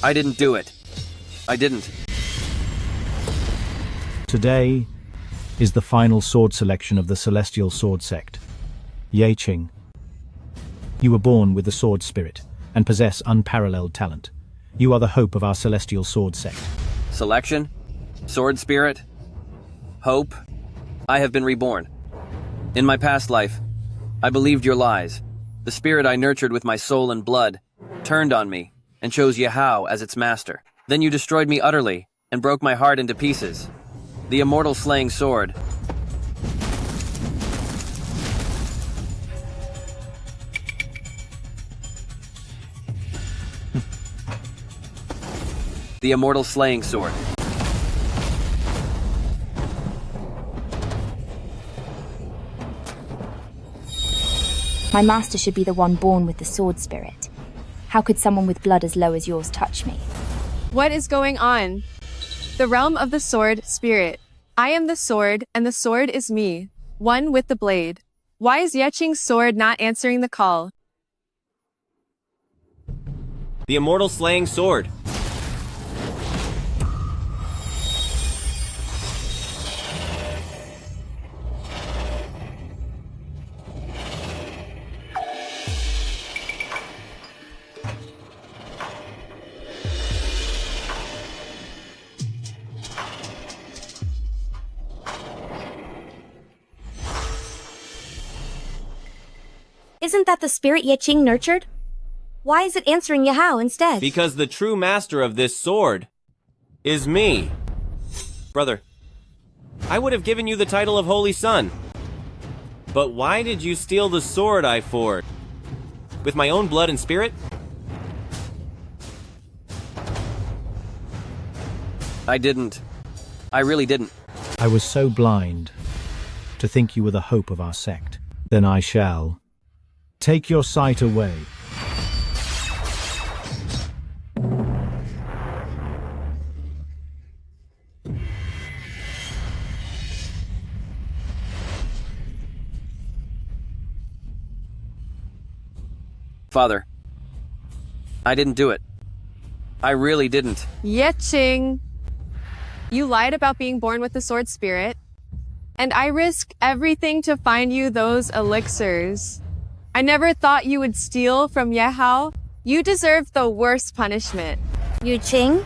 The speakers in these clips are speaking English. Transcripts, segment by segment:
I didn't do it. I didn't. Today is the final sword selection of the celestial sword sect, Ye Qing. You were born with the sword spirit and possess unparalleled talent. You are the hope of our celestial sword sect. Selection? Sword spirit? Hope? I have been reborn. In my past life, I believed your lies. The spirit I nurtured with my soul and blood turned on me and chose Ye Hao as its master. Then you destroyed me utterly and broke my heart into pieces. The immortal-slaying sword. The immortal-slaying sword. My master should be the one born with the sword spirit. How could someone with blood as low as yours touch me? What is going on? The realm of the sword spirit. I am the sword, and the sword is me, one with the blade. Why is Ye Qing's sword not answering the call? The immortal-slaying sword. Isn't that the spirit Ye Qing nurtured? Why is it answering Ye Hao instead? Because the true master of this sword is me. Brother, I would have given you the title of Holy Son. But why did you steal the sword I forged? With my own blood and spirit? I didn't. I really didn't. I was so blind to think you were the hope of our sect. Then I shall take your sight away. Father, I didn't do it. I really didn't. Ye Qing. You lied about being born with the sword spirit, and I risk everything to find you those elixirs. I never thought you would steal from Ye Hao. You deserve the worst punishment. Ye Qing?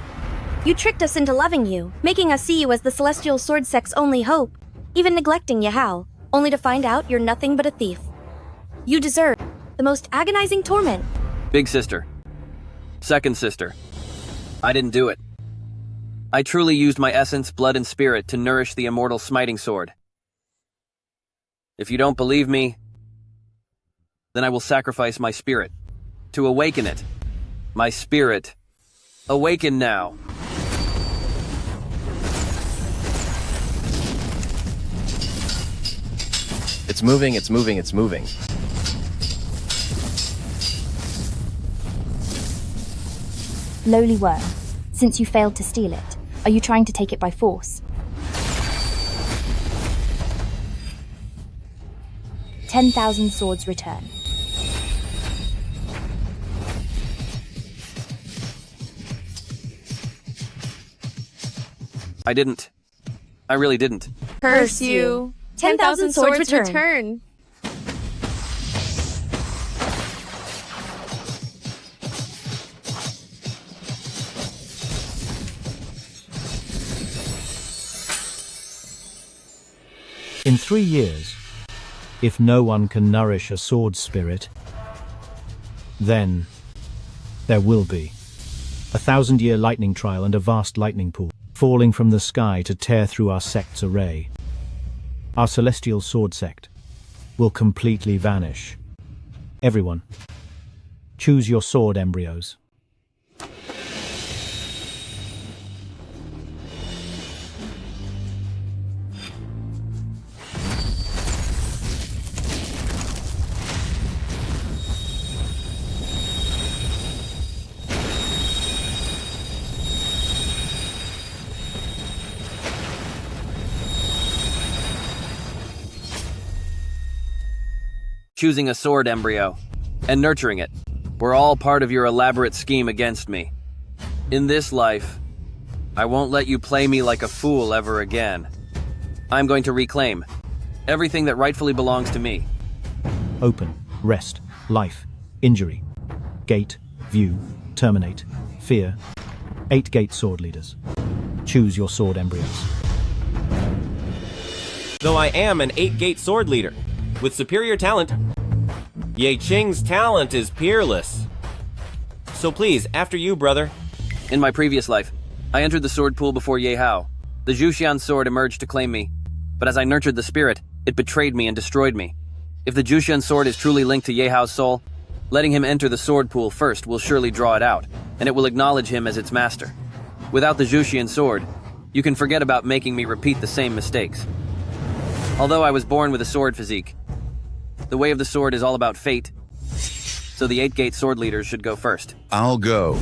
You tricked us into loving you, making us see you as the celestial sword sect's only hope, even neglecting Ye Hao, only to find out you're nothing but a thief. You deserve the most agonizing torment. Big sister. Second sister. I didn't do it. I truly used my essence, blood, and spirit to nourish the immortal smiting sword. If you don't believe me, then I will sacrifice my spirit to awaken it. My spirit, awaken now. It's moving, it's moving, it's moving. Lowly worm, since you failed to steal it, are you trying to take it by force? 10,000 swords return. I didn't. I really didn't. Curse you. 10,000 swords return. In 3 years, if no one can nourish a sword spirit, then there will be a 1,000-year lightning trial and a vast lightning pool falling from the sky to tear through our sect's array. Our celestial sword sect will completely vanish. Everyone, choose your sword embryos. Choosing a sword embryo and nurturing it were all part of your elaborate scheme against me. In this life, I won't let you play me like a fool ever again. I'm going to reclaim everything that rightfully belongs to me. Open, rest, life, injury, gate, view, terminate, fear. 8 gate sword leaders. Choose your sword embryos. Though I am an 8-gate sword leader, with superior talent, Ye Qing's talent is peerless. So please, after you, brother. In my previous life, I entered the sword pool before Ye Hao. The Zhuxian sword emerged to claim me, but as I nurtured the spirit, it betrayed me and destroyed me. If the Zhuxian sword is truly linked to Ye Hao's soul, letting him enter the sword pool first will surely draw it out, and it will acknowledge him as its master. Without the Zhuxian sword, you can forget about making me repeat the same mistakes. Although I was born with a sword physique, the way of the sword is all about fate, so the 8-gate sword leaders should go first. I'll go.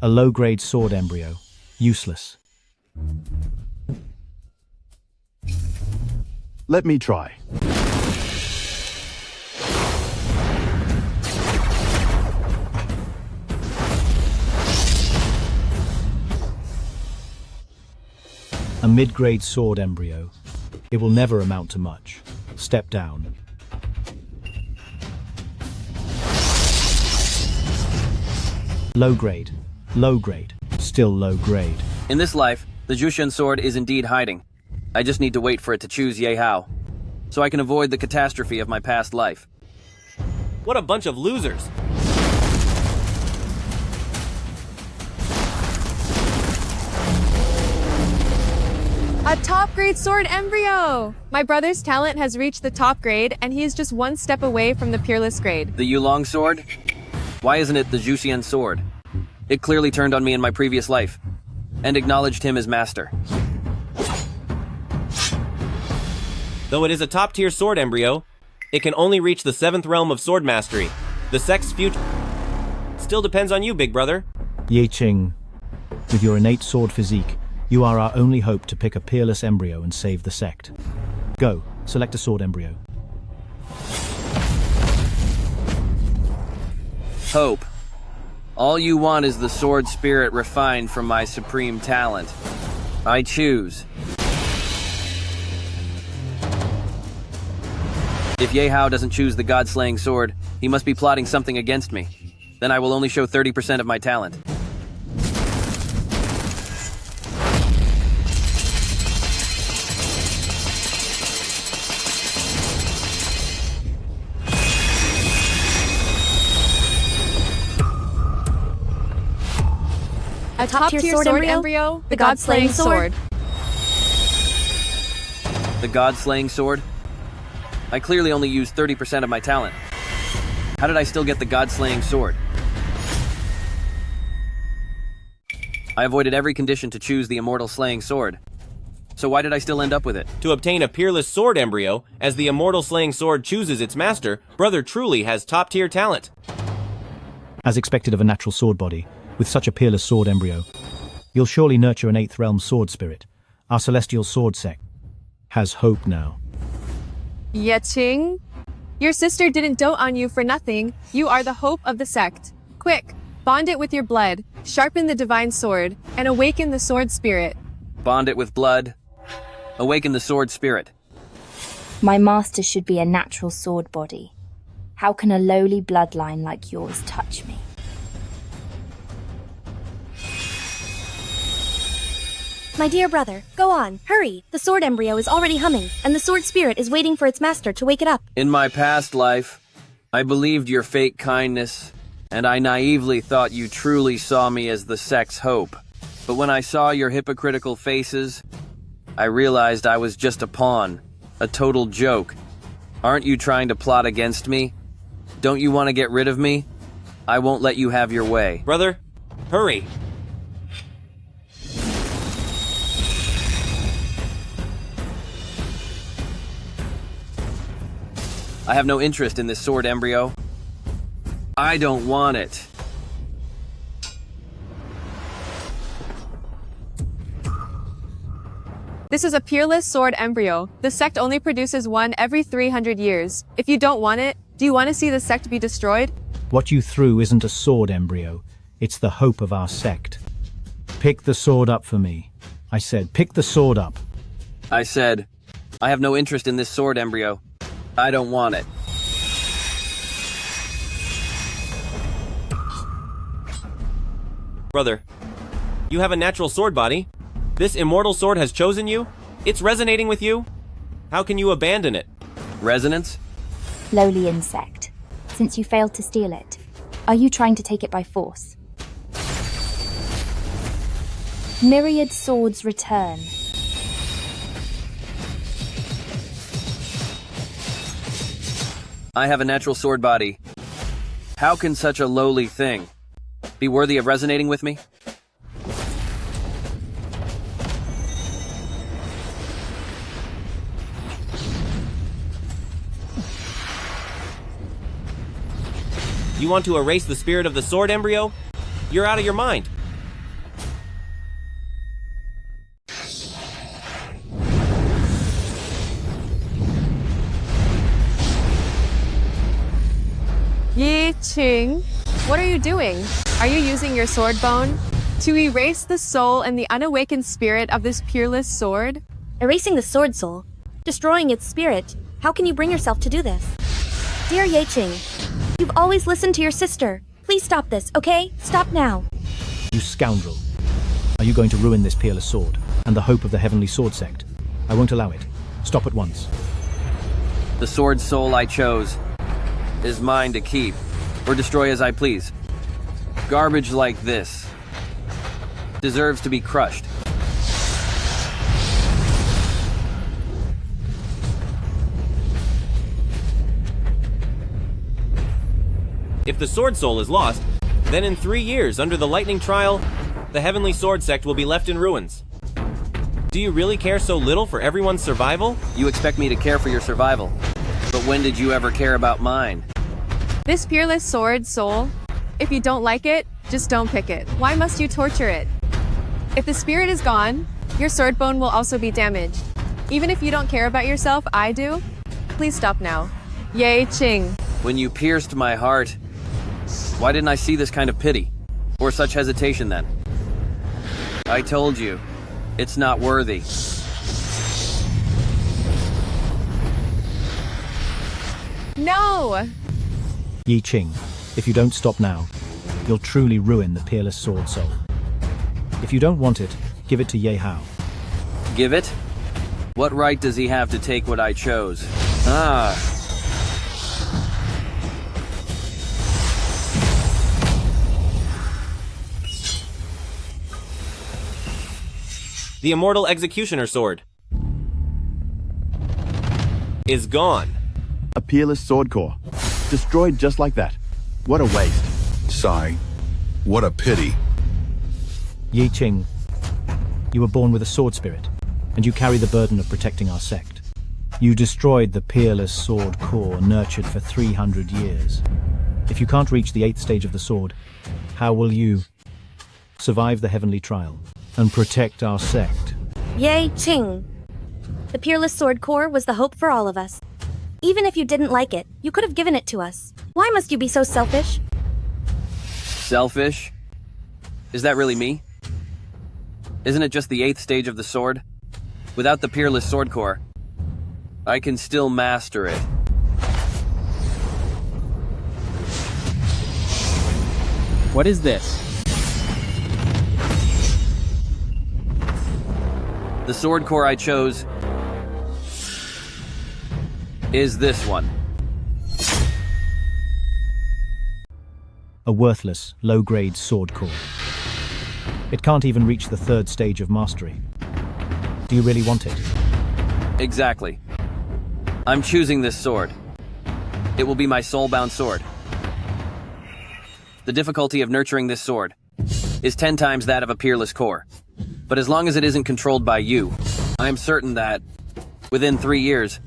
A low-grade sword embryo. Useless. Let me try. A mid-grade sword embryo. It will never amount to much. Step down. Low grade. Low grade. Still low grade. In this life, the Zhuxian sword is indeed hiding. I just need to wait for it to choose Ye Hao, so I can avoid the catastrophe of my past life. What a bunch of losers. A top grade sword embryo! My brother's talent has reached the top grade, and he is just one step away from the peerless grade. The Yulong sword? Why isn't it the Zhuxian sword? It clearly turned on me in my previous life, and acknowledged him as master. Though it is a top-tier sword embryo, it can only reach the 7th realm of sword mastery. The sect's future still depends on you, big brother. Ye Qing, with your innate sword physique, you are our only hope to pick a peerless embryo and save the sect. Go, select a sword embryo. Hope. All you want is the sword spirit refined from my supreme talent. I choose. If Ye Hao doesn't choose the god-slaying sword, he must be plotting something against me. Then I will only show 30% of my talent. A top-tier sword embryo, the god-slaying sword. The god-slaying sword? I clearly only used 30% of my talent. How did I still get the god-slaying sword? I avoided every condition to choose the immortal-slaying sword. So why did I still end up with it? To obtain a peerless sword embryo, as the immortal-slaying sword chooses its master, brother truly has top-tier talent. As expected of a natural sword body, with such a peerless sword embryo, you'll surely nurture an 8th realm sword spirit. Our celestial sword sect has hope now. Ye Qing? Your sister didn't dote on you for nothing. You are the hope of the sect. Quick, bond it with your blood, sharpen the divine sword, and awaken the sword spirit. Bond it with blood. Awaken the sword spirit. My master should be a natural sword body. How can a lowly bloodline like yours touch me? My dear brother, go on, hurry. The sword embryo is already humming, and the sword spirit is waiting for its master to wake it up. In my past life, I believed your fake kindness, and I naively thought you truly saw me as the sect's hope. But when I saw your hypocritical faces, I realized I was just a pawn, a total joke. Aren't you trying to plot against me? Don't you want to get rid of me? I won't let you have your way. Brother, hurry. I have no interest in this sword embryo. I don't want it. This is a peerless sword embryo. The sect only produces one every 300 years. If you don't want it, do you want to see the sect be destroyed? What you threw isn't a sword embryo. It's the hope of our sect. Pick the sword up for me. I said, pick the sword up. I said, I have no interest in this sword embryo. I don't want it. Brother, you have a natural sword body. This immortal sword has chosen you. It's resonating with you. How can you abandon it? Resonance? Lowly insect. Since you failed to steal it, are you trying to take it by force? Myriad swords return. I have a natural sword body. How can such a lowly thing be worthy of resonating with me? You want to erase the spirit of the sword embryo? You're out of your mind. Ye Qing, what are you doing? Are you using your sword bone to erase the soul and the unawakened spirit of this peerless sword? Erasing the sword soul, destroying its spirit. How can you bring yourself to do this? Dear Ye Qing, you've always listened to your sister. Please stop this, okay? Stop now. You scoundrel. Are you going to ruin this peerless sword and the hope of the heavenly sword sect? I won't allow it. Stop at once. The sword soul I chose is mine to keep or destroy as I please. Garbage like this deserves to be crushed. If the sword soul is lost, then in 3 years, under the lightning trial, the heavenly sword sect will be left in ruins. Do you really care so little for everyone's survival? You expect me to care for your survival, but when did you ever care about mine? This peerless sword soul, if you don't like it, just don't pick it. Why must you torture it? If the spirit is gone, your sword bone will also be damaged. Even if you don't care about yourself, I do. Please stop now. Ye Qing. When you pierced my heart, why didn't I see this kind of pity? Or such hesitation then? I told you, it's not worthy. No! Ye Qing, if you don't stop now, you'll truly ruin the peerless sword soul. If you don't want it, give it to Ye Hao. Give it? What right does he have to take what I chose? Ah. The immortal executioner sword is gone. A peerless sword core. Destroyed just like that. What a waste. Sigh. What a pity. Ye Qing, you were born with a sword spirit, and you carry the burden of protecting our sect. You destroyed the peerless sword core nurtured for 300 years. If you can't reach the 8th stage of the sword, how will you survive the heavenly trial and protect our sect? Ye Qing. The peerless sword core was the hope for all of us. Even if you didn't like it, you could have given it to us. Why must you be so selfish? Selfish? Is that really me? Isn't it just the 8th stage of the sword? Without the peerless sword core, I can still master it. What is this? The sword core I chose is this one. A worthless, low-grade sword core. It can't even reach the 3rd stage of mastery. Do you really want it? Exactly. I'm choosing this sword. It will be my soul-bound sword. The difficulty of nurturing this sword is 10 times that of a peerless core. But as long as it isn't controlled by you, I am certain that, within 3 years,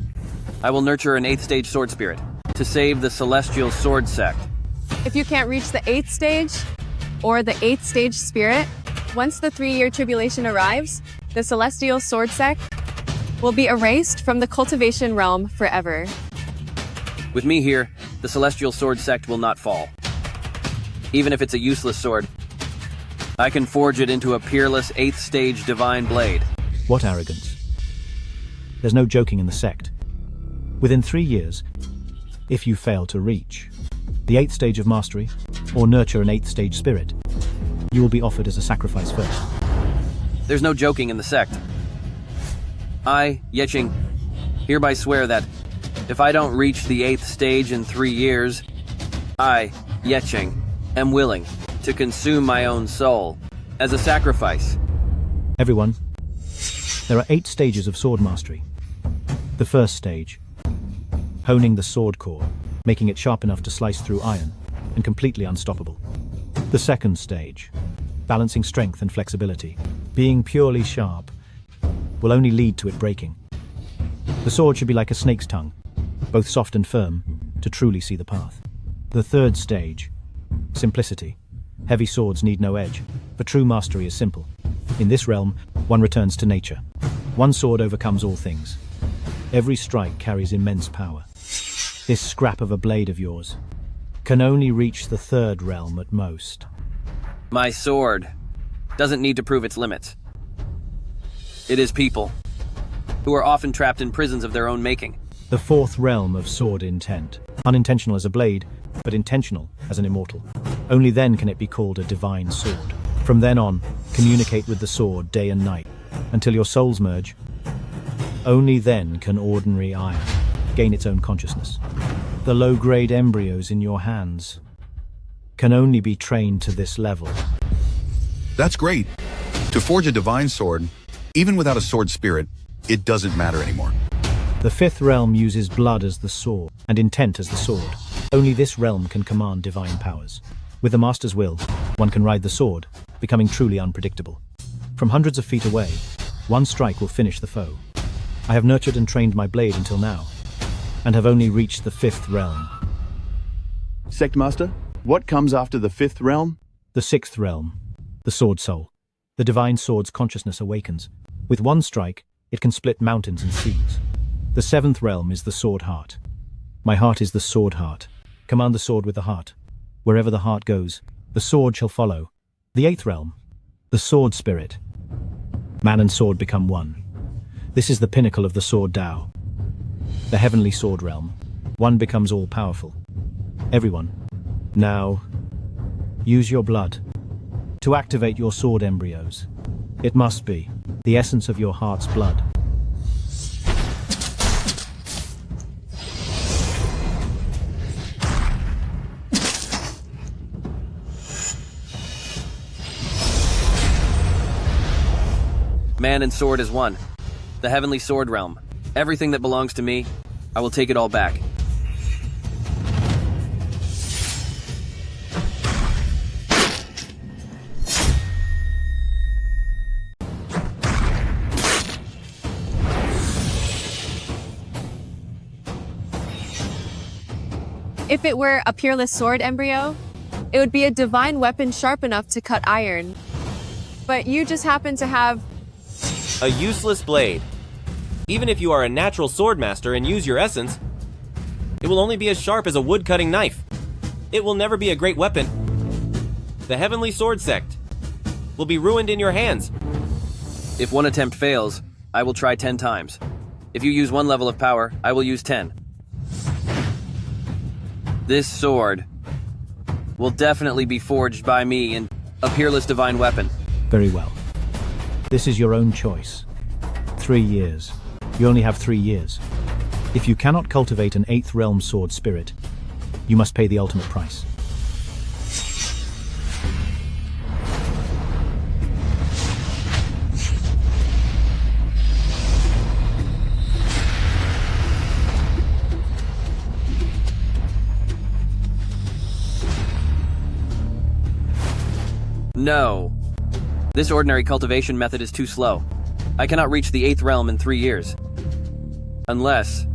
I will nurture an 8th stage sword spirit to save the celestial sword sect. If you can't reach the 8th stage, or the 8th stage spirit, once the 3-year tribulation arrives, the celestial sword sect will be erased from the cultivation realm forever. With me here, the celestial sword sect will not fall. Even if it's a useless sword, I can forge it into a peerless 8th stage divine blade. What arrogance. There's no joking in the sect. Within 3 years, if you fail to reach the 8th stage of mastery, or nurture an 8th stage spirit, you will be offered as a sacrifice first. There's no joking in the sect. I, Ye Qing, hereby swear that if I don't reach the 8th stage in 3 years, I, Ye Qing, am willing to consume my own soul as a sacrifice. Everyone, there are 8 stages of sword mastery. The first stage, honing the sword core, making it sharp enough to slice through iron, and completely unstoppable. The second stage, balancing strength and flexibility, being purely sharp, will only lead to it breaking. The sword should be like a snake's tongue, both soft and firm, to truly see the path. The third stage, simplicity. Heavy swords need no edge, for true mastery is simple. In this realm, one returns to nature. One sword overcomes all things. Every strike carries immense power. This scrap of a blade of yours can only reach the third realm at most. My sword doesn't need to prove its limits. It is people who are often trapped in prisons of their own making. The fourth realm of sword intent. Unintentional as a blade, but intentional as an immortal. Only then can it be called a divine sword. From then on, communicate with the sword day and night, until your souls merge. Only then can ordinary iron gain its own consciousness. The low-grade embryos in your hands can only be trained to this level. That's great. To forge a divine sword, even without a sword spirit, it doesn't matter anymore. The fifth realm uses blood as the sword, and intent as the sword. Only this realm can command divine powers. With the master's will, one can ride the sword, becoming truly unpredictable. From hundreds of feet away, one strike will finish the foe. I have nurtured and trained my blade until now, and have only reached the fifth realm. Sect Master, what comes after the 5th realm? The sixth realm, the sword soul. The divine sword's consciousness awakens. With one strike, it can split mountains and seas. The seventh realm is the sword heart. My heart is the sword heart. Command the sword with the heart. Wherever the heart goes, the sword shall follow. The eighth realm, the sword spirit. Man and sword become one. This is the pinnacle of the sword Tao. The heavenly sword realm. One becomes all-powerful. Everyone, now, use your blood to activate your sword embryos. It must be the essence of your heart's blood. Man and sword is one. The heavenly sword realm. Everything that belongs to me, I will take it all back. If it were a peerless sword embryo, it would be a divine weapon sharp enough to cut iron. But you just happen to have A useless blade. Even if you are a natural sword master and use your essence, it will only be as sharp as a wood-cutting knife. It will never be a great weapon. The heavenly sword sect will be ruined in your hands. If one attempt fails, I will try 10 times. If you use one level of power, I will use 10. This sword will definitely be forged by me in a peerless divine weapon. Very well. This is your own choice. 3 years. You only have 3 years. If you cannot cultivate an 8th realm sword spirit, you must pay the ultimate price. No. This ordinary cultivation method is too slow. I cannot reach the 8th realm in 3 years. Unless...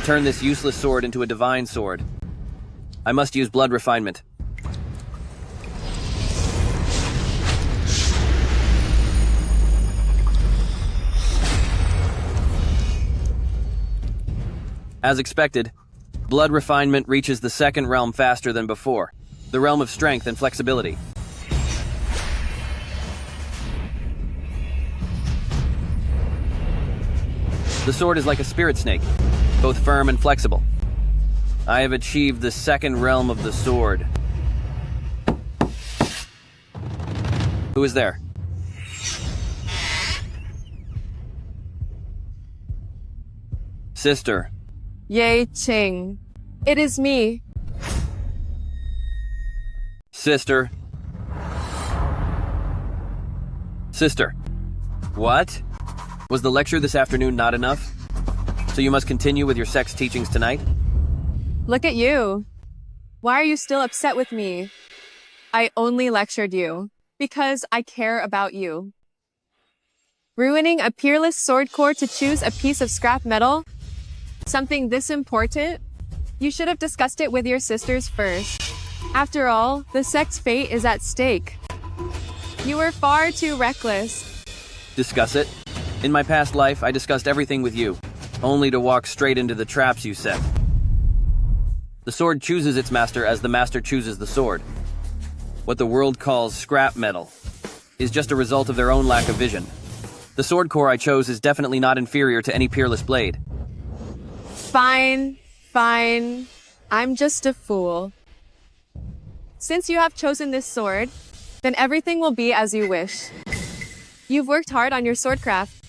turn this useless sword into a divine sword, I must use blood refinement. As expected, blood refinement reaches the second realm faster than before, the realm of strength and flexibility. The sword is like a spirit snake, both firm and flexible. I have achieved the second realm of the sword. Who is there? Sister. Ye Qing. It is me. Sister. Sister. What? Was the lecture this afternoon not enough? So you must continue with your sex teachings tonight? Look at you. Why are you still upset with me? I only lectured you because I care about you. Ruining a peerless sword core to choose a piece of scrap metal? Something this important? You should have discussed it with your sisters first. After all, the sect's fate is at stake. You were far too reckless. Discuss it? In my past life, I discussed everything with you, only to walk straight into the traps you set. The sword chooses its master as the master chooses the sword. What the world calls scrap metal is just a result of their own lack of vision. The sword core I chose is definitely not inferior to any peerless blade. Fine. I'm just a fool. Since you have chosen this sword, then everything will be as you wish. You've worked hard on your swordcraft.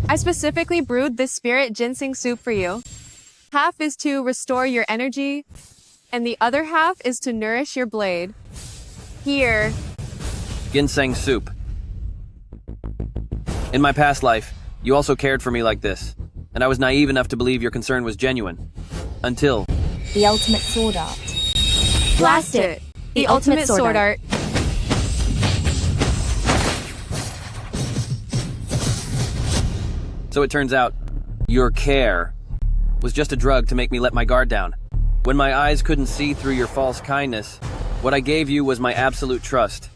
I specifically brewed this spirit ginseng soup for you. Half is to restore your energy, and the other half is to nourish your blade. Here. Ginseng soup. In my past life, you also cared for me like this, and I was naive enough to believe your concern was genuine. Until... The ultimate sword art. Blast it! The ultimate sword art. So it turns out, your care was just a drug to make me let my guard down. When my eyes couldn't see through your false kindness, what I gave you was my absolute trust.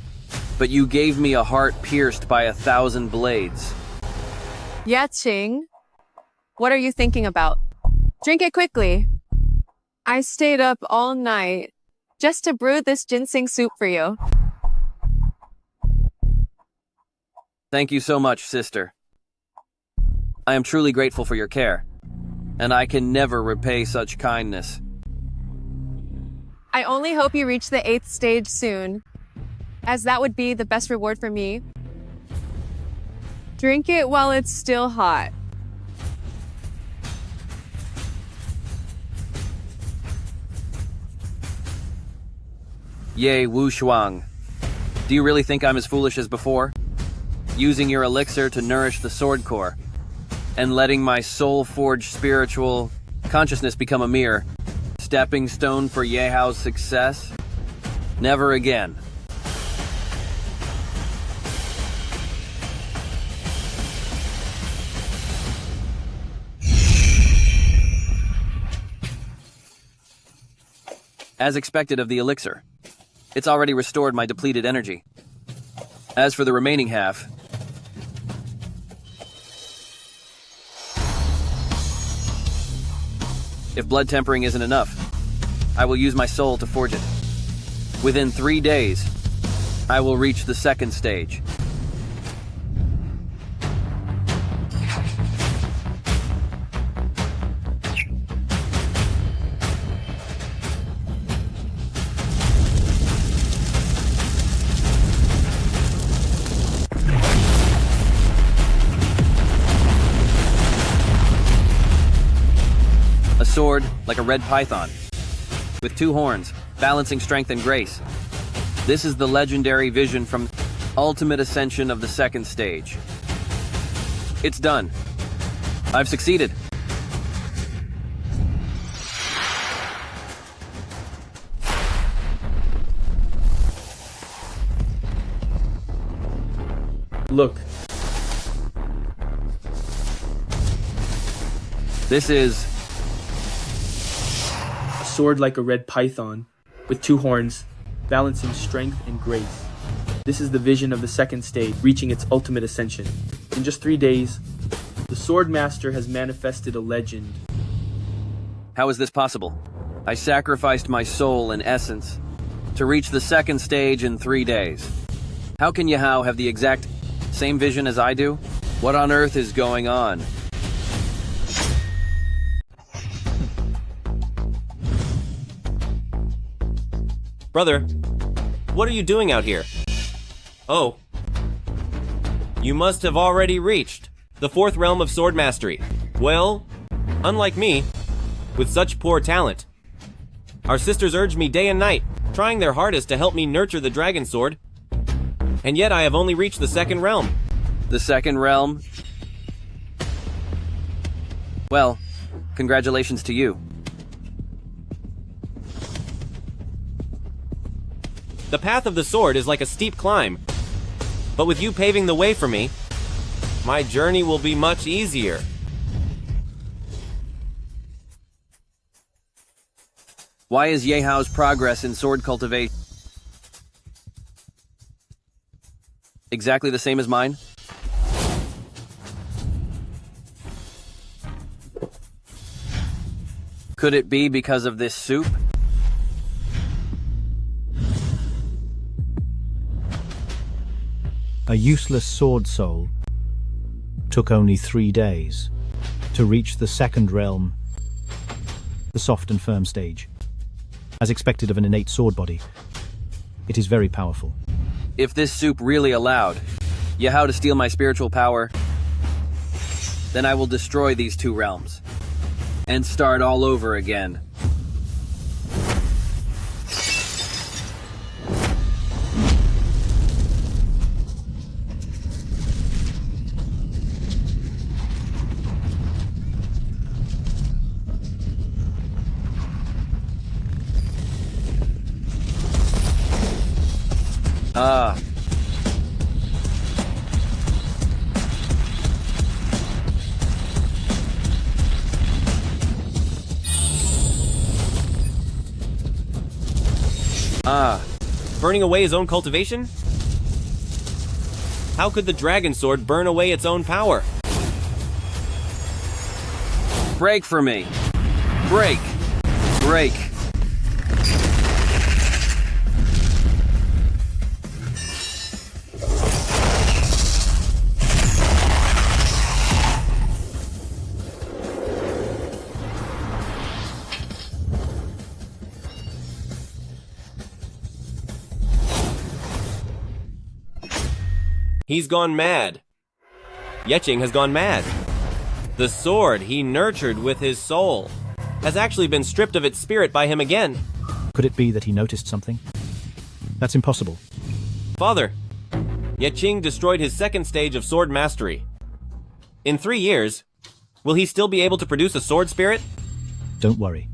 But you gave me a heart pierced by 1,000 blades. Ye Qing, what are you thinking about? Drink it quickly. I stayed up all night just to brew this ginseng soup for you. Thank you so much, sister. I am truly grateful for your care, and I can never repay such kindness. I only hope you reach the 8th stage soon, as that would be the best reward for me. Drink it while it's still hot. Ye Shuang. Do you really think I'm as foolish as before? Using your elixir to nourish the sword core, and letting my soul-forged spiritual consciousness become a mere stepping stone for Ye Hao's success? Never again. As expected of the elixir, it's already restored my depleted energy. As for the remaining half, if blood tempering isn't enough, I will use my soul to forge it. Within 3 days, I will reach the 2nd stage. A sword like a red python, with 2 horns, balancing strength and grace. This is the legendary vision from Ultimate Ascension of the 2nd stage. It's done. I've succeeded. Look. This is sword like a red python, with 2 horns, balancing strength and grace. This is the vision of the second stage, reaching its ultimate ascension. In just 3 days, the sword master has manifested a legend. How is this possible? I sacrificed my soul and essence to reach the second stage in 3 days. How can Ye Hao have the exact same vision as I do? What on earth is going on? Brother, what are you doing out here? Oh. You must have already reached the 4th realm of sword mastery. Well, unlike me, with such poor talent. Our sisters urge me day and night, trying their hardest to help me nurture the dragon sword. And yet I have only reached the 2nd realm. The 2nd realm? Well, congratulations to you. The path of the sword is like a steep climb, but with you paving the way for me, my journey will be much easier. Why is Ye Hao's progress in sword cultivation exactly the same as mine? Could it be because of this soup? A useless sword soul took only 3 days to reach the 2nd realm, the soft and firm stage. As expected of an innate sword body, it is very powerful. If this soup really allowed Ye Hao to steal my spiritual power, then I will destroy these 2 realms and start all over again. Burning away his own cultivation? How could the dragon sword burn away its own power? Break for me. Break. Break. He's gone mad. Ye Qing has gone mad. The sword he nurtured with his soul has actually been stripped of its spirit by him again. Could it be that he noticed something? That's impossible. Father, Ye Qing destroyed his 2nd stage of sword mastery. In 3 years, will he still be able to produce a sword spirit? Don't worry.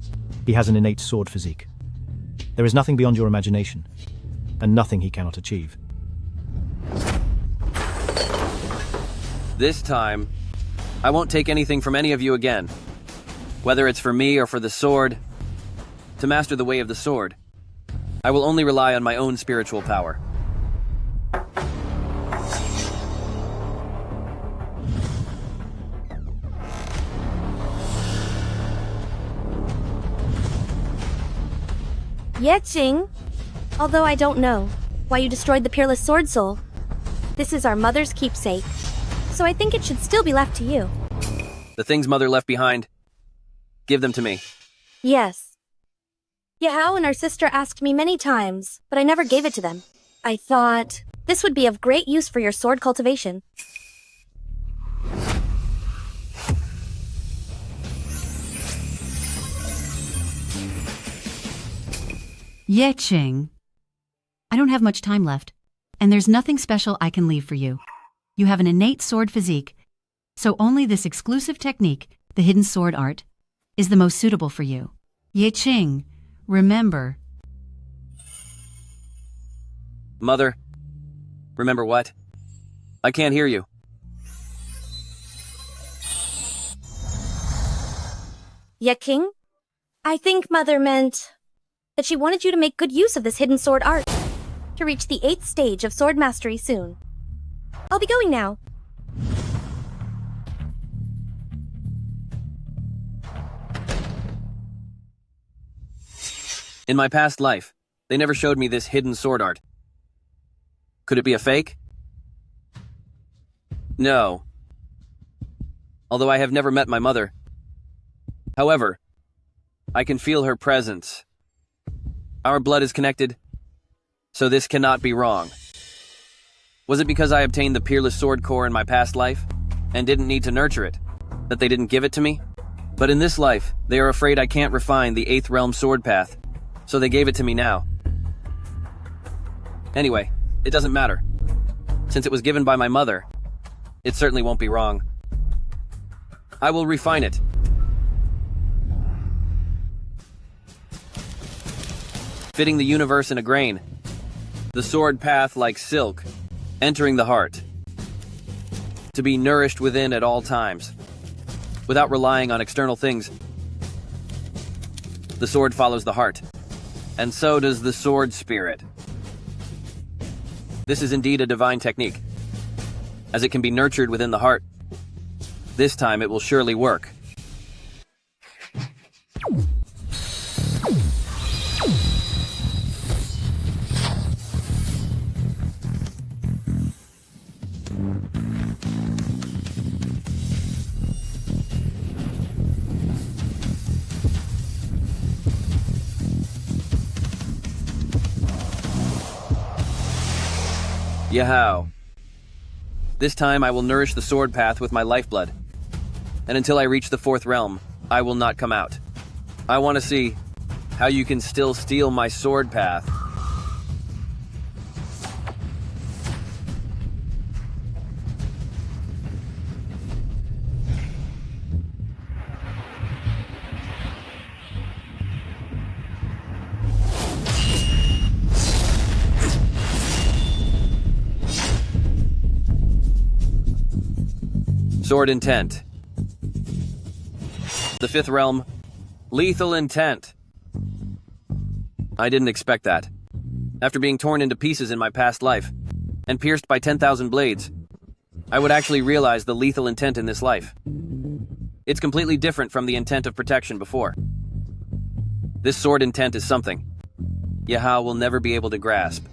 He has an innate sword physique. There is nothing beyond your imagination, and nothing he cannot achieve. This time, I won't take anything from any of you again. Whether it's for me or for the sword, to master the way of the sword, I will only rely on my own spiritual power. Ye Qing, although I don't know why you destroyed the peerless sword soul, this is our mother's keepsake, so I think it should still be left to you. The things Mother left behind, give them to me. Yes. Ye Hao and our sister asked me many times, but I never gave it to them. I thought this would be of great use for your sword cultivation. Ye Qing, I don't have much time left, and there's nothing special I can leave for you. You have an innate sword physique, so only this exclusive technique, the hidden sword art, is the most suitable for you. Ye Qing, remember. Mother, remember what? I can't hear you. Ye Qing, I think Mother meant that she wanted you to make good use of this hidden sword art to reach the 8th stage of sword mastery soon. I'll be going now. In my past life, they never showed me this hidden sword art. Could it be a fake? No. Although I have never met my mother. However, I can feel her presence. Our blood is connected, so this cannot be wrong. Was it because I obtained the peerless sword core in my past life, and didn't need to nurture it, that they didn't give it to me? But in this life, they are afraid I can't refine the 8th realm sword path, so they gave it to me now. Anyway, it doesn't matter. Since it was given by my mother, it certainly won't be wrong. I will refine it. Fitting the universe in a grain, the sword path like silk, entering the heart. To be nourished within at all times, without relying on external things. The sword follows the heart, and so does the sword spirit. This is indeed a divine technique, as it can be nurtured within the heart. This time it will surely work. Ye Hao. This time I will nourish the sword path with my lifeblood. And until I reach the 4th realm, I will not come out. I want to see how you can still steal my sword path. Sword intent. The 5th realm, lethal intent. I didn't expect that. After being torn into pieces in my past life, and pierced by 10,000 blades, I would actually realize the lethal intent in this life. It's completely different from the intent of protection before. This sword intent is something Ye Hao will never be able to grasp.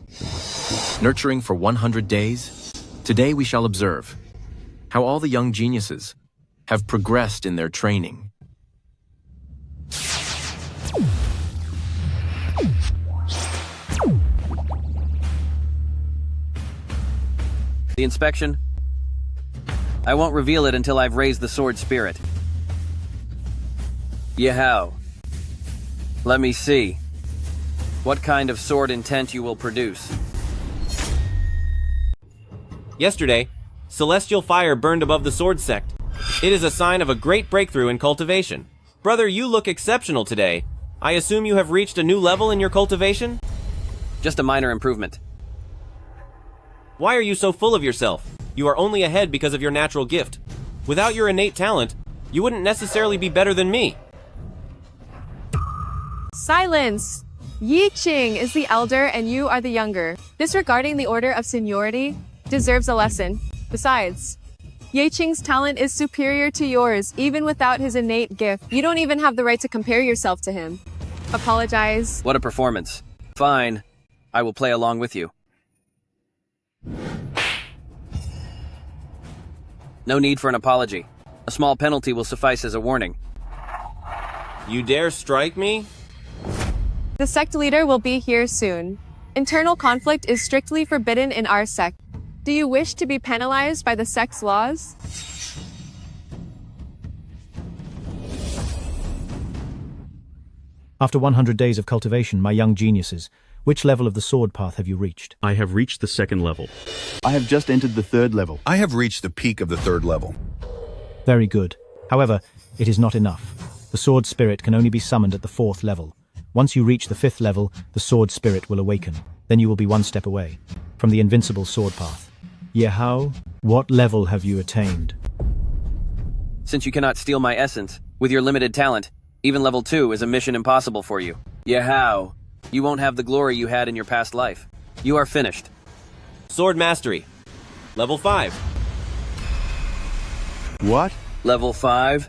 Nurturing for 100 days? Today we shall observe how all the young geniuses have progressed in their training. The inspection? I won't reveal it until I've raised the sword spirit. Ye Hao, let me see what kind of sword intent you will produce. Yesterday, celestial fire burned above the sword sect. It is a sign of a great breakthrough in cultivation. Brother, you look exceptional today. I assume you have reached a new level in your cultivation? Just a minor improvement. Why are you so full of yourself? You are only ahead because of your natural gift. Without your innate talent, you wouldn't necessarily be better than me. Silence! Ye Qing is the elder and you are the younger. Disregarding the order of seniority deserves a lesson. Besides, Ye Qing's talent is superior to yours, even without his innate gift. You don't even have the right to compare yourself to him. Apologize. What a performance. Fine. I will play along with you. No need for an apology. A small penalty will suffice as a warning. You dare strike me? The sect leader will be here soon. Internal conflict is strictly forbidden in our sect. Do you wish to be penalized by the sect's laws? After 100 days of cultivation, my young geniuses, which level of the sword path have you reached? I have reached the 2nd level. I have just entered the 3rd level. I have reached the peak of the 3rd level. Very good. However, it is not enough. The sword spirit can only be summoned at the 4th level. Once you reach the 5th level, the sword spirit will awaken. Then you will be one step away from the invincible sword path. Ye Hao, what level have you attained? Since you cannot steal my essence, with your limited talent, Even level 2 is a mission impossible for you. Ye Hao, you won't have the glory you had in your past life. You are finished. Sword Mastery. Level 5. What? Level 5?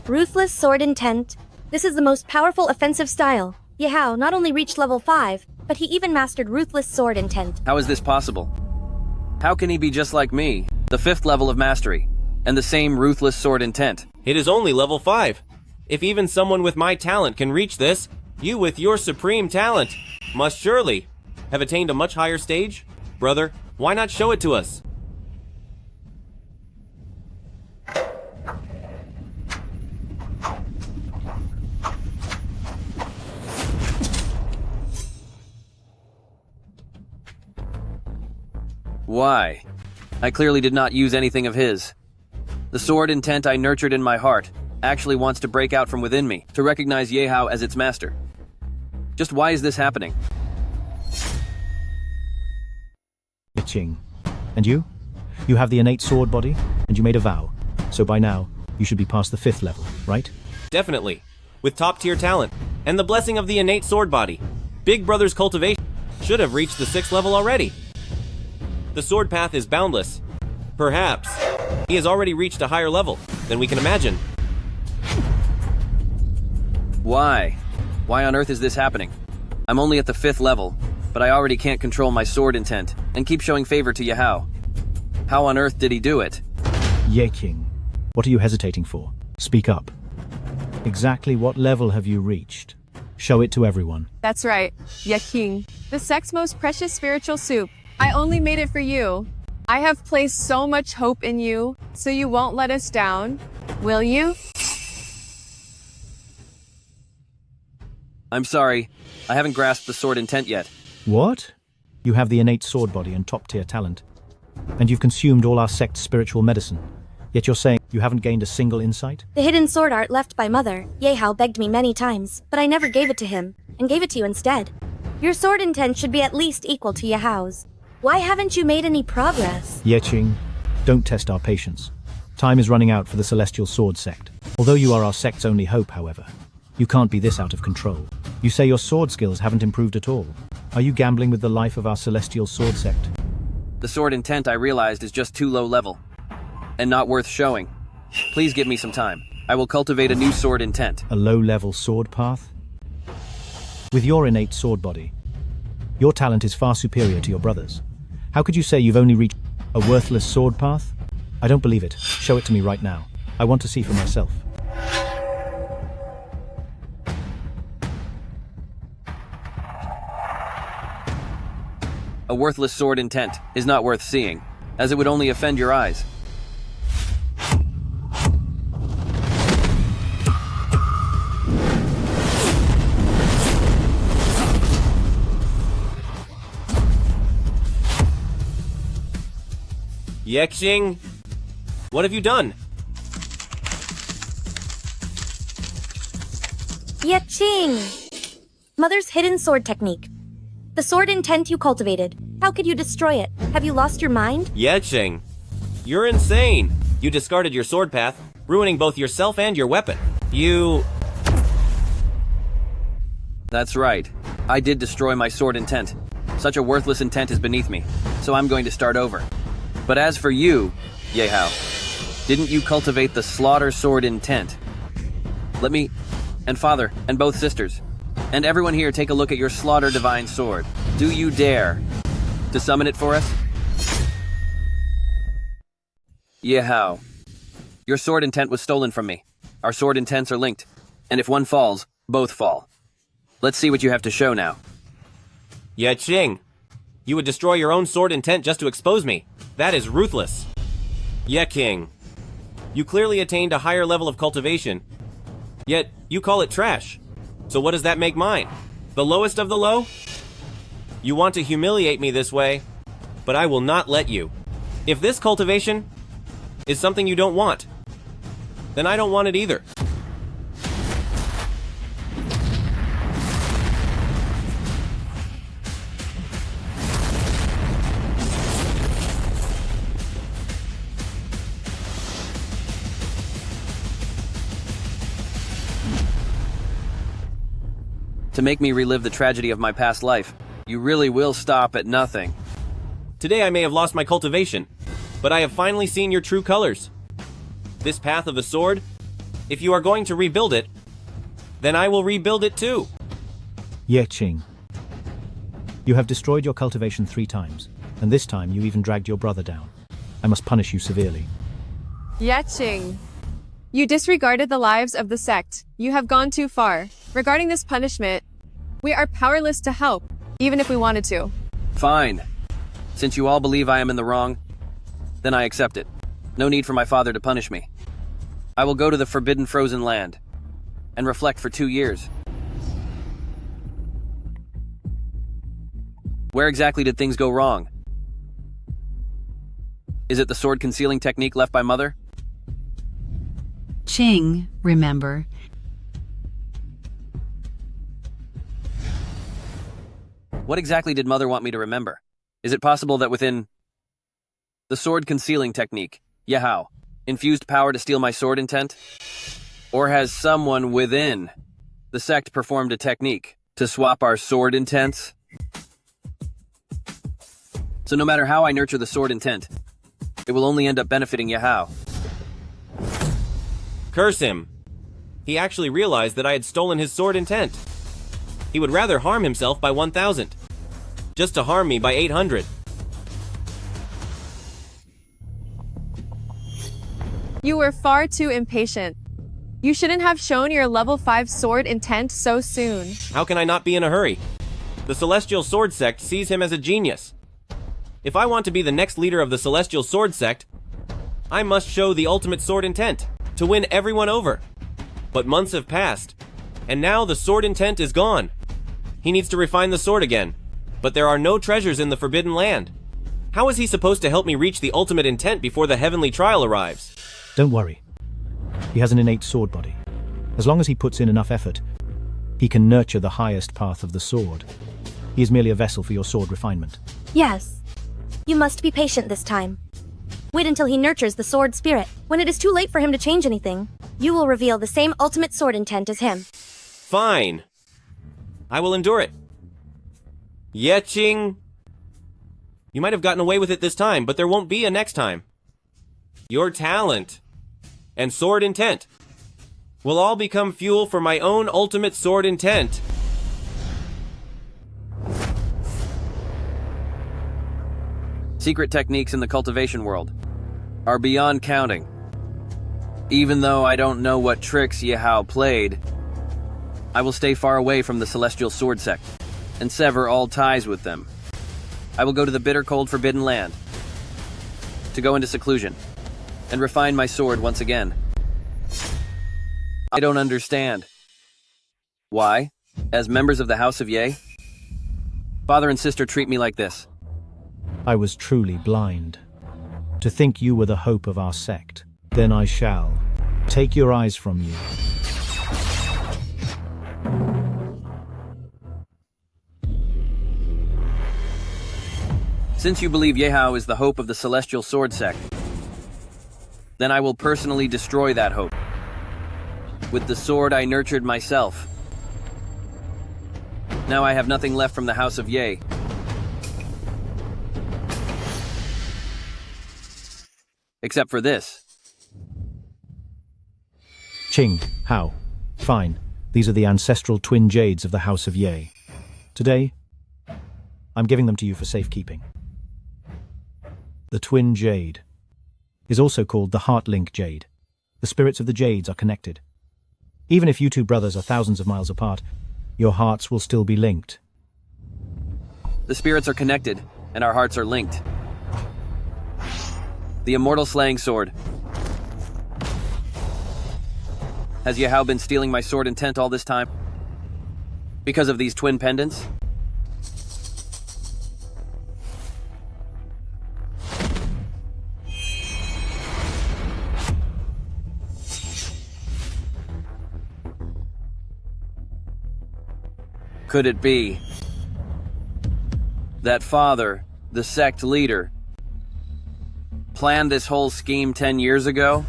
Ruthless sword intent. This is the most powerful offensive style. Ye Hao not only reached level 5, but he even mastered ruthless sword intent. How is this possible? How can he be just like me, the 5th level of mastery, and the same ruthless sword intent? It is only level 5. If even someone with my talent can reach this, you with your supreme talent must surely have attained a much higher stage. Brother, why not show it to us? Why? I clearly did not use anything of his. The sword intent I nurtured in my heart actually wants to break out from within me to recognize Ye Hao as its master. Just why is this happening? Ye Qing. And you? You have the innate sword body, and you made a vow. So by now, you should be past the 5th level, right? Definitely. With top-tier talent and the blessing of the innate sword body, Big Brother's cultivation should have reached the 6th level already. The sword path is boundless. Perhaps he has already reached a higher level than we can imagine. Why? Why on earth is this happening? I'm only at the 5th level, but I already can't control my sword intent and keep showing favor to Ye Hao. How on earth did he do it? Ye Qing, what are you hesitating for? Speak up. Exactly what level have you reached? Show it to everyone. That's right, Ye Qing, the sect's most precious spiritual soup. I only made it for you. I have placed so much hope in you, so you won't let us down, will you? I'm sorry, I haven't grasped the sword intent yet. What? You have the innate sword body and top-tier talent. And you've consumed all our sect's spiritual medicine. Yet you're saying you haven't gained a single insight? The hidden sword art left by Mother, Ye Hao begged me many times, but I never gave it to him, and gave it to you instead. Your sword intent should be at least equal to Ye Hao's. Why haven't you made any progress? Ye Qing, don't test our patience. Time is running out for the Celestial Sword Sect. Although you are our sect's only hope, however, you can't be this out of control. You say your sword skills haven't improved at all. Are you gambling with the life of our Celestial Sword Sect? The sword intent I realized is just too low level, and not worth showing. Please give me some time. I will cultivate a new sword intent. A low-level sword path? With your innate sword body, your talent is far superior to your brother's. How could you say you've only reached a worthless sword path? I don't believe it. Show it to me right now. I want to see for myself. A worthless sword intent is not worth seeing, as it would only offend your eyes. Ye Qing, what have you done? Ye Qing! Mother's hidden sword technique. The sword intent you cultivated. How could you destroy it? Have you lost your mind? Ye Qing, you're insane. You discarded your sword path, ruining both yourself and your weapon. You... That's right. I did destroy my sword intent. Such a worthless intent is beneath me, so I'm going to start over. But as for you, Ye Hao, didn't you cultivate the slaughter sword intent? Let me, and father, and both sisters, and everyone here take a look at your slaughter divine sword. Do you dare to summon it for us? Ye Hao, your sword intent was stolen from me. Our sword intents are linked, and if one falls, both fall. Let's see what you have to show now. Ye Qing, you would destroy your own sword intent just to expose me. That is ruthless. Ye Qing, you clearly attained a higher level of cultivation, yet you call it trash. So what does that make mine? The lowest of the low? You want to humiliate me this way, but I will not let you. If this cultivation is something you don't want, then I don't want it either. To make me relive the tragedy of my past life. You really will stop at nothing. Today I may have lost my cultivation, but I have finally seen your true colors. This path of the sword, if you are going to rebuild it, then I will rebuild it too. Ye Qing. You have destroyed your cultivation 3 times, and this time you even dragged your brother down. I must punish you severely. Ye Qing. You disregarded the lives of the sect. You have gone too far. Regarding this punishment, we are powerless to help, even if we wanted to. Fine. Since you all believe I am in the wrong, then I accept it. No need for my father to punish me. I will go to the forbidden frozen land and reflect for 2 years. Where exactly did things go wrong? Is it the sword concealing technique left by Mother? Qing, remember. What exactly did Mother want me to remember? Is it possible that within the sword concealing technique, Ye Hao, infused power to steal my sword intent? Or has someone within the sect performed a technique to swap our sword intents? So no matter how I nurture the sword intent, it will only end up benefiting Ye Hao. Curse him. He actually realized that I had stolen his sword intent. He would rather harm himself by 1,000, just to harm me by 800. You were far too impatient. You shouldn't have shown your level 5 sword intent so soon. How can I not be in a hurry? The Celestial Sword Sect sees him as a genius. If I want to be the next leader of the Celestial Sword Sect, I must show the ultimate sword intent to win everyone over. But months have passed, and now the sword intent is gone. He needs to refine the sword again, but there are no treasures in the Forbidden Land. How is he supposed to help me reach the ultimate intent before the heavenly trial arrives? Don't worry. He has an innate sword body. As long as he puts in enough effort, he can nurture the highest path of the sword. He is merely a vessel for your sword refinement. Yes. You must be patient this time. Wait until he nurtures the sword spirit. When it is too late for him to change anything, you will reveal the same ultimate sword intent as him. Fine. I will endure it. Ye Qing. You might have gotten away with it this time, but there won't be a next time. Your talent and sword intent will all become fuel for my own ultimate sword intent. Secret techniques in the cultivation world are beyond counting. Even though I don't know what tricks Ye Hao played, I will stay far away from the Celestial Sword Sect and sever all ties with them. I will go to the bitter cold forbidden land to go into seclusion and refine my sword once again. I don't understand. Why, as members of the House of Ye, father and sister treat me like this. I was truly blind. To think you were the hope of our sect. Then I shall take your eyes from you. Since you believe Ye Hao is the hope of the Celestial Sword Sect, then I will personally destroy that hope with the sword I nurtured myself. Now I have nothing left from the House of Ye. Except for this. Qing, Hao, fine. These are the ancestral twin jades of the House of Ye. Today, I'm giving them to you for safekeeping. The twin jade is also called the heart-link jade. The spirits of the jades are connected. Even if you two brothers are thousands of miles apart, your hearts will still be linked. The spirits are connected, and our hearts are linked. The immortal-slaying sword. Has Ye Hao been stealing my sword intent all this time? Because of these twin pendants? Could it be that father, the sect leader, planned this whole scheme 10 years ago?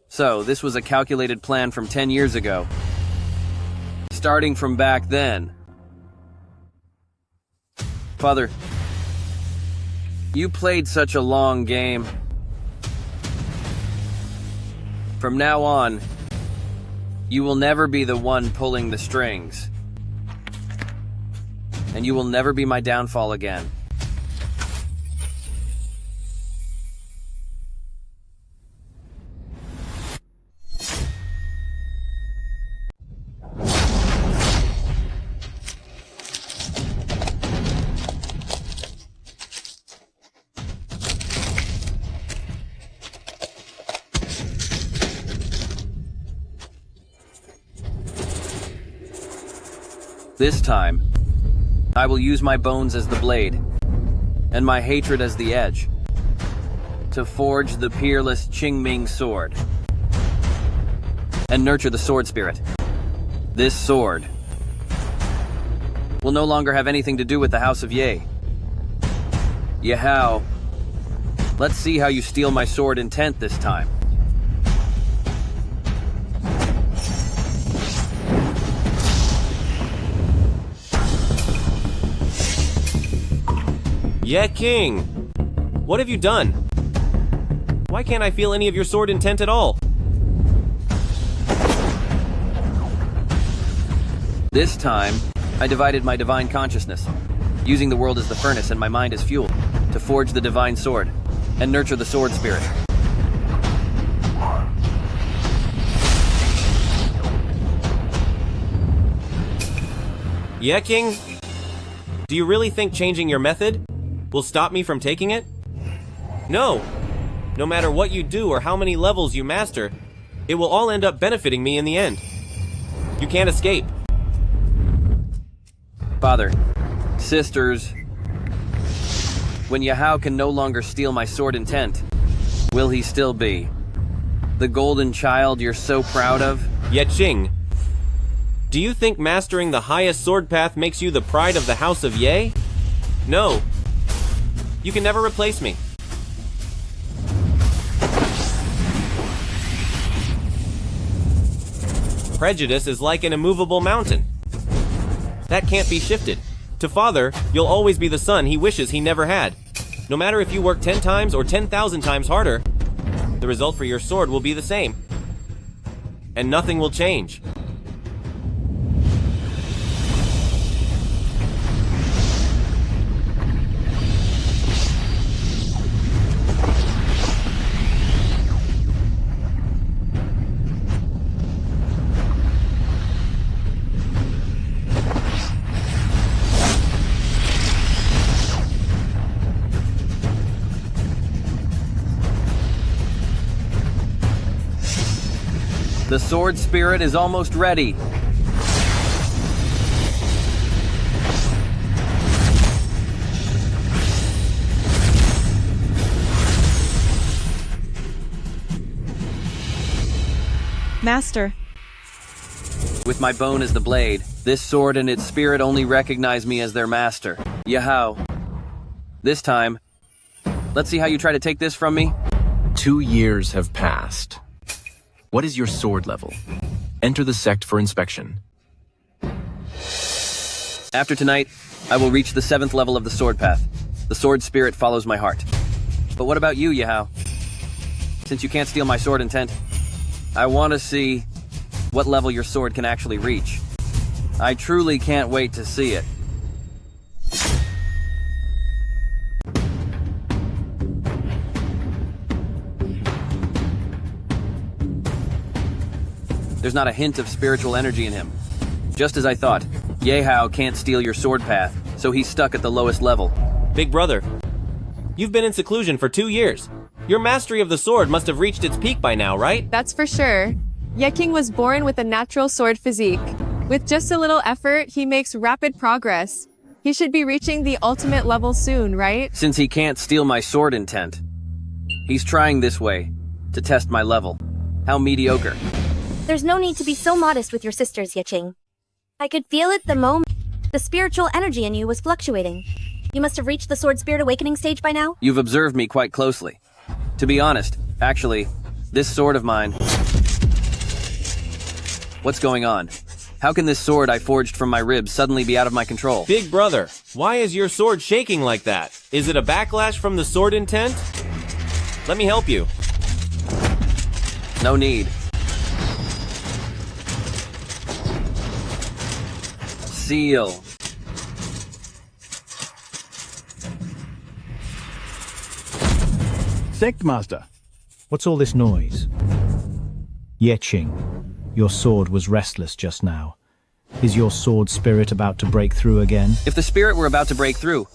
So, this was a calculated plan from 10 years ago. starting from back then. Father, you played such a long game. From now on, you will never be the one pulling the strings. And you will never be my downfall again. This time, I will use my bones as the blade, and my hatred as the edge, to forge the peerless Qingming sword, and nurture the sword spirit. This sword will no longer have anything to do with the House of Ye. Ye Hao, let's see how you steal my sword intent this time. Ye Qing! What have you done? Why can't I feel any of your sword intent at all? This time, I divided my divine consciousness, using the world as the furnace and my mind as fuel, to forge the divine sword, and nurture the sword spirit. Ye Qing? Do you really think changing your method will stop me from taking it? No! No matter what you do or how many levels you master, it will all end up benefiting me in the end. You can't escape. Father, sisters, when Ye Hao can no longer steal my sword intent, will he still be the golden child you're so proud of? Ye Qing, do you think mastering the highest sword path makes you the pride of the House of Ye? No. You can never replace me. Prejudice is like an immovable mountain. That can't be shifted. To Father, you'll always be the son he wishes he never had. No matter if you work 10 times or 10,000 times harder, the result for your sword will be the same. And nothing will change. The sword spirit is almost ready. Master. With my bone as the blade, this sword and its spirit only recognize me as their master. Ye Hao. This time, let's see how you try to take this from me. 2 years have passed. What is your sword level? Enter the sect for inspection. After tonight, I will reach the 7th level of the sword path. The sword spirit follows my heart. But what about you, Ye Hao? Since you can't steal my sword intent, I want to see what level your sword can actually reach. I truly can't wait to see it. There's not a hint of spiritual energy in him. Just as I thought, Ye Hao can't steal your sword path, so he's stuck at the lowest level. Big brother, you've been in seclusion for 2 years. Your mastery of the sword must have reached its peak by now, right? That's for sure. Ye Qing was born with a natural sword physique. With just a little effort, he makes rapid progress. He should be reaching the ultimate level soon, right? Since he can't steal my sword intent, he's trying this way to test my level. How mediocre. There's no need to be so modest with your sisters, Ye Qing. I could feel it the moment the spiritual energy in you was fluctuating. You must have reached the sword spirit awakening stage by now? You've observed me quite closely. To be honest, actually, this sword of mine... What's going on? How can this sword I forged from my ribs suddenly be out of my control? Big brother, why is your sword shaking like that? Is it a backlash from the sword intent? Let me help you. No need. Seal. Sect Master. What's all this noise? Ye Qing, your sword was restless just now. Is your sword spirit about to break through again? If the spirit were about to break through,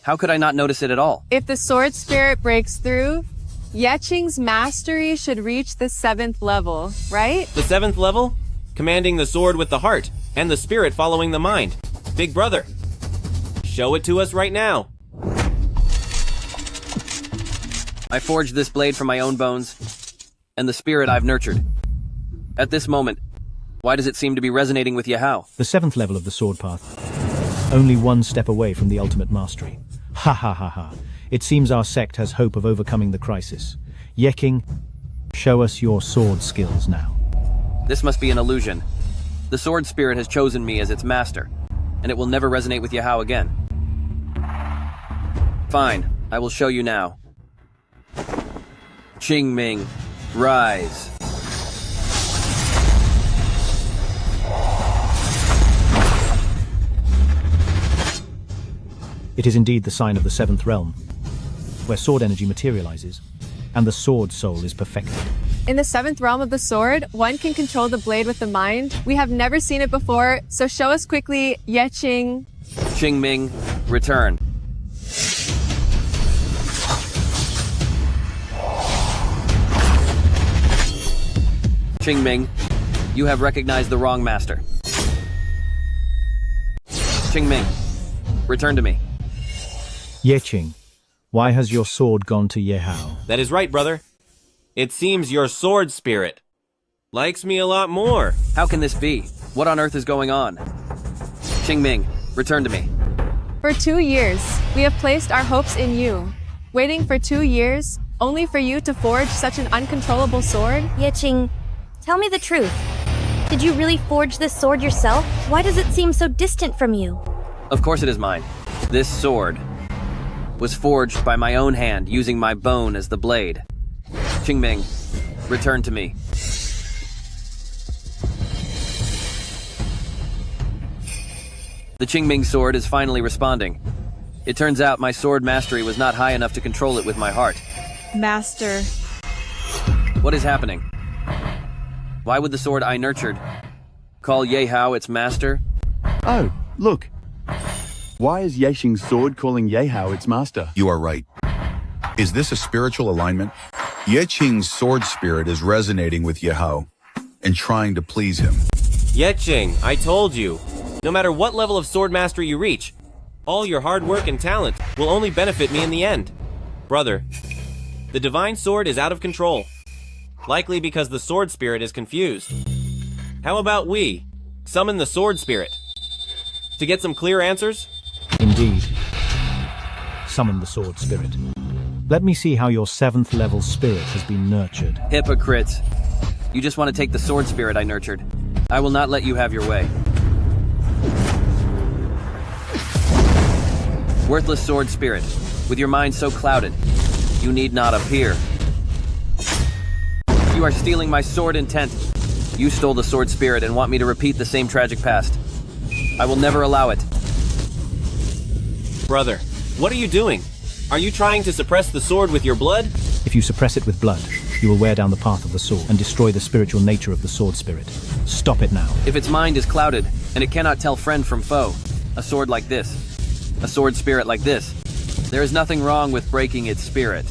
how could I not notice it at all? If the sword spirit breaks through, Ye Qing's mastery should reach the 7th level, right? The 7th level? Commanding the sword with the heart, and the spirit following the mind. Big brother, show it to us right now. I forged this blade from my own bones, and the spirit I've nurtured. At this moment, why does it seem to be resonating with Ye Hao? The 7th level of the sword path. Only one step away from the ultimate mastery. Ha ha ha ha. It seems our sect has hope of overcoming the crisis. Ye Qing, show us your sword skills now. This must be an illusion. The sword spirit has chosen me as its master, and it will never resonate with Ye Hao again. Fine, I will show you now. Qingming, rise. It is indeed the sign of the 7th realm, where sword energy materializes, and the sword soul is perfected. In the 7th realm of the sword, one can control the blade with the mind. We have never seen it before, so show us quickly, Ye Qing. Qingming, return. Qingming, you have recognized the wrong master. Qingming, return to me. Ye Qing, why has your sword gone to Ye Hao? That is right, brother. It seems your sword spirit likes me a lot more. How can this be? What on earth is going on? Qingming, return to me. For 2 years, we have placed our hopes in you. Waiting for 2 years, only for you to forge such an uncontrollable sword? Ye Qing, tell me the truth. Did you really forge this sword yourself? Why does it seem so distant from you? Of course it is mine. This sword was forged by my own hand using my bone as the blade. Qingming, return to me. The Qingming sword is finally responding. It turns out my sword mastery was not high enough to control it with my heart. Master. What is happening? Why would the sword I nurtured call Ye Hao its master? Oh, look. Why is Ye Qing's sword calling Ye Hao its master? You are right. Is this a spiritual alignment? Ye Qing's sword spirit is resonating with Ye Hao and trying to please him. Ye Qing, I told you. No matter what level of sword mastery you reach, all your hard work and talent will only benefit me in the end. Brother, the divine sword is out of control. Likely because the sword spirit is confused. How about we summon the sword spirit? To get some clear answers? Indeed. Summon the sword spirit. Let me see how your 7th level spirit has been nurtured. Hypocrites. You just want to take the sword spirit I nurtured. I will not let you have your way. Worthless sword spirit, with your mind so clouded, you need not appear. You are stealing my sword intent. You stole the sword spirit and want me to repeat the same tragic past. I will never allow it. Brother, what are you doing? Are you trying to suppress the sword with your blood? If you suppress it with blood, you will wear down the path of the sword and destroy the spiritual nature of the sword spirit. Stop it now. If its mind is clouded, and it cannot tell friend from foe, a sword like this, a sword spirit like this, there is nothing wrong with breaking its spirit.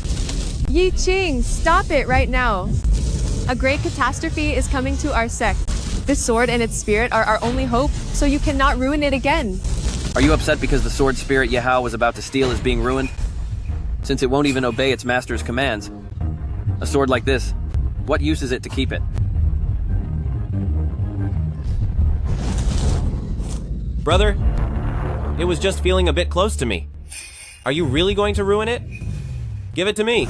Ye Qing, stop it right now. A great catastrophe is coming to our sect. This sword and its spirit are our only hope, so you cannot ruin it again. Are you upset because the sword spirit Ye Hao was about to steal is being ruined? Since it won't even obey its master's commands. A sword like this, what use is it to keep it? Brother, it was just feeling a bit close to me. Are you really going to ruin it? Give it to me.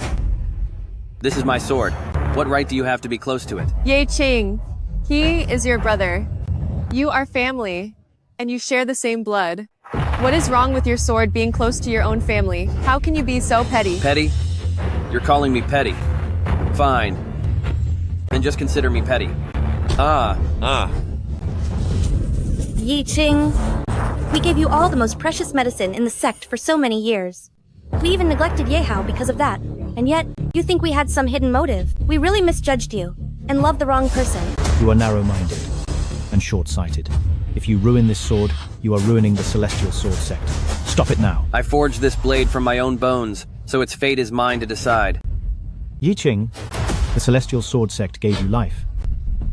This is my sword. What right do you have to be close to it? Ye Qing, he is your brother. You are family, and you share the same blood. What is wrong with your sword being close to your own family? How can you be so petty? Petty? You're calling me petty. Fine. Then just consider me petty. Ye Qing, we gave you all the most precious medicine in the sect for so many years. We even neglected Ye Hao because of that. And yet, you think we had some hidden motive. We really misjudged you, and loved the wrong person. You are narrow-minded and short-sighted. If you ruin this sword, you are ruining the Celestial Sword sect. Stop it now. I forged this blade from my own bones, so its fate is mine to decide. Ye Qing, the Celestial Sword sect gave you life,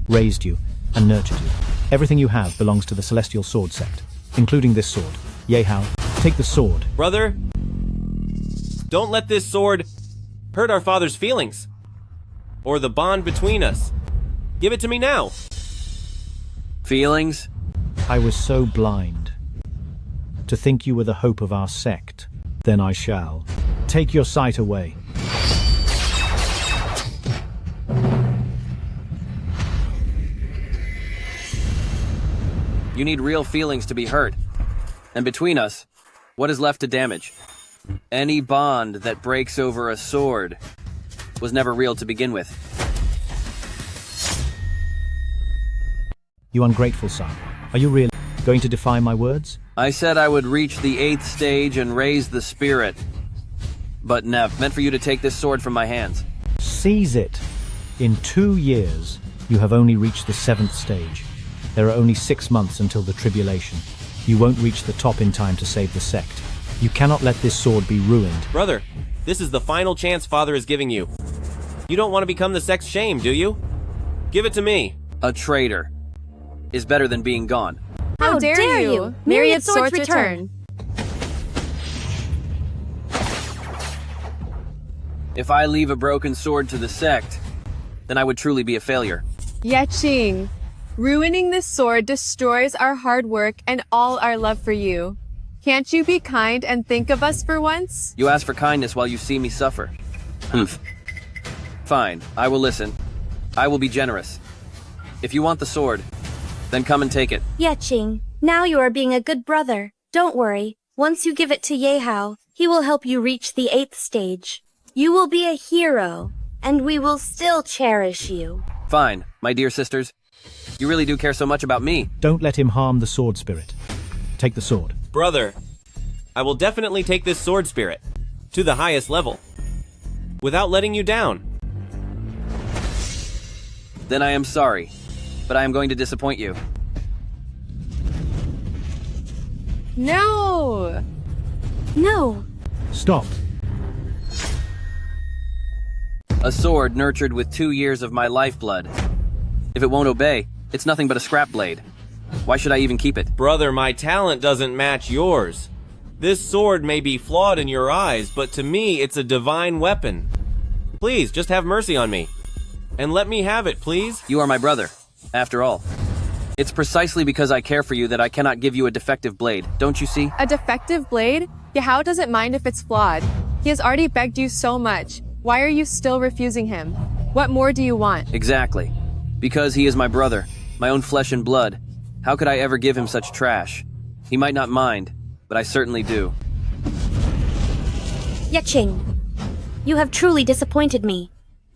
raised you, and nurtured you. Everything you have belongs to the Celestial Sword sect, including this sword. Ye Hao, take the sword. Brother, don't let this sword hurt our father's feelings, or the bond between us. Give it to me now. Feelings? I was so blind to think you were the hope of our sect. Then I shall. Take your sight away. You need real feelings to be hurt. And between us, what is left to damage? Any bond that breaks over a sword was never real to begin with. You ungrateful son. Are you really going to defy my words? I said I would reach the 8th stage and raise the spirit. But Nev, meant for you to take this sword from my hands. Seize it. In 2 years, you have only reached the 7th stage. There are only 6 months until the tribulation. You won't reach the top in time to save the sect. You cannot let this sword be ruined. Brother, this is the final chance Father is giving you. You don't want to become the sect's shame, do you? Give it to me. A traitor is better than being gone. How dare you? Myriad swords return. If I leave a broken sword to the sect, then I would truly be a failure. Ye Qing, ruining this sword destroys our hard work and all our love for you. Can't you be kind and think of us for once? You ask for kindness while you see me suffer. Humph. Fine, I will listen. I will be generous. If you want the sword, then come and take it. Ye Qing, now you are being a good brother. Don't worry. Once you give it to Ye Hao, he will help you reach the 8th stage. You will be a hero, and we will still cherish you. Fine, my dear sisters. You really do care so much about me. Don't let him harm the sword spirit. Take the sword. Brother, I will definitely take this sword spirit to the highest level without letting you down. Then I am sorry, but I am going to disappoint you. No! No. Stop. A sword nurtured with 2 years of my lifeblood. If it won't obey, it's nothing but a scrap blade. Why should I even keep it? Brother, my talent doesn't match yours. This sword may be flawed in your eyes, but to me, it's a divine weapon. Please, just have mercy on me. And let me have it, please. You are my brother, after all. It's precisely because I care for you that I cannot give you a defective blade, don't you see? A defective blade? Ye Hao doesn't mind if it's flawed. He has already begged you so much. Why are you still refusing him? What more do you want? Exactly. Because he is my brother, my own flesh and blood. How could I ever give him such trash? He might not mind, but I certainly do. Ye Qing, you have truly disappointed me.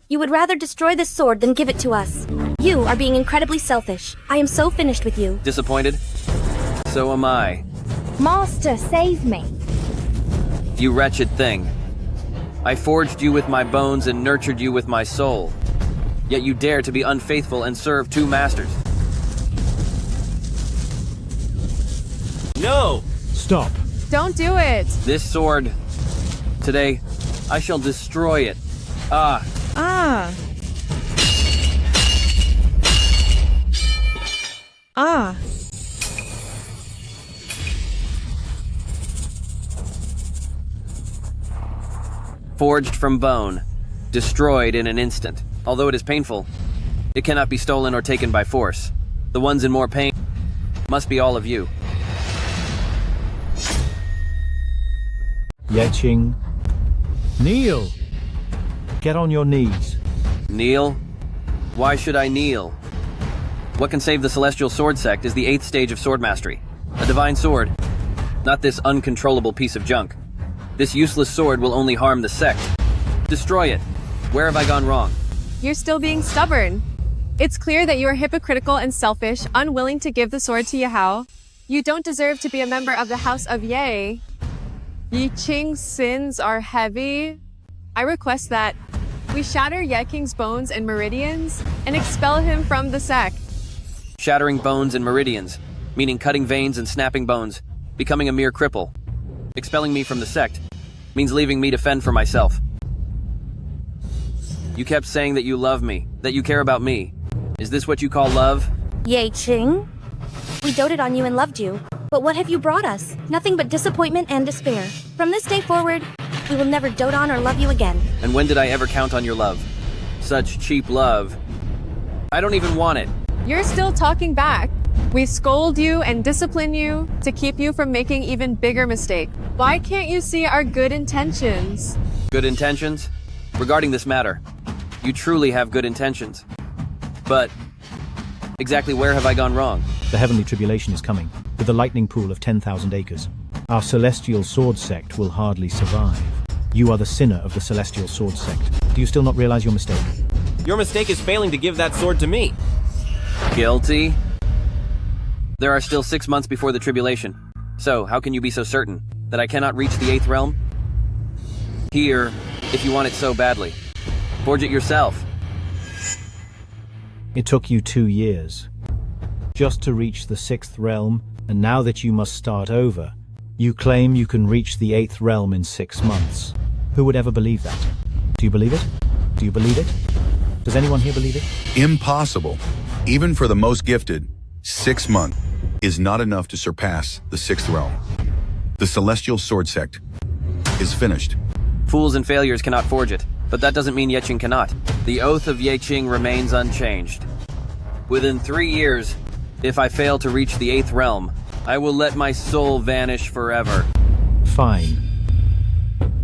You would rather destroy this sword than give it to us. You are being incredibly selfish. I am so finished with you. Disappointed? So am I. Master, save me. You wretched thing. I forged you with my bones and nurtured you with my soul. Yet you dare to be unfaithful and serve 2 masters. No! Stop. Don't do it! This sword, today, I shall destroy it. Ah. Ah. Ah. Forged from bone, destroyed in an instant. Although it is painful, it cannot be stolen or taken by force. The ones in more pain must be all of you. Ye Qing, kneel. Get on your knees. Kneel? Why should I kneel? What can save the celestial sword sect is the 8th stage of sword mastery. A divine sword, not this uncontrollable piece of junk. This useless sword will only harm the sect. Destroy it. Where have I gone wrong? You're still being stubborn. It's clear that you are hypocritical and selfish, unwilling to give the sword to Ye Hao. You don't deserve to be a member of the House of Ye. Ye Qing's sins are heavy. I request that we shatter Ye Qing's bones and meridians and expel him from the sect. Shattering bones and meridians, meaning cutting veins and snapping bones, becoming a mere cripple. Expelling me from the sect means leaving me to fend for myself. You kept saying that you love me, that you care about me. Is this what you call love? Ye Qing? We doted on you and loved you, but what have you brought us? Nothing but disappointment and despair. From this day forward, we will never dote on or love you again. And when did I ever count on your love? Such cheap love. I don't even want it. You're still talking back. We scold you and discipline you to keep you from making even bigger mistakes. Why can't you see our good intentions? Good intentions? Regarding this matter, you truly have good intentions. But exactly where have I gone wrong? The heavenly tribulation is coming, with the lightning pool of 10,000 acres. Our celestial sword sect will hardly survive. You are the sinner of the celestial sword sect. Do you still not realize your mistake? Your mistake is failing to give that sword to me. Guilty? There are still 6 months before the tribulation. So, how can you be so certain that I cannot reach the 8th realm? Here, if you want it so badly. Forge it yourself. It took you 2 years just to reach the 6th realm, and now that you must start over, you claim you can reach the 8th realm in 6 months. Who would ever believe that? Do you believe it? Do you believe it? Does anyone here believe it? Impossible. Even for the most gifted, 6 months is not enough to surpass the 6th realm. The celestial sword sect is finished. Fools and failures cannot forge it, but that doesn't mean Ye Qing cannot. The oath of Ye Qing remains unchanged. Within 3 years, if I fail to reach the 8th realm, I will let my soul vanish forever. Fine.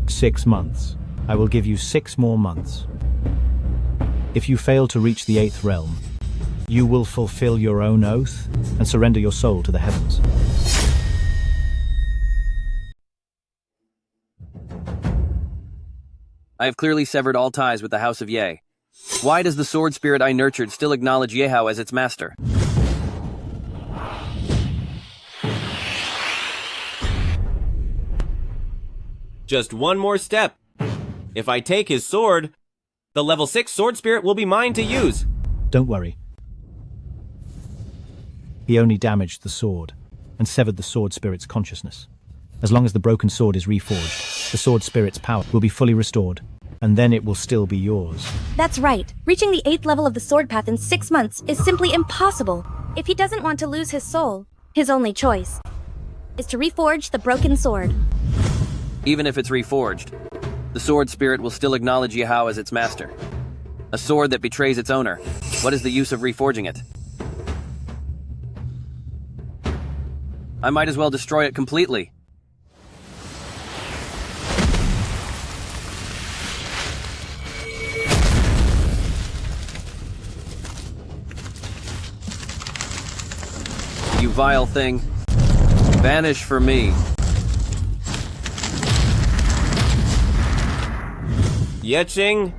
6 months. I will give you 6 more months. If you fail to reach the 8th realm, you will fulfill your own oath and surrender your soul to the heavens. I have clearly severed all ties with the House of Ye. Why does the sword spirit I nurtured still acknowledge Ye Hao as its master? Just one more step. If I take his sword, the level 6 sword spirit will be mine to use. Don't worry. He only damaged the sword and severed the sword spirit's consciousness. As long as the broken sword is reforged, the sword spirit's power will be fully restored, and then it will still be yours. That's right. Reaching the 8th level of the sword path in 6 months is simply impossible. If he doesn't want to lose his soul, his only choice is to reforge the broken sword. Even if it's reforged, the sword spirit will still acknowledge Ye Hao as its master. A sword that betrays its owner. What is the use of reforging it? I might as well destroy it completely. You vile thing. Vanish for me. Ye Qing,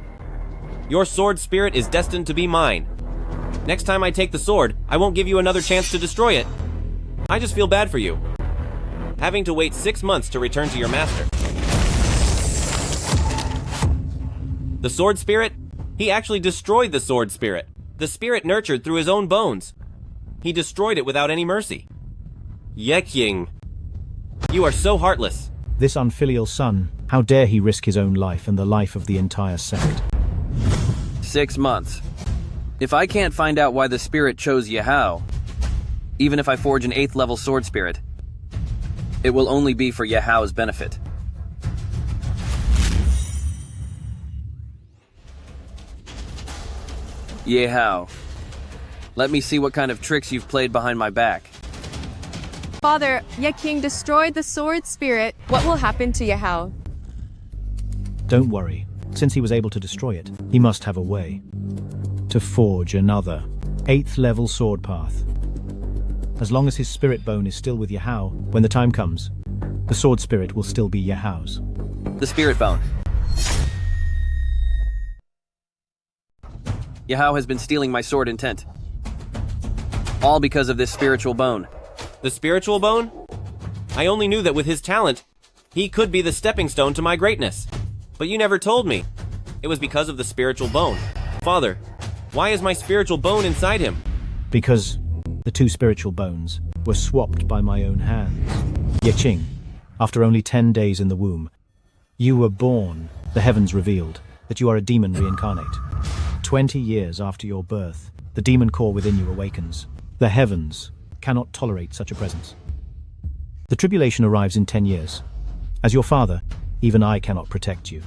your sword spirit is destined to be mine. Next time I take the sword, I won't give you another chance to destroy it. I just feel bad for you, having to wait 6 months to return to your master. The sword spirit? He actually destroyed the sword spirit. The spirit nurtured through his own bones. He destroyed it without any mercy. Ye Qing, you are so heartless. This unfilial son, how dare he risk his own life and the life of the entire sect? 6 months. If I can't find out why the spirit chose Ye Hao, even if I forge an 8th level sword spirit, it will only be for Ye Hao's benefit. Ye Hao, let me see what kind of tricks you've played behind my back. Father, Ye Qing destroyed the sword spirit. What will happen to Ye Hao? Don't worry. Since he was able to destroy it, he must have a way to forge another 8th level sword path. As long as his spirit bone is still with Ye Hao, when the time comes, the sword spirit will still be Ye Hao's. The spirit bone. Ye Hao has been stealing my sword intent. All because of this spiritual bone. The spiritual bone? I only knew that with his talent, he could be the stepping stone to my greatness. But you never told me. It was because of the spiritual bone. Father, why is my spiritual bone inside him? Because the two spiritual bones were swapped by my own hands. Ye Qing, after only 10 days in the womb, you were born. The heavens revealed that you are a demon reincarnate. 20 years after your birth, the demon core within you awakens. The heavens cannot tolerate such a presence. The tribulation arrives in 10 years. As your father, even I cannot protect you.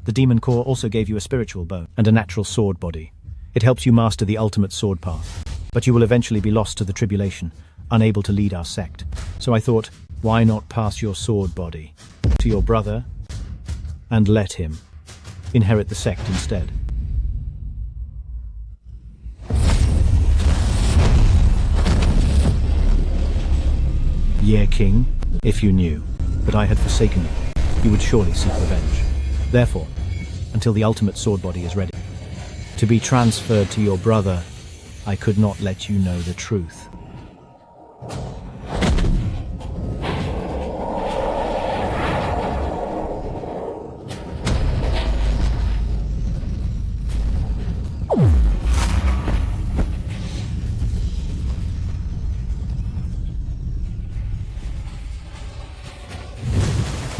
The demon core also gave you a spiritual bone and a natural sword body. It helps you master the ultimate sword path. But you will eventually be lost to the tribulation, unable to lead our sect. So I thought, why not pass your sword body to your brother and let him inherit the sect instead? Ye Qing, if you knew that I had forsaken you, you would surely seek revenge. Therefore, until the ultimate sword body is ready, to be transferred to your brother, I could not let you know the truth.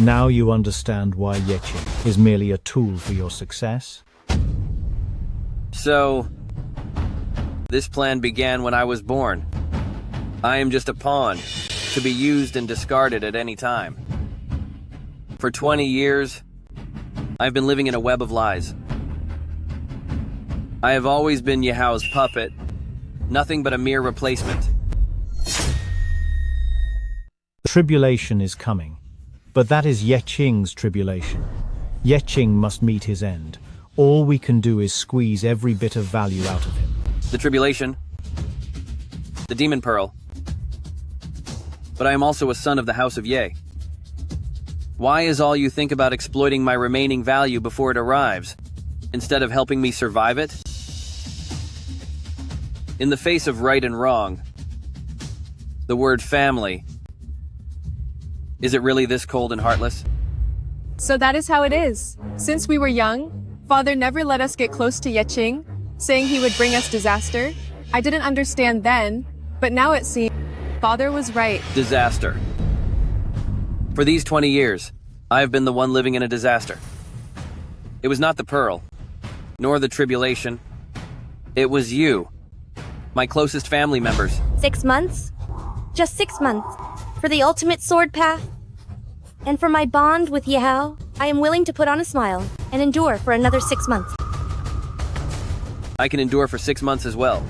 Now you understand why Ye Qing is merely a tool for your success? So, this plan began when I was born. I am just a pawn, to be used and discarded at any time. For 20 years, I've been living in a web of lies. I have always been Ye Hao's puppet, nothing but a mere replacement. The tribulation is coming, but that is Ye Qing's tribulation. Ye Qing must meet his end. All we can do is squeeze every bit of value out of him. The tribulation, the demon pearl. But I am also a son of the House of Ye. Why is all you think about exploiting my remaining value before it arrives, instead of helping me survive it? In the face of right and wrong, the word family, is it really this cold and heartless? So that is how it is. Since we were young, Father never let us get close to Ye Qing, saying he would bring us disaster. I didn't understand then, but now it seems Father was right. Disaster. For these 20 years, I have been the one living in a disaster. It was not the pearl, nor the tribulation. It was you, my closest family members. 6 months? Just 6 months. For the ultimate sword path? And for my bond with Ye Hao, I am willing to put on a smile and endure for another 6 months. I can endure for 6 months as well.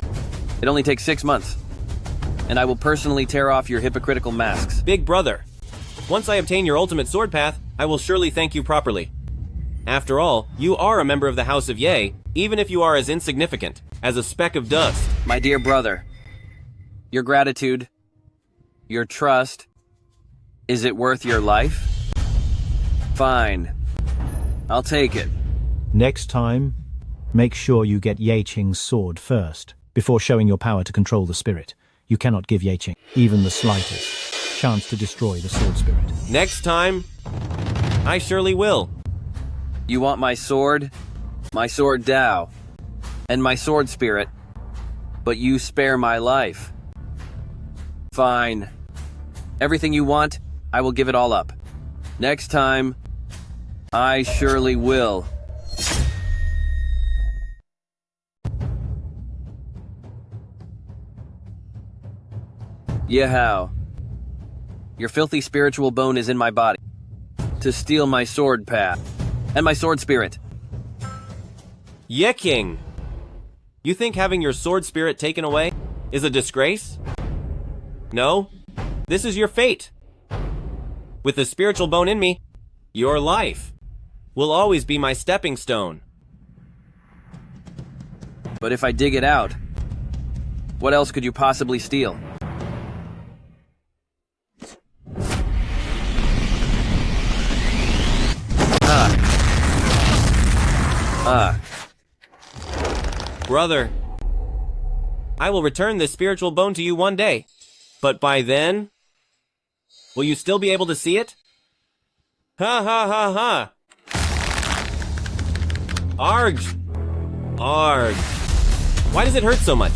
It only takes 6 months. And I will personally tear off your hypocritical masks. Big brother, once I obtain your ultimate sword path, I will surely thank you properly. After all, you are a member of the House of Ye, even if you are as insignificant as a speck of dust. My dear brother, your gratitude, your trust, is it worth your life? Fine. I'll take it. Next time, make sure you get Ye Qing's sword first, before showing your power to control the spirit. You cannot give Ye Qing even the slightest chance to destroy the sword spirit. Next time, I surely will. You want my sword Dao, and my sword spirit, but you spare my life. Fine. Everything you want, I will give it all up. Next time, I surely will. Ye Hao, your filthy spiritual bone is in my body, to steal my sword path, and my sword spirit. Ye Qing, you think having your sword spirit taken away is a disgrace? No, this is your fate. With the spiritual bone in me, your life will always be my stepping stone. But if I dig it out, what else could you possibly steal? Brother, I will return this spiritual bone to you one day. But by then, will you still be able to see it? Ha ha ha ha! Arg! Arg! Why does it hurt so much?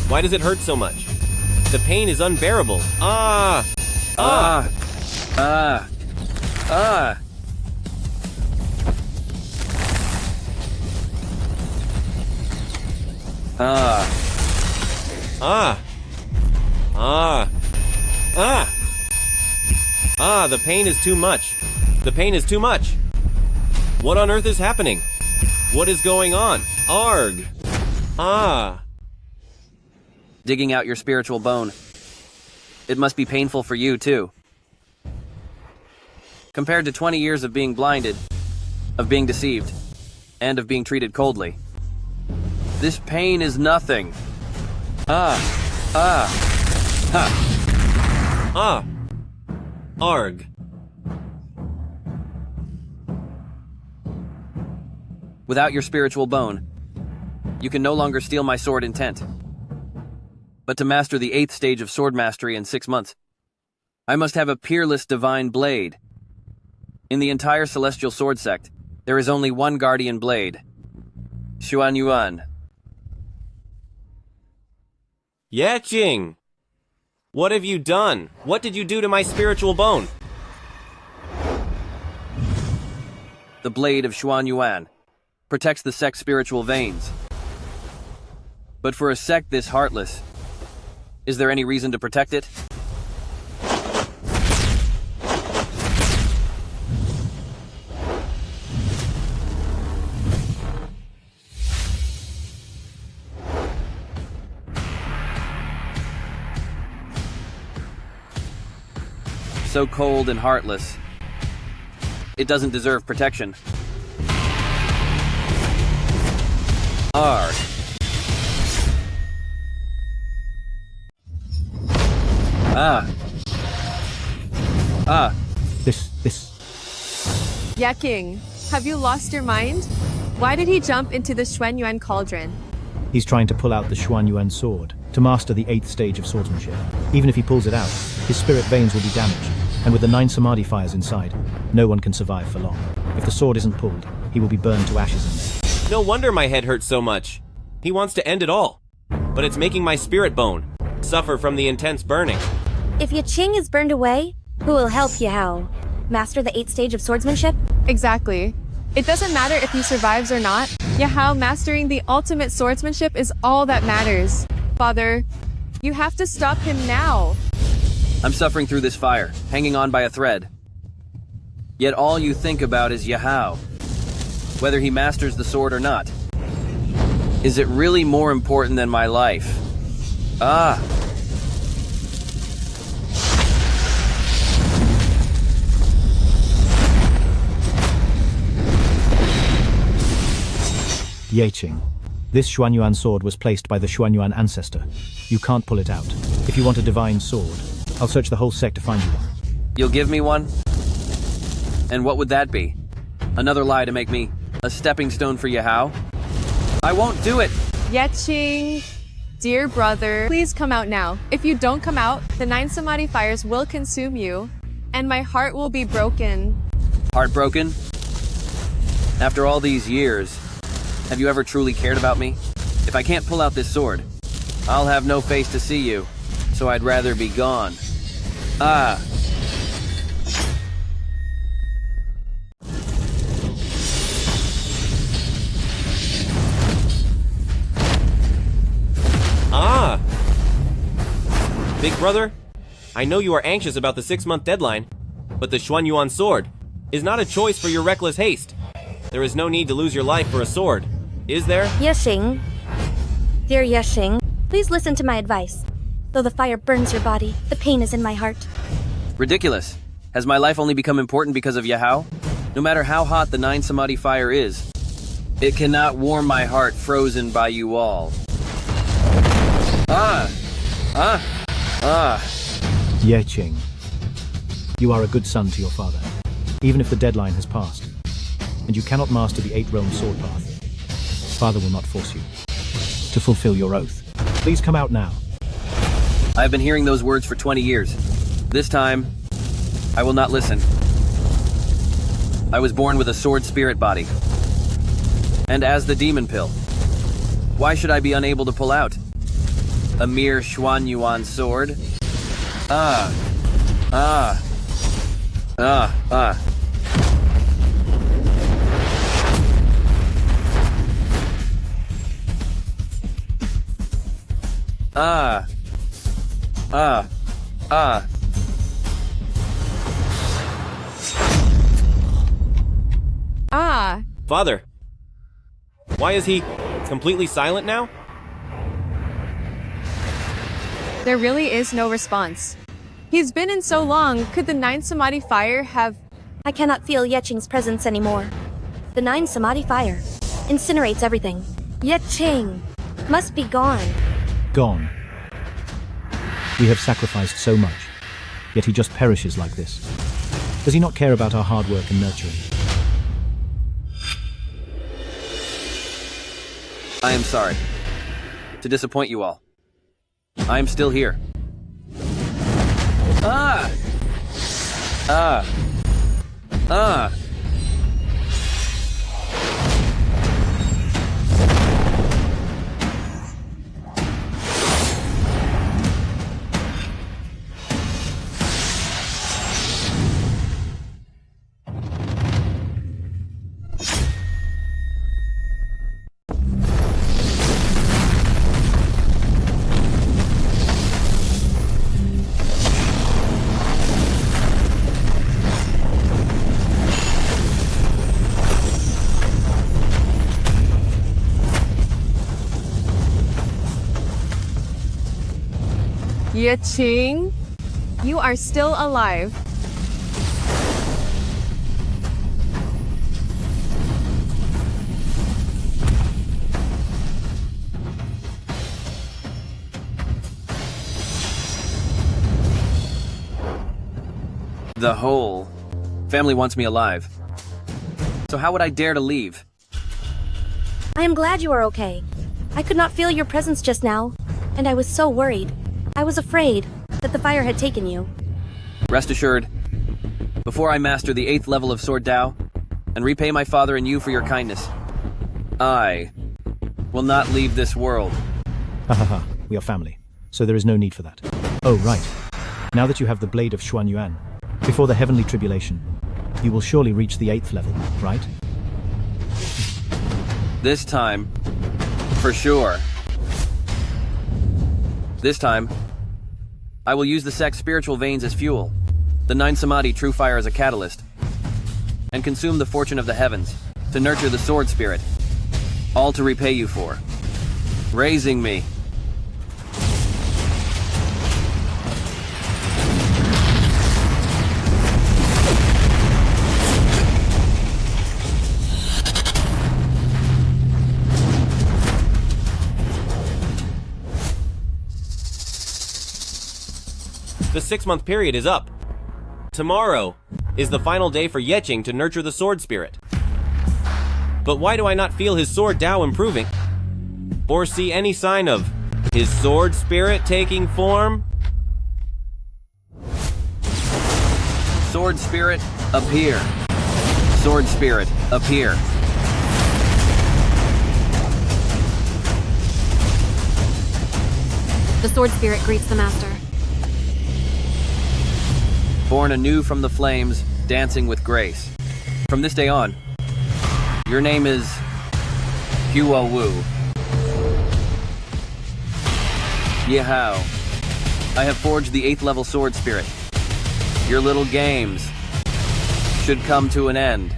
Why does it hurt so much? The pain is unbearable. Ah! Ah! Ah! Ah! Ah! Ah! Ah! Ah! Ah, the pain is too much. The pain is too much. What on earth is happening? What is going on? Arg! Ah! Digging out your spiritual bone. It must be painful for you, too. Compared to 20 years of being blinded, of being deceived, and of being treated coldly. This pain is nothing. Ah! Ah! Ha! Ah! Arg! Without your spiritual bone, you can no longer steal my sword intent. But to master the 8th stage of sword mastery in 6 months, I must have a peerless divine blade. In the entire celestial sword sect, there is only one guardian blade. Xuan Yuan. Ye Qing! What have you done? What did you do to my spiritual bone? The blade of Xuan Yuan protects the sect's spiritual veins. But for a sect this heartless, is there any reason to protect it? So cold and heartless, it doesn't deserve protection. Arg. Ah. Ah. This. Ye Qing, have you lost your mind? Why did he jump into the Xuanyuan cauldron? He's trying to pull out the Xuan Yuan sword to master the 8th stage of swordsmanship. Even if he pulls it out, his spirit veins will be damaged, and with the 9 samadhi fires inside, no one can survive for long. If the sword isn't pulled, he will be burned to ashes in there. No wonder my head hurts so much. He wants to end it all. But it's making my spirit bone suffer from the intense burning. If Ye Qing is burned away, who will help Ye Hao? Master the 8th stage of swordsmanship? Exactly. It doesn't matter if he survives or not. Ye Hao mastering the ultimate swordsmanship is all that matters. Father, you have to stop him now. I'm suffering through this fire, hanging on by a thread. Yet all you think about is Ye Hao, whether he masters the sword or not. Is it really more important than my life? Ah! Ye Qing. This Xuanyuan sword was placed by the Xuanyuan ancestor. You can't pull it out. If you want a divine sword, I'll search the whole sect to find you one. You'll give me one? And what would that be? Another lie to make me a stepping stone for Ye Hao? I won't do it! Ye Qing, dear brother, please come out now. If you don't come out, the 9 samadhi fires will consume you, and my heart will be broken. Heartbroken? After all these years, have you ever truly cared about me? If I can't pull out this sword, I'll have no face to see you, so I'd rather be gone. Ah! Ah! Big brother, I know you are anxious about the 6-month deadline, but the Xuanyuan sword is not a choice for your reckless haste. There is no need to lose your life for a sword, is there? Ye Qing. Dear Ye Qing, please listen to my advice. Though the fire burns your body, the pain is in my heart. Ridiculous. Has my life only become important because of Ye Hao? No matter how hot the 9 samadhi fire is, It cannot warm my heart frozen by you all. Ye Qing, you are a good son to your father, even if the deadline has passed, and you cannot master the 8 realm sword path. Father will not force you to fulfill your oath. Please come out now. I have been hearing those words for 20 years. This time, I will not listen. I was born with a sword spirit body. And as the demon pill, why should I be unable to pull out? A mere Xuanyuan sword? Father, why is he completely silent now? There really is no response. He's been in so long, could the 9 Samadhi fire have... I cannot feel Ye Qing's presence anymore. The 9 Samadhi fire incinerates everything. Ye Qing must be gone. Gone. We have sacrificed so much, yet he just perishes like this. Does he not care about our hard work and nurturing? I am sorry to disappoint you all. I am still here. Ye Qing, you are still alive. The whole family wants me alive. So how would I dare to leave? I am glad you are okay. I could not feel your presence just now, and I was so worried. I was afraid that the fire had taken you. Rest assured, before I master the 8th level of Sword Tao and repay my father and you for your kindness, I will not leave this world. Ha ha ha, we are family, so there is no need for that. Oh, right. Now that you have the Blade of Xuanyuan, before the heavenly tribulation, you will surely reach the 8th level, right? This time, for sure. This time, I will use the sect's spiritual veins as fuel, the 9 Samadhi true fire as a catalyst, and consume the fortune of the heavens to nurture the sword spirit, all to repay you for raising me. The 6-month period is up. Tomorrow is the final day for Ye Qing to nurture the sword spirit. But why do I not feel his sword Tao improving? Or see any sign of his sword spirit taking form? Sword spirit, appear. Sword spirit, appear. The sword spirit greets the master. Born anew from the flames, dancing with grace. From this day on, your name is Hua Wu. Ye Hao. I have forged the 8th level sword spirit. Your little games should come to an end.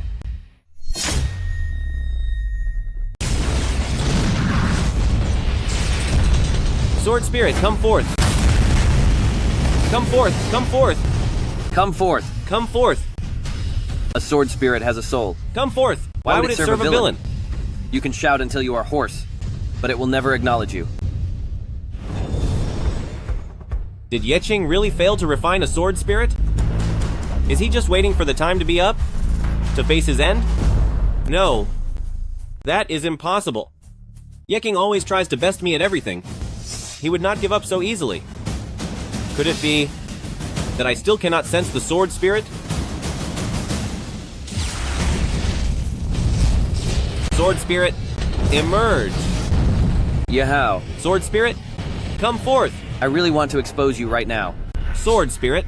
Sword spirit, come forth. Come forth, come forth. Come forth. Come forth. A sword spirit has a soul. Come forth. Why would it serve a villain? You can shout until you are hoarse, but it will never acknowledge you. Did Ye Qing really fail to refine a sword spirit? Is he just waiting for the time to be up? To face his end? No. That is impossible. Ye Qing always tries to best me at everything. He would not give up so easily. Could it be that I still cannot sense the sword spirit? Sword spirit, emerge. Ye Hao, Sword spirit, come forth. I really want to expose you right now, Sword spirit,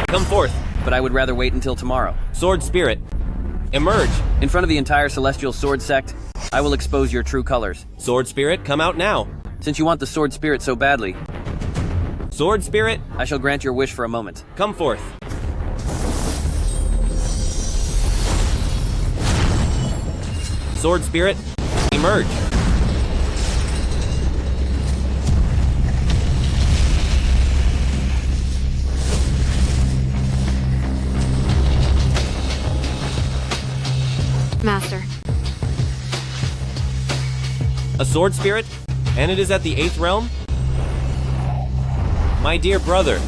come forth. but I would rather wait until tomorrow. Sword spirit, emerge. In front of the entire celestial sword sect, I will expose your true colors. Sword spirit, come out now. Since you want the sword spirit so badly, Sword spirit, I shall grant your wish for a moment. come forth. Sword spirit, emerge. Master. A sword spirit? And it is at the 8th realm? My dear brother,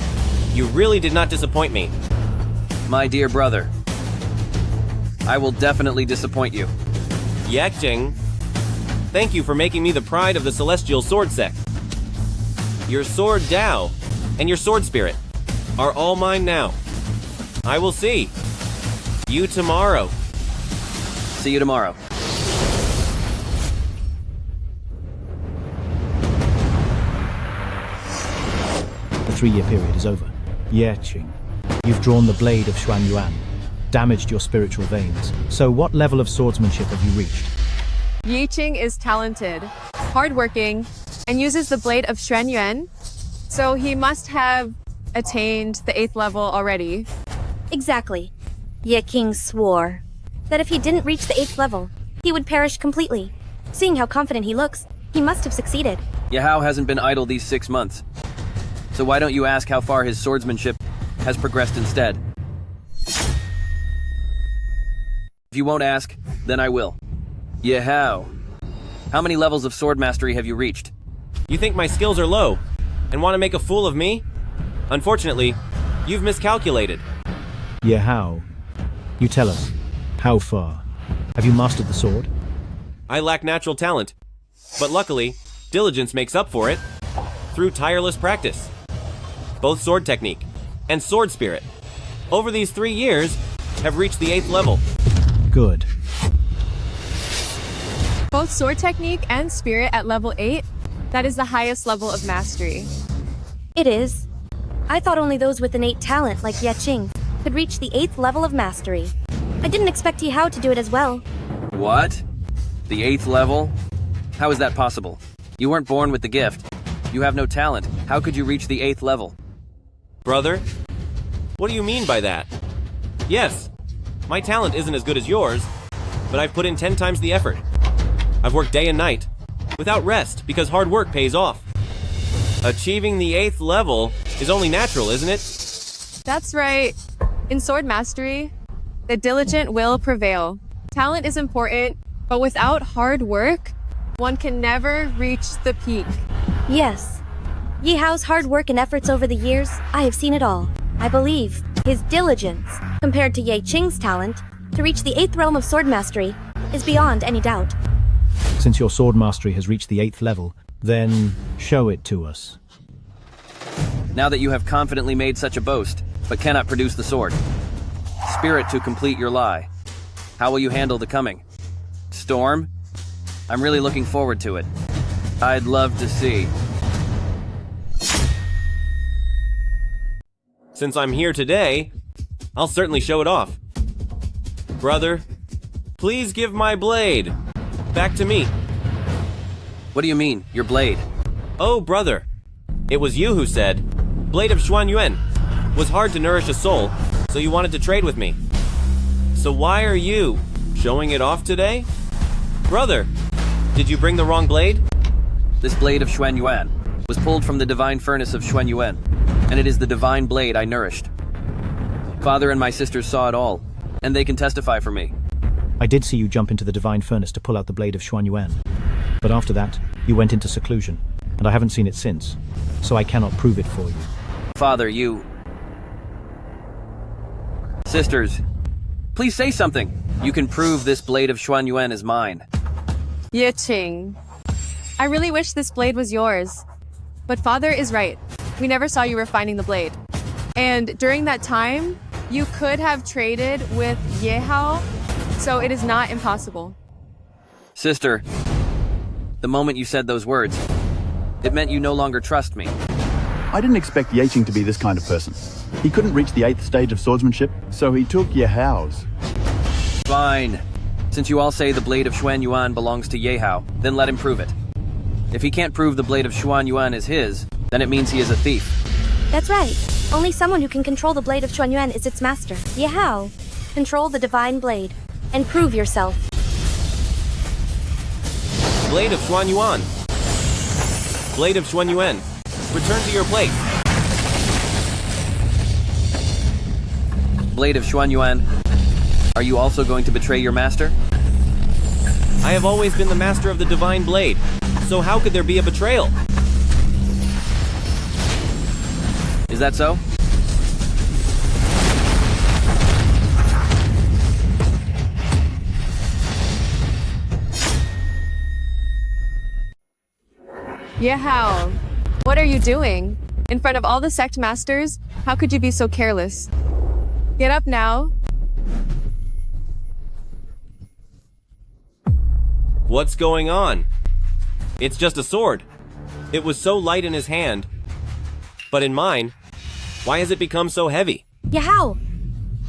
you really did not disappoint me. My dear brother, I will definitely disappoint you. Ye Qing, thank you for making me the pride of the celestial sword sect. Your sword Tao and your sword spirit are all mine now. I will see you tomorrow. See you tomorrow. The 3-year period is over. Ye Qing, you've drawn the blade of Xuan Yuan, damaged your spiritual veins. So what level of swordsmanship have you reached? Ye Qing is talented, hardworking, and uses the blade of Xuan Yuan, so he must have attained the 8th level already. Exactly. Ye Qing swore that if he didn't reach the 8th level, he would perish completely. Seeing how confident he looks, he must have succeeded. Ye Hao hasn't been idle these 6 months. So why don't you ask how far his swordsmanship has progressed instead? If you won't ask, then I will. Ye Hao, how many levels of sword mastery have you reached? You think my skills are low and want to make a fool of me? Unfortunately, you've miscalculated. Ye Hao, you tell us, how far? Have you mastered the sword? I lack natural talent, but luckily, diligence makes up for it through tireless practice. Both sword technique and sword spirit, over these 3 years, have reached the 8th level. Good. Both sword technique and spirit at level 8, that is the highest level of mastery. It is. I thought only those with innate talent like Ye Qing could reach the 8th level of mastery. I didn't expect Ye Hao to do it as well. What? The 8th level? How is that possible? You weren't born with the gift. You have no talent. How could you reach the 8th level? Brother, what do you mean by that? Yes, my talent isn't as good as yours, but I've put in 10 times the effort. I've worked day and night, without rest, because hard work pays off. Achieving the 8th level is only natural, isn't it? That's right. In sword mastery, the diligent will prevail. Talent is important, but without hard work, one can never reach the peak. Yes. Ye Hao's hard work and efforts over the years, I have seen it all. I believe his diligence, compared to Ye Qing's talent, to reach the 8th realm of sword mastery, is beyond any doubt. Since your sword mastery has reached the 8th level, then show it to us. Now that you have confidently made such a boast, but cannot produce the sword. Spirit to complete your lie. How will you handle the coming storm? I'm really looking forward to it. I'd love to see. Since I'm here today, I'll certainly show it off. Brother, please give my blade back to me. What do you mean, your blade? Oh, brother, it was you who said, Blade of Xuan Yuan was hard to nourish a soul, so you wanted to trade with me. So why are you showing it off today? Brother, did you bring the wrong blade? This blade of Xuan Yuan was pulled from the divine furnace of Xuan Yuan, and it is the divine blade I nourished. Father and my sisters saw it all, and they can testify for me. I did see you jump into the divine furnace to pull out the blade of Xuan Yuan. But after that, you went into seclusion, and I haven't seen it since, so I cannot prove it for you. Father, you... Sisters, please say something. You can prove this blade of Xuan Yuan is mine. Ye Qing. I really wish this blade was yours. But Father is right. We never saw you refining the blade. And during that time, you could have traded with Ye Hao, so it is not impossible. Sister, the moment you said those words, it meant you no longer trust me. I didn't expect Ye Qing to be this kind of person. He couldn't reach the 8th stage of swordsmanship, so he took Ye Hao's. Fine. Since you all say the blade of Xuan Yuan belongs to Ye Hao, then let him prove it. If he can't prove the blade of Xuan Yuan is his, then it means he is a thief. That's right. Only someone who can control the blade of Xuan Yuan is its master. Ye Hao, control the divine blade, and prove yourself. Blade of Xuan Yuan. Blade of Xuan Yuan. Return to your place. Blade of Xuan Yuan, are you also going to betray your master? I have always been the master of the divine blade, so how could there be a betrayal? Is that so? Ye Hao, what are you doing? In front of all the sect masters, how could you be so careless? Get up now. What's going on? It's just a sword. It was so light in his hand. But in mine, why has it become so heavy? Ye Hao,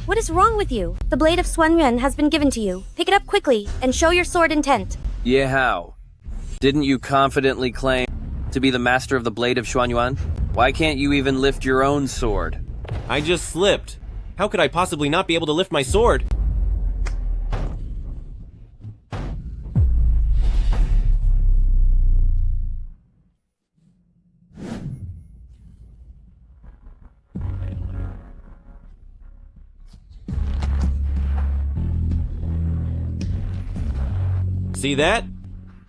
what is wrong with you? The blade of Xuan Yuan has been given to you. Pick it up quickly and show your sword intent. Ye Hao, didn't you confidently claim to be the master of the blade of Xuan Yuan? Why can't you even lift your own sword? I just slipped. How could I possibly not be able to lift my sword? See that?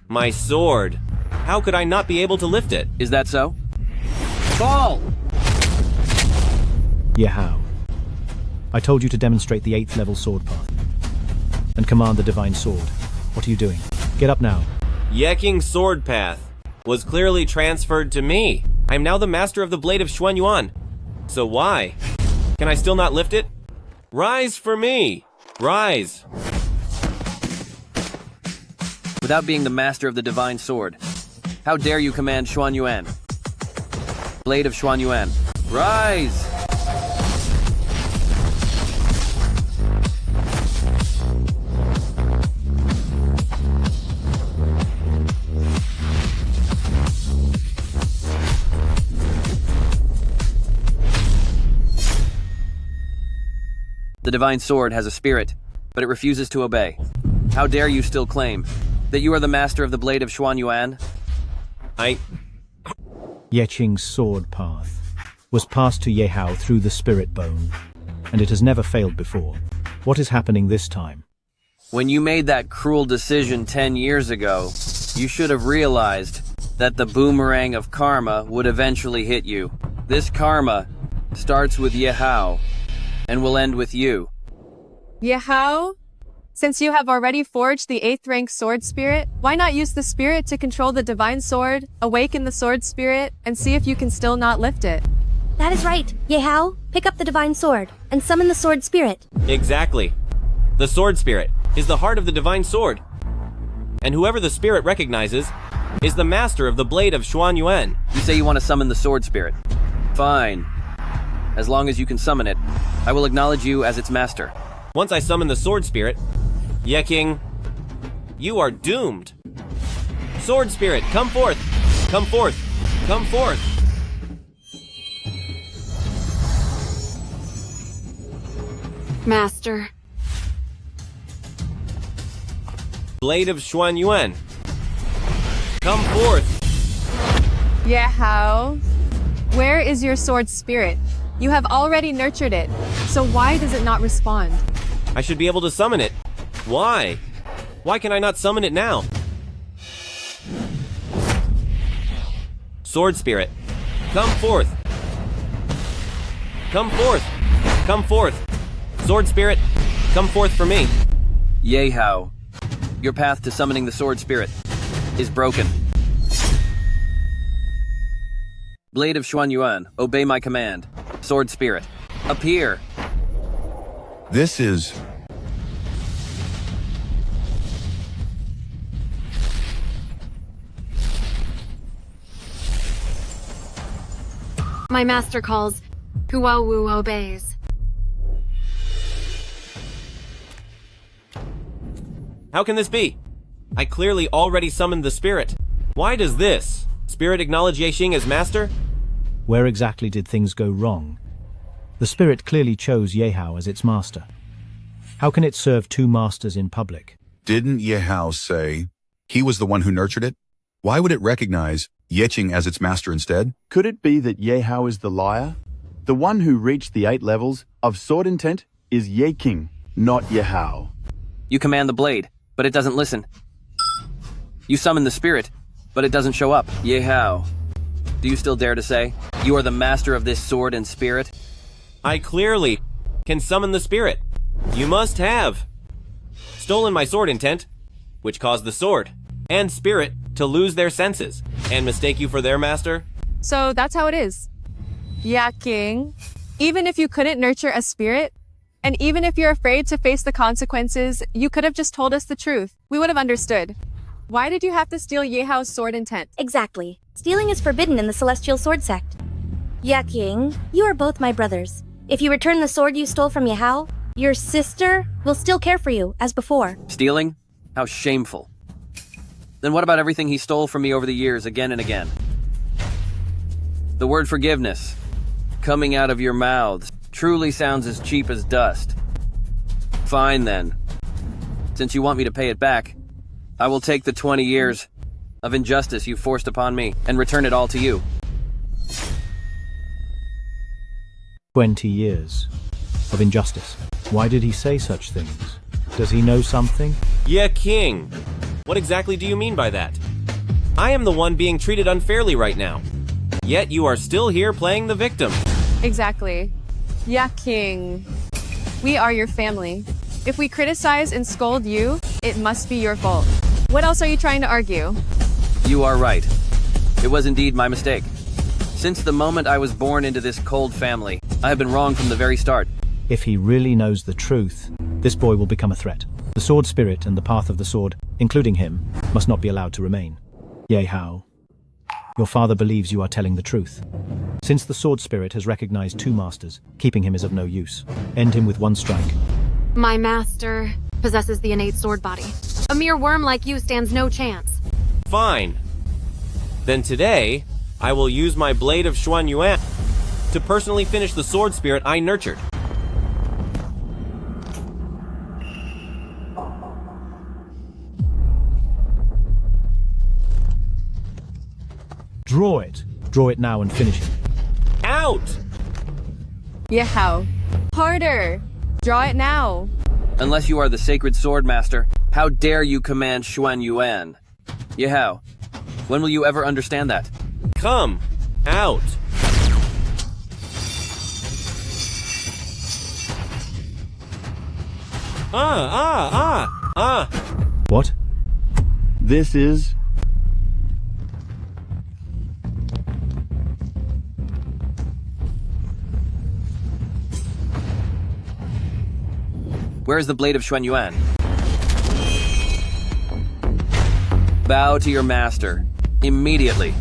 My sword. How could I not be able to lift it? Is that so? Fall! Ye Hao, I told you to demonstrate the 8th level sword path and command the divine sword. What are you doing? Get up now. Ye Qing's sword path was clearly transferred to me. I am now the master of the blade of Xuan Yuan. So why? Can I still not lift it? Rise for me! Rise! Without being the master of the divine sword, how dare you command Xuan Yuan? Blade of Xuan Yuan, rise! The divine sword has a spirit, but it refuses to obey. How dare you still claim that you are the master of the blade of Xuan Yuan? Ye Qing's sword path was passed to Ye Hao through the spirit bone, and it has never failed before. What is happening this time? When you made that cruel decision 10 years ago, you should have realized that the boomerang of karma would eventually hit you. This karma starts with Ye Hao and will end with you. Ye Hao, since you have already forged the 8th rank sword spirit, why not use the spirit to control the divine sword, awaken the sword spirit, and see if you can still not lift it? That is right. Ye Hao, pick up the divine sword and summon the sword spirit. Exactly. The sword spirit is the heart of the divine sword. And whoever the spirit recognizes is the master of the blade of Xuan Yuan. You say you want to summon the sword spirit. Fine. As long as you can summon it, I will acknowledge you as its master. Once I summon the sword spirit, Ye Qing, you are doomed. Sword spirit, come forth! Come forth! Come forth! Master. Blade of Xuan Yuan, come forth! Ye Hao, where is your sword spirit? You have already nurtured it, so why does it not respond? I should be able to summon it. Why? Why can I not summon it now? Sword Spirit, come forth. Come forth. Come forth. Sword Spirit, come forth for me. Ye Hao, your path to summoning the Sword Spirit is broken. Blade of Xuanyuan, obey my command. Sword Spirit, appear. This is... My master calls. Huawu obeys. How can this be? I clearly already summoned the spirit. Why does this spirit acknowledge Ye Qing as master? Where exactly did things go wrong? The spirit clearly chose Ye Hao as its master. How can it serve two masters in public? Didn't Ye Hao say he was the one who nurtured it? Why would it recognize Ye Qing as its master instead? Could it be that Ye Hao is the liar? The one who reached the 8 levels of sword intent is Ye Qing, not Ye Hao. You command the blade, but it doesn't listen. You summon the spirit, but it doesn't show up. Ye Hao, do you still dare to say you are the master of this sword and spirit? I clearly can summon the spirit. You must have stolen my sword intent, which caused the sword and spirit to lose their senses and mistake you for their master. So that's how it is. Ye Qing, even if you couldn't nurture a spirit, and even if you're afraid to face the consequences, you could have just told us the truth. We would have understood. Why did you have to steal Ye Hao's sword intent? Exactly. Stealing is forbidden in the Celestial Sword Sect. Ye Qing, you are both my brothers. If you return the sword you stole from Ye Hao, your sister will still care for you, as before. Stealing? How shameful. Then what about everything he stole from me over the years, again and again? The word forgiveness, coming out of your mouths, truly sounds as cheap as dust. Fine then. Since you want me to pay it back, I will take the 20 years of injustice you forced upon me and return it all to you. 20 years of injustice. Why did he say such things? Does he know something? Ye Qing, what exactly do you mean by that? I am the one being treated unfairly right now. Yet you are still here playing the victim. Exactly. Ye Qing, we are your family. If we criticize and scold you, it must be your fault. What else are you trying to argue? You are right. It was indeed my mistake. Since the moment I was born into this cold family, I have been wrong from the very start. If he really knows the truth, this boy will become a threat. The sword spirit and the path of the sword, including him, must not be allowed to remain. Ye Hao, your father believes you are telling the truth. Since the sword spirit has recognized two masters, keeping him is of no use. End him with one strike. My master possesses the innate sword body. A mere worm like you stands no chance. Fine. Then today, I will use my blade of Xuanyuan to personally finish the sword spirit I nurtured. Draw it. Draw it now and finish it. Out! Ye Hao, harder! Draw it now. Unless you are the sacred sword master, how dare you command Xuanyuan? Ye Hao, when will you ever understand that? Come out! What? This is... Where is the blade of Xuanyuan? Bow to your master. Immediately.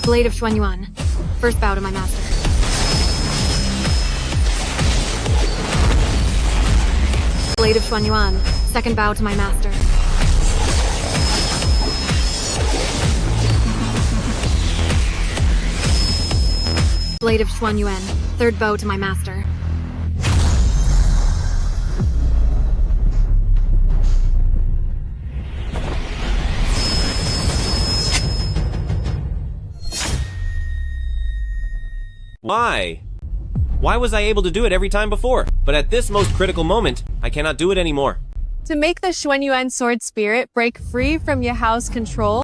Blade of Xuanyuan. First bow to my master. Blade of Xuanyuan. Second bow to my master. Blade of Xuanyuan. Third bow to my master. Why? Why was I able to do it every time before? But at this most critical moment, I cannot do it anymore. To make the Xuanyuan sword spirit break free from Ye Hao's control,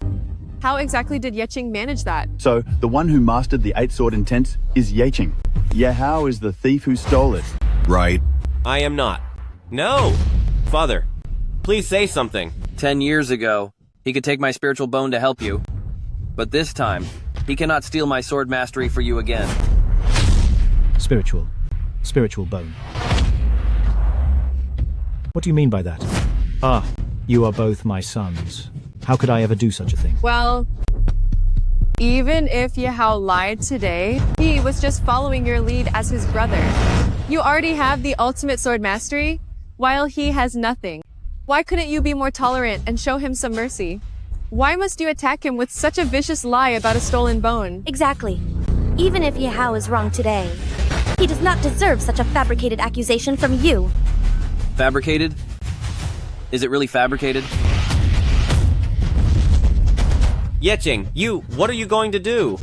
how exactly did Ye Qing manage that? So, the one who mastered the 8 sword intents is Ye Qing. Ye Hao is the thief who stole it. Right. I am not. No! Father, please say something. 10 years ago, he could take my spiritual bone to help you. But this time, he cannot steal my sword mastery for you again. Spiritual bone. What do you mean by that? Ah, you are both my sons. How could I ever do such a thing? Well, even if Ye Hao lied today, he was just following your lead as his brother. You already have the ultimate sword mastery, while he has nothing. Why couldn't you be more tolerant and show him some mercy? Why must you attack him with such a vicious lie about a stolen bone? Exactly. Even if Ye Hao is wrong today, he does not deserve such a fabricated accusation from you. Fabricated? Is it really fabricated? Ye Qing, what are you going to do?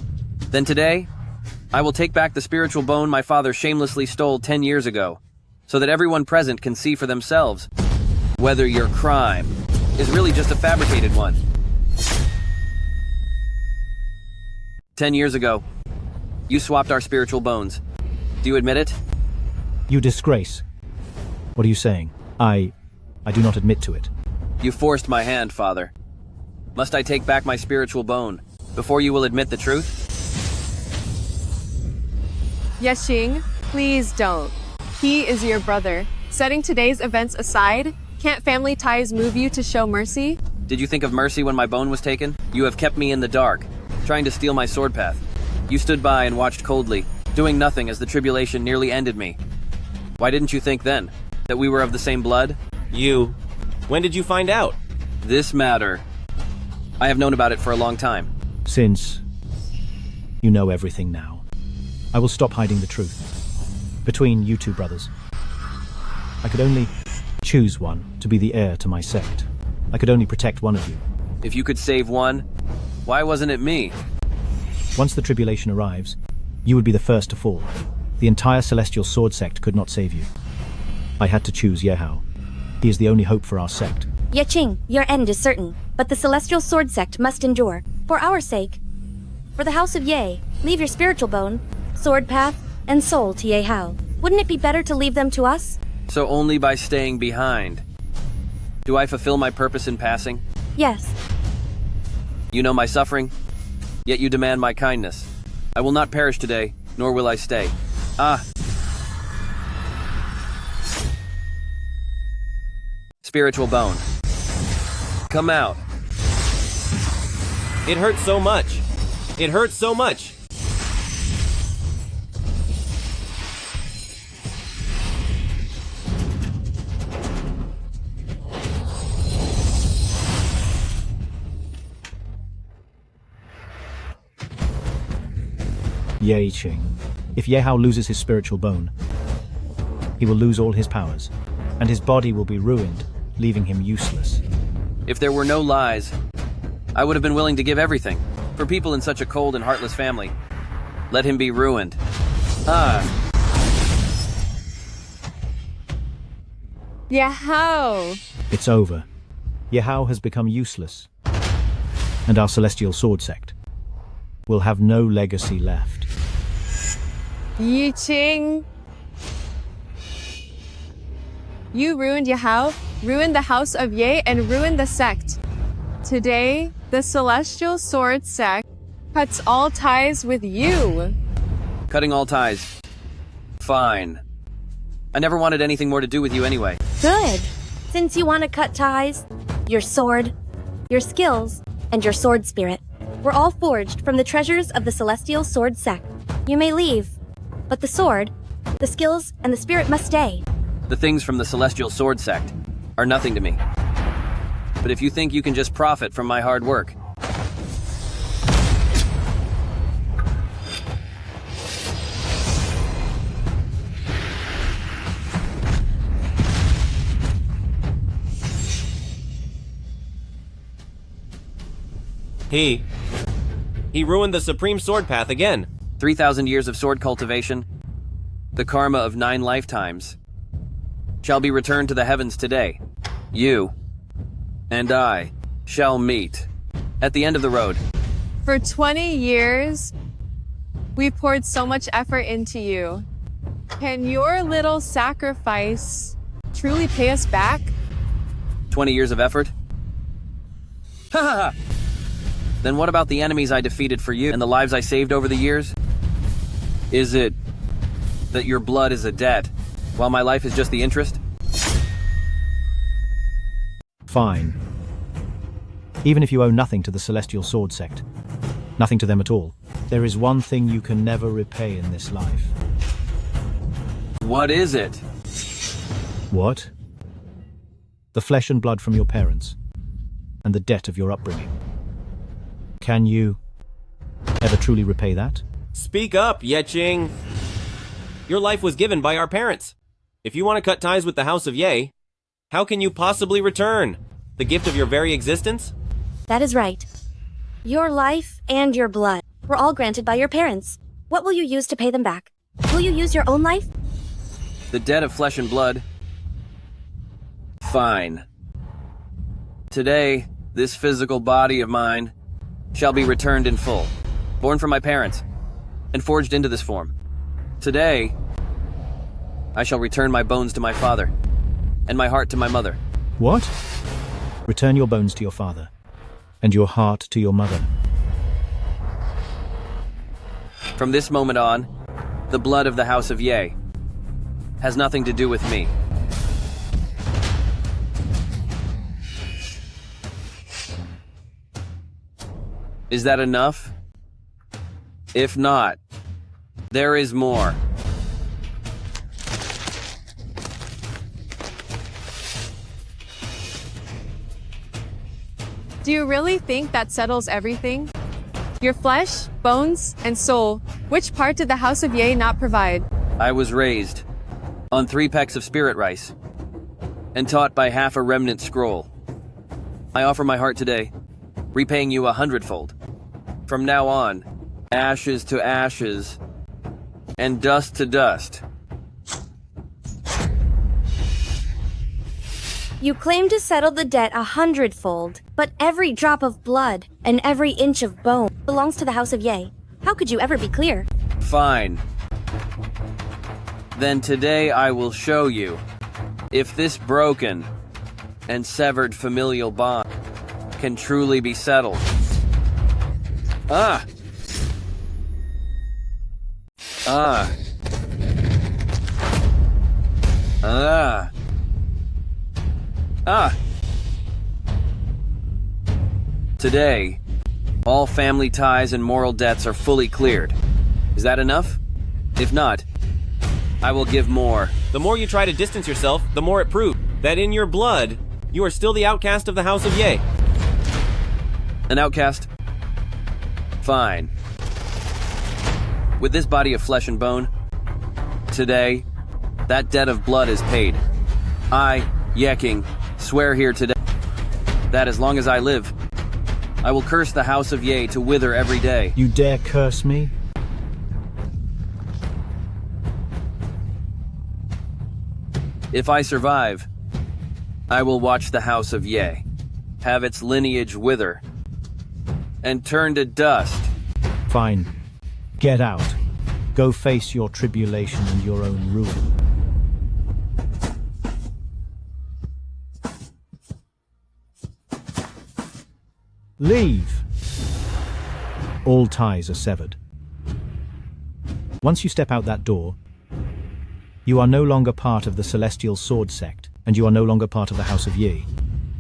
Then today, I will take back the spiritual bone my father shamelessly stole 10 years ago, so that everyone present can see for themselves whether your crime is really just a fabricated one. 10 years ago, you swapped our spiritual bones. Do you admit it? You disgrace. What are you saying? I do not admit to it. You forced my hand, Father. Must I take back my spiritual bone before you will admit the truth? Ye Qing, please don't. He is your brother. Setting today's events aside, can't family ties move you to show mercy? Did you think of mercy when my bone was taken? You have kept me in the dark, trying to steal my sword path. You stood by and watched coldly, doing nothing as the tribulation nearly ended me. Why didn't you think then that we were of the same blood? When did you find out? This matter. I have known about it for a long time. Since you know everything now, I will stop hiding the truth. Between you two brothers, I could only choose one to be the heir to my sect. I could only protect one of you. If you could save one, why wasn't it me? Once the tribulation arrives, you would be the first to fall. The entire celestial sword sect could not save you. I had to choose Ye Hao. He is the only hope for our sect. Ye Qing, your end is certain, but the celestial sword sect must endure. For our sake. For the House of Ye, leave your spiritual bone, sword path, and soul to Ye Hao. Wouldn't it be better to leave them to us? So only by staying behind. Do I fulfill my purpose in passing? Yes. You know my suffering, yet you demand my kindness. I will not perish today, nor will I stay. Spiritual bone. Come out. It hurts so much. It hurts so much. Ye Qing. If Ye Hao loses his spiritual bone, he will lose all his powers, and his body will be ruined, leaving him useless. If there were no lies, I would have been willing to give everything for people in such a cold and heartless family. Let him be ruined. Ye Hao! It's over. Ye Hao has become useless, and our celestial sword sect will have no legacy left. Ye Qing! You ruined Ye Hao, ruined the House of Ye, and ruined the sect. Today, the Celestial Sword Sect cuts all ties with you. Cutting all ties. Fine. I never wanted anything more to do with you anyway. Good. Since you want to cut ties, your sword, your skills, and your sword spirit were all forged from the treasures of the Celestial Sword Sect. You may leave, but the sword, the skills, and the spirit must stay. The things from the Celestial Sword Sect are nothing to me. But if you think you can just profit from my hard work... He ruined the Supreme Sword Path again. 3,000 years of sword cultivation, the karma of 9 lifetimes, shall be returned to the heavens today. You and I shall meet at the end of the road. For 20 years, we poured so much effort into you. Can your little sacrifice truly pay us back? 20 years of effort? Ha ha ha! Then what about the enemies I defeated for you and the lives I saved over the years? Is it that your blood is a debt, while my life is just the interest? Fine. Even if you owe nothing to the Celestial Sword Sect, nothing to them at all, there is one thing you can never repay in this life. What is it? What? The flesh and blood from your parents, and the debt of your upbringing. Can you ever truly repay that? Speak up, Ye Qing. Your life was given by our parents. If you want to cut ties with the House of Ye, how can you possibly return the gift of your very existence? That is right. Your life and your blood were all granted by your parents. What will you use to pay them back? Will you use your own life? The debt of flesh and blood? Fine. Today, this physical body of mine shall be returned in full, born from my parents, and forged into this form. Today, I shall return my bones to my father, and my heart to my mother. What? Return your bones to your father, and your heart to your mother. From this moment on, the blood of the House of Ye has nothing to do with me. Is that enough? If not, there is more. Do you really think that settles everything? Your flesh, bones, and soul, which part did the House of Ye not provide? I was raised on 3 pecks of spirit rice and taught by half a remnant scroll. I offer my heart today, repaying you 100-fold. From now on, ashes to ashes and dust to dust. You claim to settle the debt 100-fold, but every drop of blood and every inch of bone belongs to the House of Ye. How could you ever be clear? Fine. Then today I will show you if this broken and severed familial bond can truly be settled. Ah! Ah! Ah! Ah! Today, all family ties and moral debts are fully cleared. Is that enough? If not, I will give more. The more you try to distance yourself, the more it proves that in your blood, you are still the outcast of the House of Ye. An outcast? Fine. With this body of flesh and bone, today, that debt of blood is paid. I, Ye Qing, swear here today that as long as I live, I will curse the House of Ye to wither every day. You dare curse me? If I survive, I will watch the House of Ye have its lineage wither and turn to dust. Fine. Get out. Go face your tribulation and your own ruin. Leave. All ties are severed. Once you step out that door, you are no longer part of the Celestial Sword Sect, and you are no longer part of the House of Ye.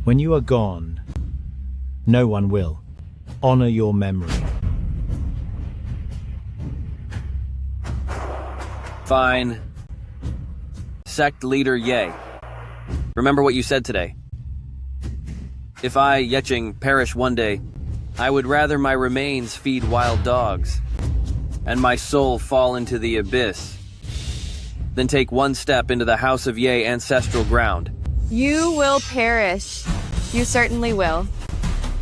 When you are gone, no one will honor your memory. Fine. Sect leader Ye. Remember what you said today. If I, Ye Qing, perish one day, I would rather my remains feed wild dogs and my soul fall into the abyss than take one step into the House of Ye ancestral ground. You will perish. You certainly will.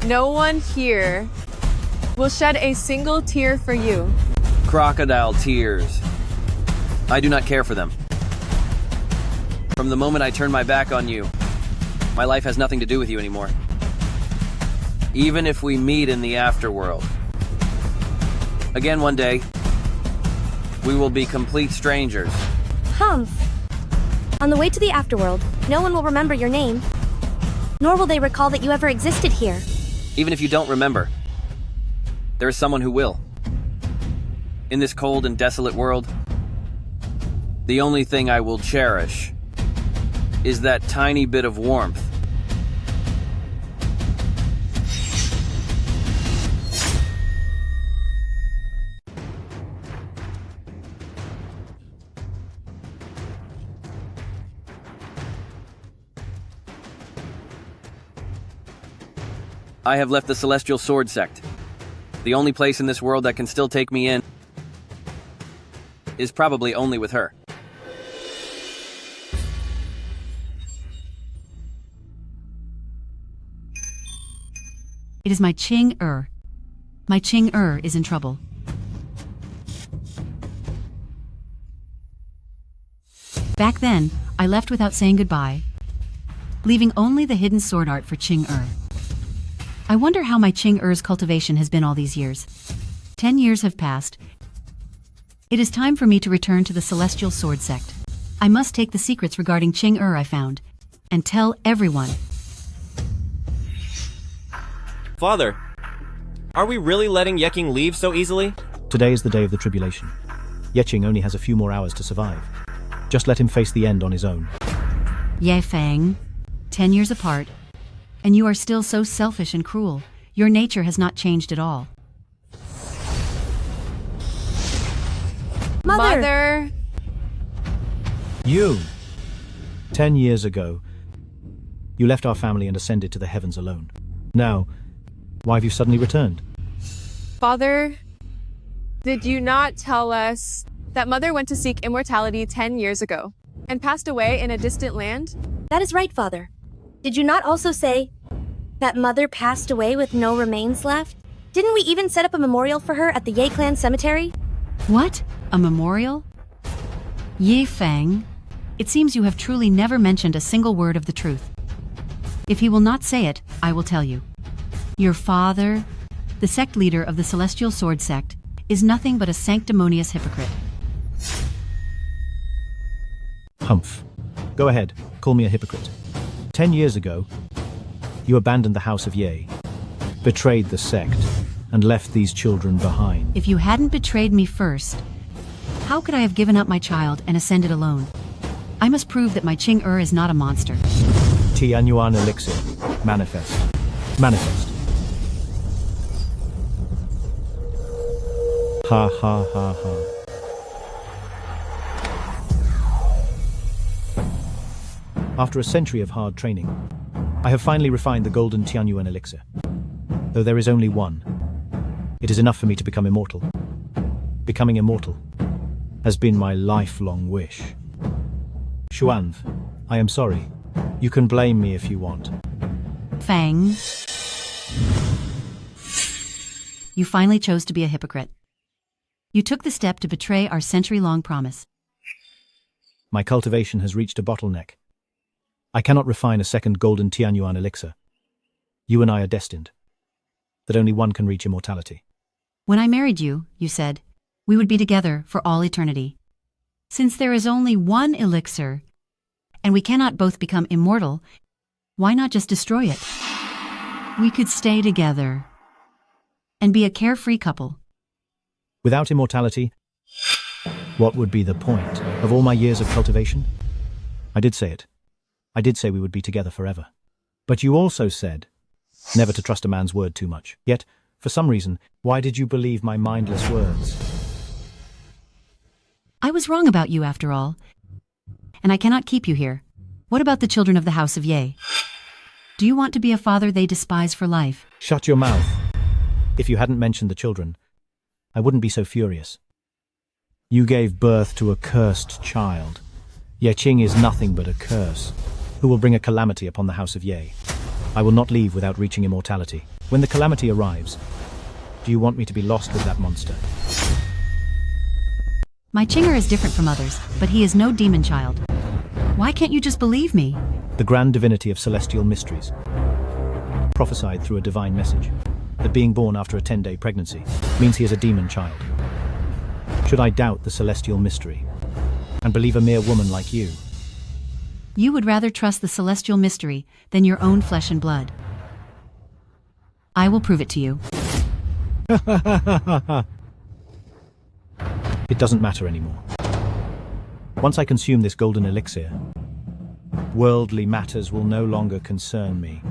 No one here will shed a single tear for you. Crocodile tears. I do not care for them. From the moment I turn my back on you, my life has nothing to do with you anymore. Even if we meet in the afterworld. Again one day, we will be complete strangers. Humph. On the way to the afterworld, no one will remember your name. Nor will they recall that you ever existed here. Even if you don't remember, there is someone who will. In this cold and desolate world, the only thing I will cherish is that tiny bit of warmth. I have left the Celestial Sword Sect. The only place in this world that can still take me in is probably only with her. It is my Qing. My Qing is in trouble. Back then, I left without saying goodbye, leaving only the hidden sword art for Qing. I wonder how my Qing cultivation has been all these years. 10 years have passed. It is time for me to return to the Celestial Sword Sect. I must take the secrets regarding Qing I found, and tell everyone. Father, are we really letting Ye Qing leave so easily? Today is the day of the tribulation. Ye Qing only has a few more hours to survive. Just let him face the end on his own. Ye Fang, 10 years apart, and you are still so selfish and cruel. Your nature has not changed at all. Mother! You! 10 years ago, you left our family and ascended to the heavens alone. Now, why have you suddenly returned? Father, did you not tell us that Mother went to seek immortality 10 years ago and passed away in a distant land? That is right, Father. Did you not also say that Mother passed away with no remains left? Didn't we even set up a memorial for her at the Ye clan cemetery? What? A memorial? Ye Fang, it seems you have truly never mentioned a single word of the truth. If he will not say it, I will tell you. Your father, the sect leader of the Celestial Sword Sect, is nothing but a sanctimonious hypocrite. Humph. Go ahead, call me a hypocrite. 10 years ago, you abandoned the House of Ye, betrayed the sect, and left these children behind. If you hadn't betrayed me first, how could I have given up my child and ascended alone? I must prove that my Qing is not a monster. Tianyuan elixir. Manifest. Manifest. Ha ha ha ha. After a century of hard training, I have finally refined the golden Tianyuan elixir. Though there is only one, it is enough for me to become immortal. Becoming immortal has been my lifelong wish. Xuanv, I am sorry. You can blame me if you want. Fang, you finally chose to be a hypocrite. You took the step to betray our century-long promise. My cultivation has reached a bottleneck. I cannot refine a second golden Tianyuan elixir. You and I are destined. That only one can reach immortality. When I married you, you said, we would be together for all eternity. Since there is only one elixir, and we cannot both become immortal, why not just destroy it? We could stay together and be a carefree couple. Without immortality, what would be the point of all my years of cultivation? I did say it. I did say we would be together forever. But you also said never to trust a man's word too much. Yet, for some reason, why did you believe my mindless words? I was wrong about you after all, and I cannot keep you here. What about the children of the House of Ye? Do you want to be a father they despise for life? Shut your mouth. If you hadn't mentioned the children, I wouldn't be so furious. You gave birth to a cursed child. Ye Qing is nothing but a curse, who will bring a calamity upon the House of Ye. I will not leave without reaching immortality. When the calamity arrives, do you want me to be lost with that monster? My Qing is different from others, but he is no demon child. Why can't you just believe me? The grand divinity of celestial mysteries prophesied through a divine message that being born after a 10-day pregnancy means he is a demon child. Should I doubt the celestial mystery and believe a mere woman like you? You would rather trust the celestial mystery than your own flesh and blood. I will prove it to you. It doesn't matter anymore. Once I consume this golden elixir, worldly matters will no longer concern me.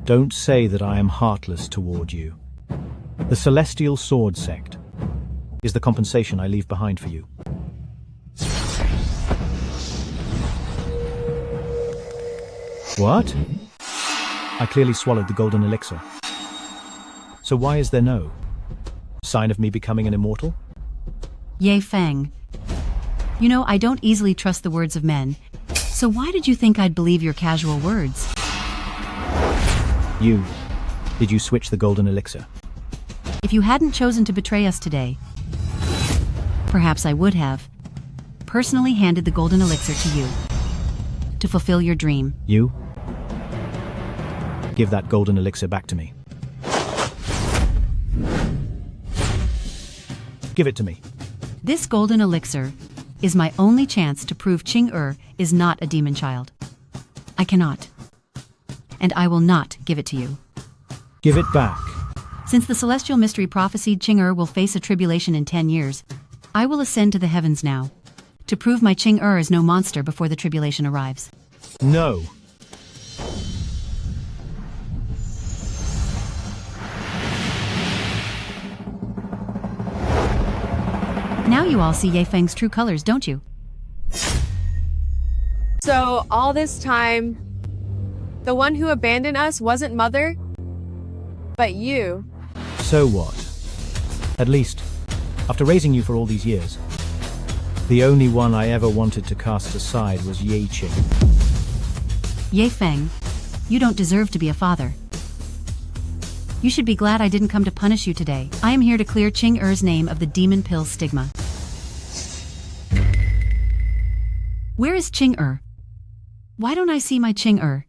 Don't say that I am heartless toward you. The Celestial Sword Sect is the compensation I leave behind for you. What? I clearly swallowed the golden elixir. So why is there no sign of me becoming an immortal? Ye Feng. You know, I don't easily trust the words of men, so why did you think I'd believe your casual words? Did you switch the golden elixir? If you hadn't chosen to betray us today, perhaps I would have personally handed the golden elixir to you to fulfill your dream. You? Give that golden elixir back to me. Give it to me. This golden elixir is my only chance to prove Qing is not a demon child. I cannot. And I will not give it to you. Give it back. Since the celestial mystery prophesied Qing will face a tribulation in 10 years, I will ascend to the heavens now to prove my Qing is no monster before the tribulation arrives. No. Now you all see Ye Feng's true colors, don't you? So, all this time, the one who abandoned us wasn't Mother, but you. So what? At least, after raising you for all these years, the only one I ever wanted to cast aside was Ye Qing. Ye Feng, you don't deserve to be a father. You should be glad I didn't come to punish you today. I am here to clear Qing name of the demon pill stigma. Where is Qing? Why don't I see my Qing?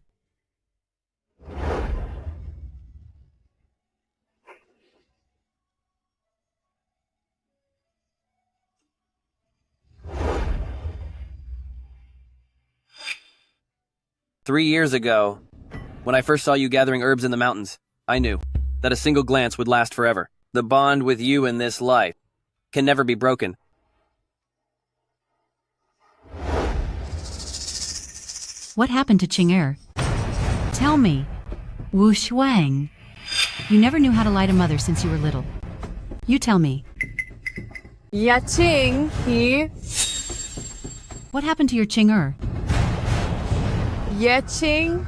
"3 years ago, when I first saw you gathering herbs in the mountains, I knew that a single glance would last forever. The bond with you in this life can never be broken. What happened to Qing? Tell me, Wu Shuang. You never knew how to lie to mother since you were little. You tell me. Ye Qing, What happened to your Qing? Ye Qing.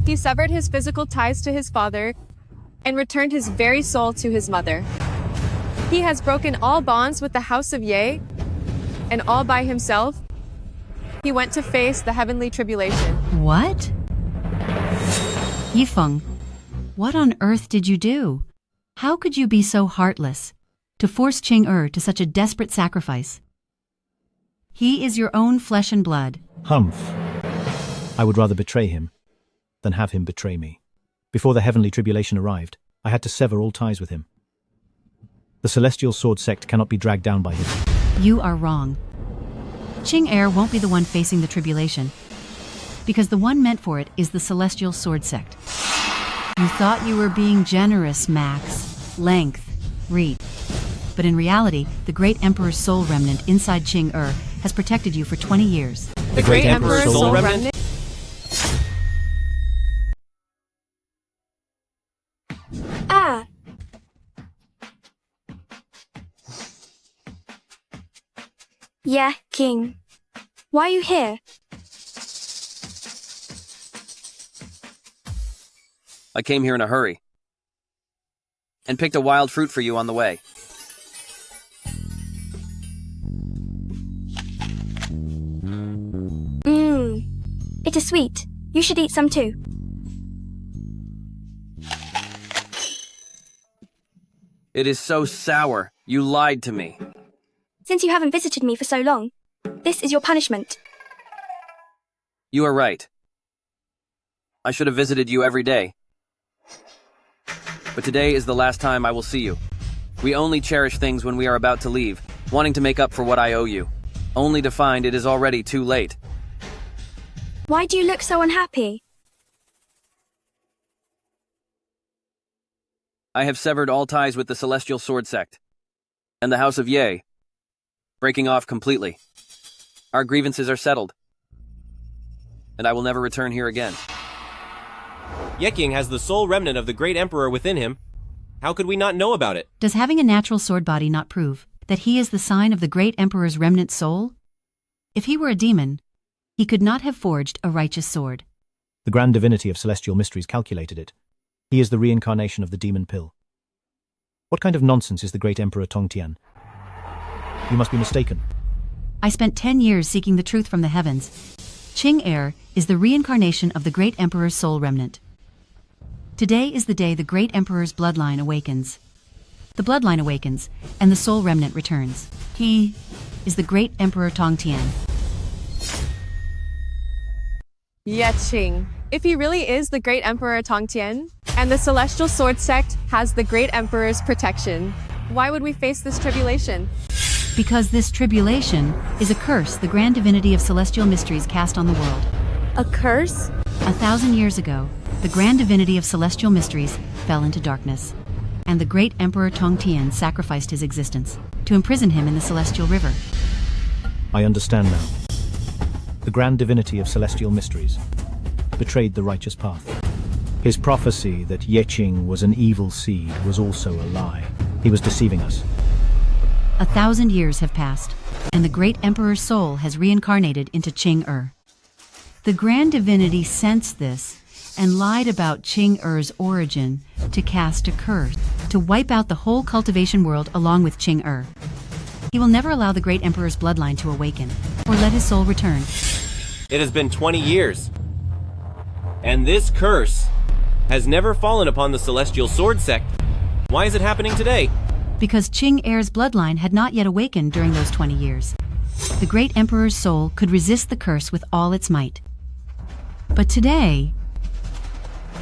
He severed his physical ties to his father and returned his very soul to his mother. He has broken all bonds with the House of Ye, and all by himself, he went to face the heavenly tribulation. What? Yifeng, what on earth did you do? How could you be so heartless to force Qing to such a desperate sacrifice? He is your own flesh and blood. Humph. I would rather betray him than have him betray me. Before the heavenly tribulation arrived, I had to sever all ties with him. The Celestial Sword Sect cannot be dragged down by him. You are wrong. Qing won't be the one facing the tribulation, because the one meant for it is the Celestial Sword Sect. You thought you were being generous, Max. Length, reach. But in reality, the great Emperor's soul remnant inside Qing has protected you for 20 years. The great Emperor's soul remnant? Ah! Ye Qing. Why are you here? I came here in a hurry and picked a wild fruit for you on the way. It is sweet. You should eat some too. It is so sour. You lied to me. Since you haven't visited me for so long, this is your punishment. You are right. I should have visited you every day. But today is the last time I will see you. We only cherish things when we are about to leave, wanting to make up for what I owe you, only to find it is already too late. Why do you look so unhappy? I have severed all ties with the Celestial Sword Sect and the House of Ye, breaking off completely. Our grievances are settled, and I will never return here again. Ye Qing has the sole remnant of the great emperor within him. How could we not know about it? Does having a natural sword body not prove that he is the sign of the great emperor's remnant soul? If he were a demon, he could not have forged a righteous sword. The grand divinity of celestial mysteries calculated it. He is the reincarnation of the demon pill. What kind of nonsense is the great emperor Tongtian? You must be mistaken. I spent 10 years seeking the truth from the heavens. Qing Er is the reincarnation of the great emperor's soul remnant. Today is the day the great emperor's bloodline awakens. The bloodline awakens, and the soul remnant returns. He is the great emperor Tongtian. Ye Qing. If he really is the great emperor Tongtian, and the celestial sword sect has the great emperor's protection, why would we face this tribulation? Because this tribulation is a curse the grand divinity of celestial mysteries cast on the world. A curse? 1,000 years ago, the grand divinity of celestial mysteries fell into darkness, and the great emperor Tongtian sacrificed his existence to imprison him in the celestial river. I understand now. The grand divinity of celestial mysteries betrayed the righteous path. His prophecy that Ye Qing was an evil seed was also a lie. He was deceiving us. 1,000 years have passed, and the great emperor's soul has reincarnated into Qing Er. The grand divinity sensed this and lied about Qing Er's origin to cast a curse, to wipe out the whole cultivation world along with Qing Er. He will never allow the great emperor's bloodline to awaken, or let his soul return. It has been 20 years. And this curse has never fallen upon the Celestial Sword Sect. Why is it happening today? Because Qing Er's bloodline had not yet awakened during those 20 years. The great emperor's soul could resist the curse with all its might. But today...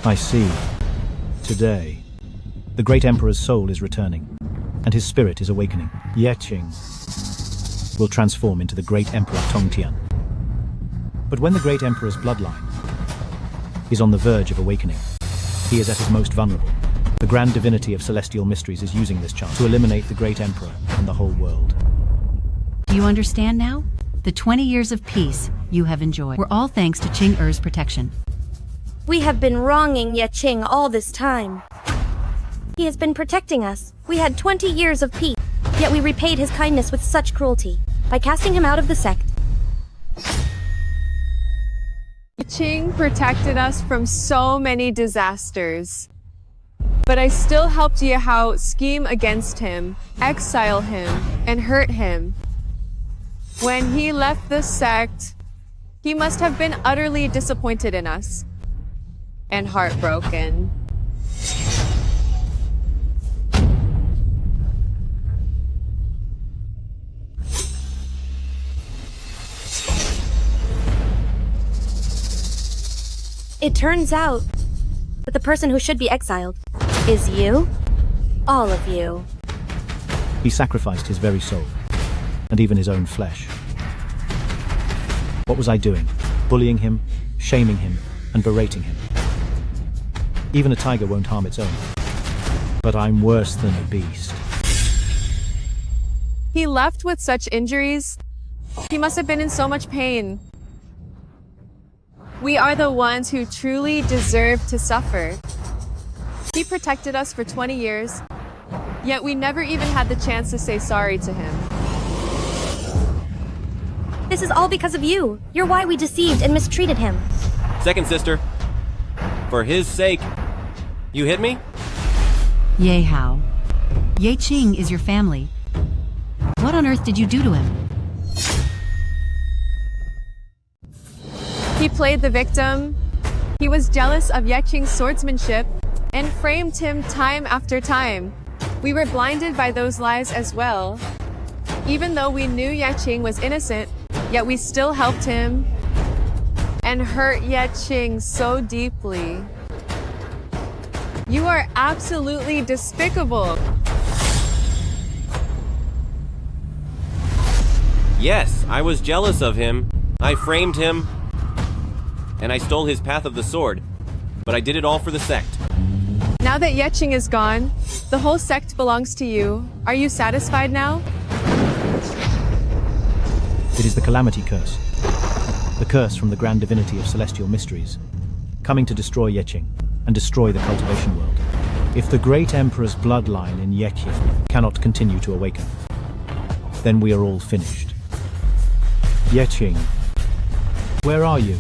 I see. Today, the great emperor's soul is returning, and his spirit is awakening. Ye Qing will transform into the great emperor Tongtian. But when the great emperor's bloodline is on the verge of awakening, he is at his most vulnerable. The grand divinity of celestial mysteries is using this chance to eliminate the great emperor and the whole world. Do you understand now? The 20 years of peace you have enjoyed were all thanks to Qing Er's protection. We have been wronging Ye Qing all this time. He has been protecting us. We had 20 years of peace, yet we repaid his kindness with such cruelty, by casting him out of the sect. Qing protected us from so many disasters. But I still helped Ye Hao scheme against him, exile him, and hurt him. When he left the sect, he must have been utterly disappointed in us. And heartbroken. It turns out that the person who should be exiled is you. All of you. He sacrificed his very soul, and even his own flesh. What was I doing? Bullying him, shaming him, and berating him. Even a tiger won't harm its own. But I'm worse than a beast. He left with such injuries. He must have been in so much pain. We are the ones who truly deserve to suffer. He protected us for 20 years, yet we never even had the chance to say sorry to him. This is all because of you. You're why we deceived and mistreated him. Second sister, for his sake, you hit me? Ye Hao. Ye Qing is your family. What on earth did you do to him? He played the victim. He was jealous of Ye Qing's swordsmanship and framed him time after time. We were blinded by those lies as well. Even though we knew Ye Qing was innocent, yet we still helped him and hurt Ye Qing so deeply. You are absolutely despicable. Yes, I was jealous of him. I framed him, and I stole his path of the sword, but I did it all for the sect. Now that Ye Qing is gone, the whole sect belongs to you. Are you satisfied now? It is the Calamity Curse. The curse from the grand divinity of celestial mysteries, coming to destroy Ye Qing and destroy the cultivation world. If the great emperor's bloodline in Ye Qing cannot continue to awaken, then we are all finished. Ye Qing, where are you?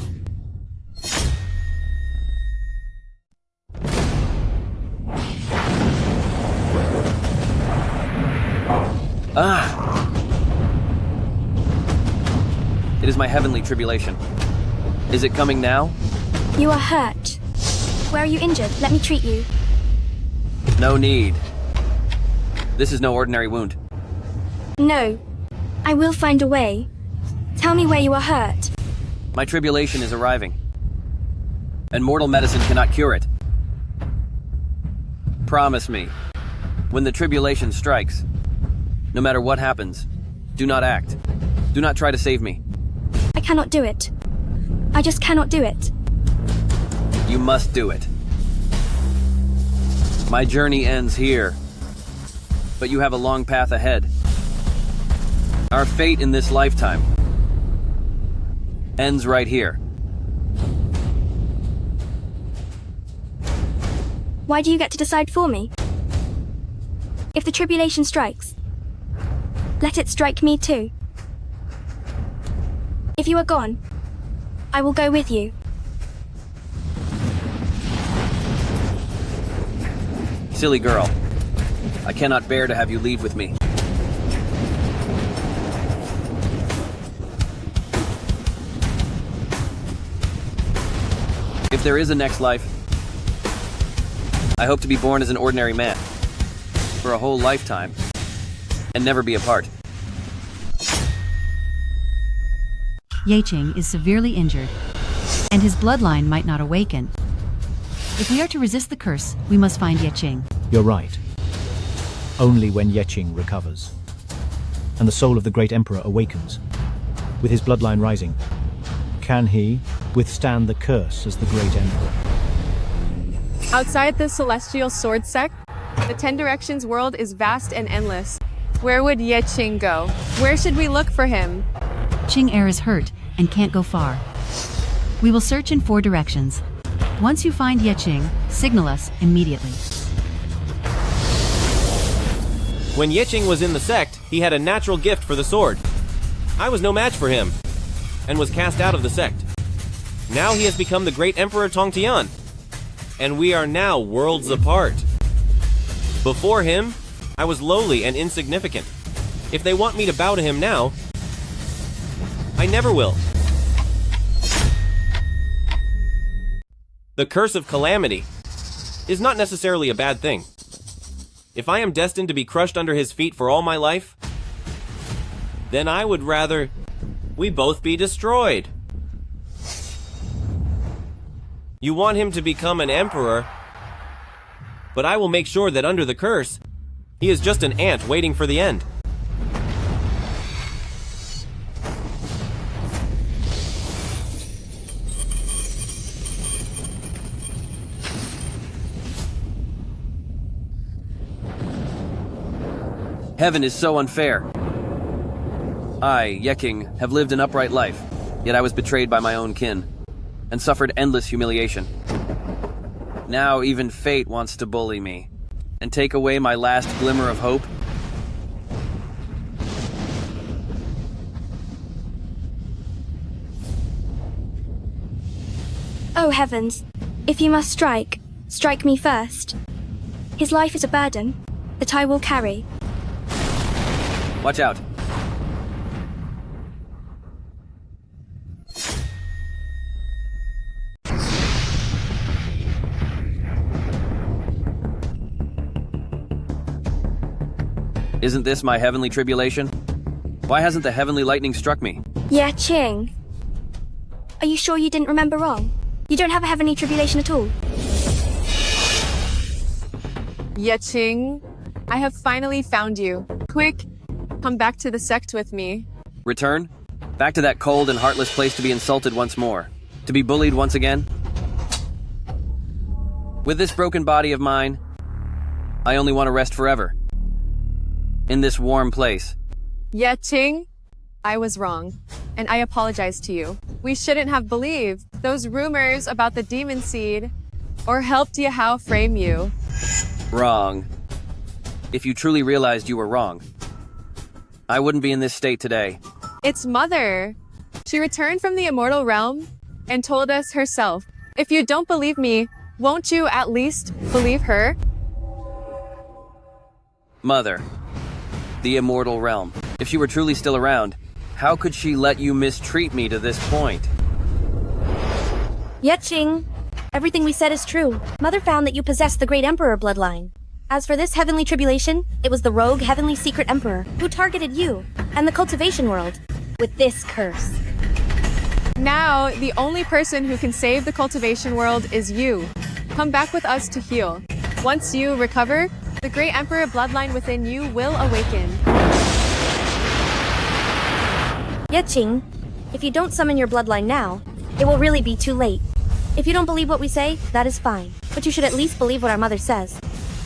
It is my heavenly tribulation. Is it coming now? You are hurt. Where are you injured? Let me treat you. No need. This is no ordinary wound. No. I will find a way. Tell me where you are hurt. My tribulation is arriving, and mortal medicine cannot cure it. Promise me, when the tribulation strikes, no matter what happens, do not act. Do not try to save me. I cannot do it. I just cannot do it. You must do it. My journey ends here, but you have a long path ahead. Our fate in this lifetime ends right here. Why do you get to decide for me? If the tribulation strikes, let it strike me too. If you are gone, I will go with you. Silly girl. I cannot bear to have you leave with me. If there is a next life, I hope to be born as an ordinary man for a whole lifetime and never be apart. Ye Qing is severely injured, and his bloodline might not awaken. If we are to resist the curse, we must find Ye Qing. You're right. Only when Ye Qing recovers, and the soul of the great emperor awakens, with his bloodline rising, can he withstand the curse as the great emperor. Outside the celestial sword sect, the 10 directions world is vast and endless. Where would Ye Qing go? Where should we look for him? Qing heir is hurt and can't go far. We will search in 4 directions. Once you find Ye Qing, signal us immediately. When Ye Qing was in the sect, he had a natural gift for the sword. I was no match for him, and was cast out of the sect. Now he has become the great Emperor Tongtian, and we are now worlds apart. Before him, I was lowly and insignificant. If they want me to bow to him now, I never will. The curse of calamity is not necessarily a bad thing. If I am destined to be crushed under his feet for all my life, then I would rather we both be destroyed. You want him to become an emperor, but I will make sure that under the curse, he is just an ant waiting for the end. Heaven is so unfair. I, Ye Qing, have lived an upright life, yet I was betrayed by my own kin, and suffered endless humiliation. Now even fate wants to bully me, and take away my last glimmer of hope. Oh heavens, if you must strike, strike me first. His life is a burden that I will carry. Watch out. Isn't this my heavenly tribulation? Why hasn't the heavenly lightning struck me? Ye Qing. Are you sure you didn't remember wrong? You don't have a heavenly tribulation at all. Ye Qing, I have finally found you. Quick, come back to the sect with me. Return? Back to that cold and heartless place to be insulted once more. To be bullied once again? With this broken body of mine, I only want to rest forever. In this warm place. Ye Qing, I was wrong, and I apologize to you. We shouldn't have believed those rumors about the demon seed, or helped Ye Hao frame you. Wrong. If you truly realized you were wrong, I wouldn't be in this state today. It's Mother. She returned from the immortal realm and told us herself. If you don't believe me, won't you at least believe her? Mother. The immortal realm. If she were truly still around, how could she let you mistreat me to this point? Ye Qing, everything we said is true. Mother found that you possessed the great emperor bloodline. As for this heavenly tribulation, it was the rogue heavenly secret emperor who targeted you and the cultivation world with this curse. Now, the only person who can save the cultivation world is you. Come back with us to heal. Once you recover, the great emperor bloodline within you will awaken. Ye Qing, if you don't summon your bloodline now, it will really be too late. If you don't believe what we say, that is fine. But you should at least believe what our mother says.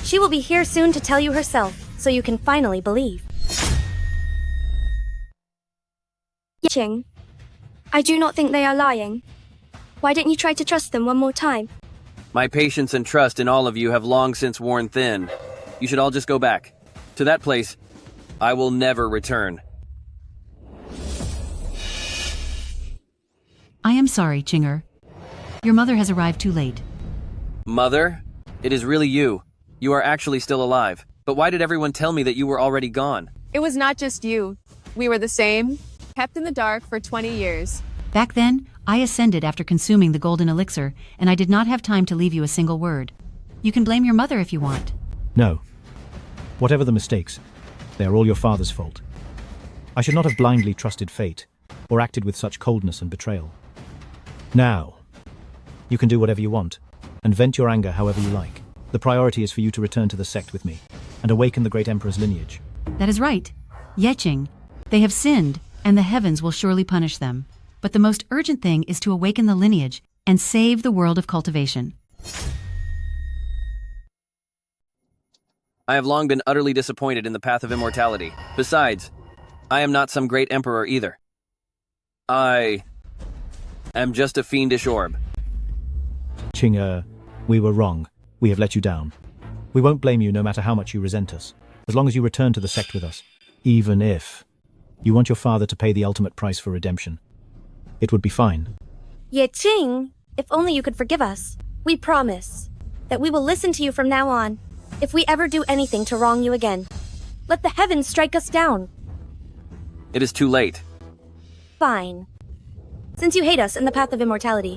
She will be here soon to tell you herself, so you can finally believe. Ye Qing, I do not think they are lying. Why don't you try to trust them one more time? My patience and trust in all of you have long since worn thin. You should all just go back. To that place, I will never return. I am sorry, Qinger. Your mother has arrived too late. Mother? It is really you. You are actually still alive. But why did everyone tell me that you were already gone? It was not just you. We were the same, kept in the dark for 20 years. Back then, I ascended after consuming the golden elixir, and I did not have time to leave you a single word. You can blame your mother if you want. No. Whatever the mistakes, they are all your father's fault. I should not have blindly trusted fate, or acted with such coldness and betrayal. Now, you can do whatever you want, and vent your anger however you like. The priority is for you to return to the sect with me, and awaken the great emperor's lineage. That is right. Ye Qing, they have sinned, and the heavens will surely punish them. But the most urgent thing is to awaken the lineage and save the world of cultivation. I have long been utterly disappointed in the path of immortality. Besides, I am not some great emperor either. I am just a fiendish orb. Qinger, we were wrong. We have let you down. We won't blame you no matter how much you resent us, as long as you return to the sect with us. Even if you want your father to pay the ultimate price for redemption, it would be fine. Ye Qing, if only you could forgive us. We promise that we will listen to you from now on. If we ever do anything to wrong you again, let the heavens strike us down. It is too late. Fine. Since you hate us in the path of immortality,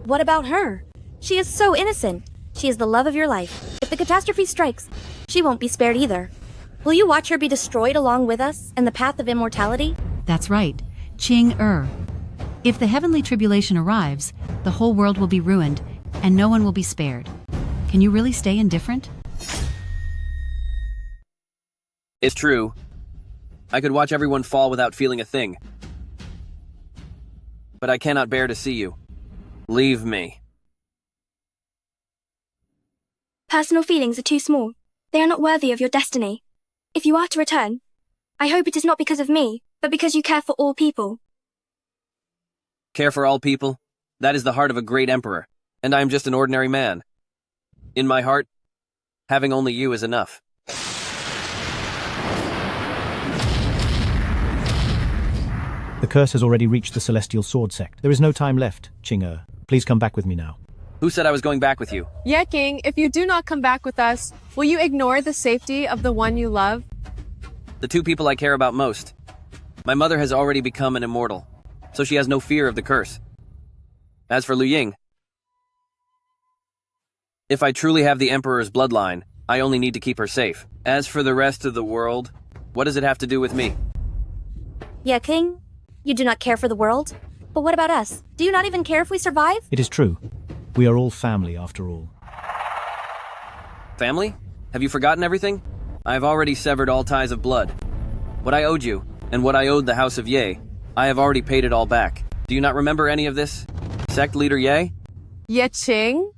what about her? She is so innocent. She is the love of your life. If the catastrophe strikes, she won't be spared either. Will you watch her be destroyed along with us in the path of immortality? That's right. Qing-er. If the heavenly tribulation arrives, the whole world will be ruined, and no one will be spared. Can you really stay indifferent? It's true. I could watch everyone fall without feeling a thing. But I cannot bear to see you. Leave me. Personal feelings are too small. They are not worthy of your destiny. If you are to return, I hope it is not because of me, but because you care for all people. Care for all people? That is the heart of a great emperor, and I am just an ordinary man. In my heart, having only you is enough. The curse has already reached the celestial sword sect. There is no time left, Qinger. Please come back with me now. Who said I was going back with you? Ye Qing, if you do not come back with us, will you ignore the safety of the one you love? The two people I care about most. My mother has already become an immortal, so she has no fear of the curse. As for Lu Ying, if I truly have the Emperor's bloodline, I only need to keep her safe. As for the rest of the world, What does it have to do with me? Ye Qing, you do not care for the world? But what about us? Do you not even care if we survive? It is true. We are all family after all. Family? Have you forgotten everything? I have already severed all ties of blood. What I owed you, and what I owed the House of Ye, I have already paid it all back. Do you not remember any of this? Sect leader Ye? Ye Qing?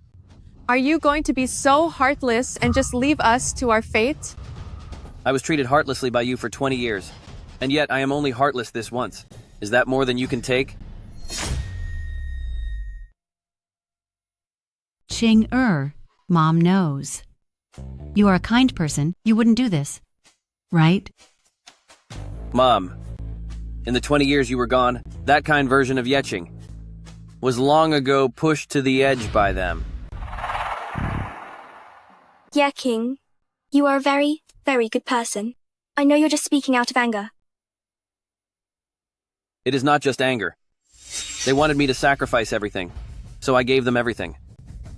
Are you going to be so heartless and just leave us to our fate? I was treated heartlessly by you for 20 years, and yet I am only heartless this once. Is that more than you can take? Qing Mom knows. You are a kind person. You wouldn't do this, right? Mom, in the 20 years you were gone, that kind version of Ye Qing was long ago pushed to the edge by them. Ye Qing, you are a very, very good person. I know you're just speaking out of anger. It is not just anger. They wanted me to sacrifice everything, so I gave them everything.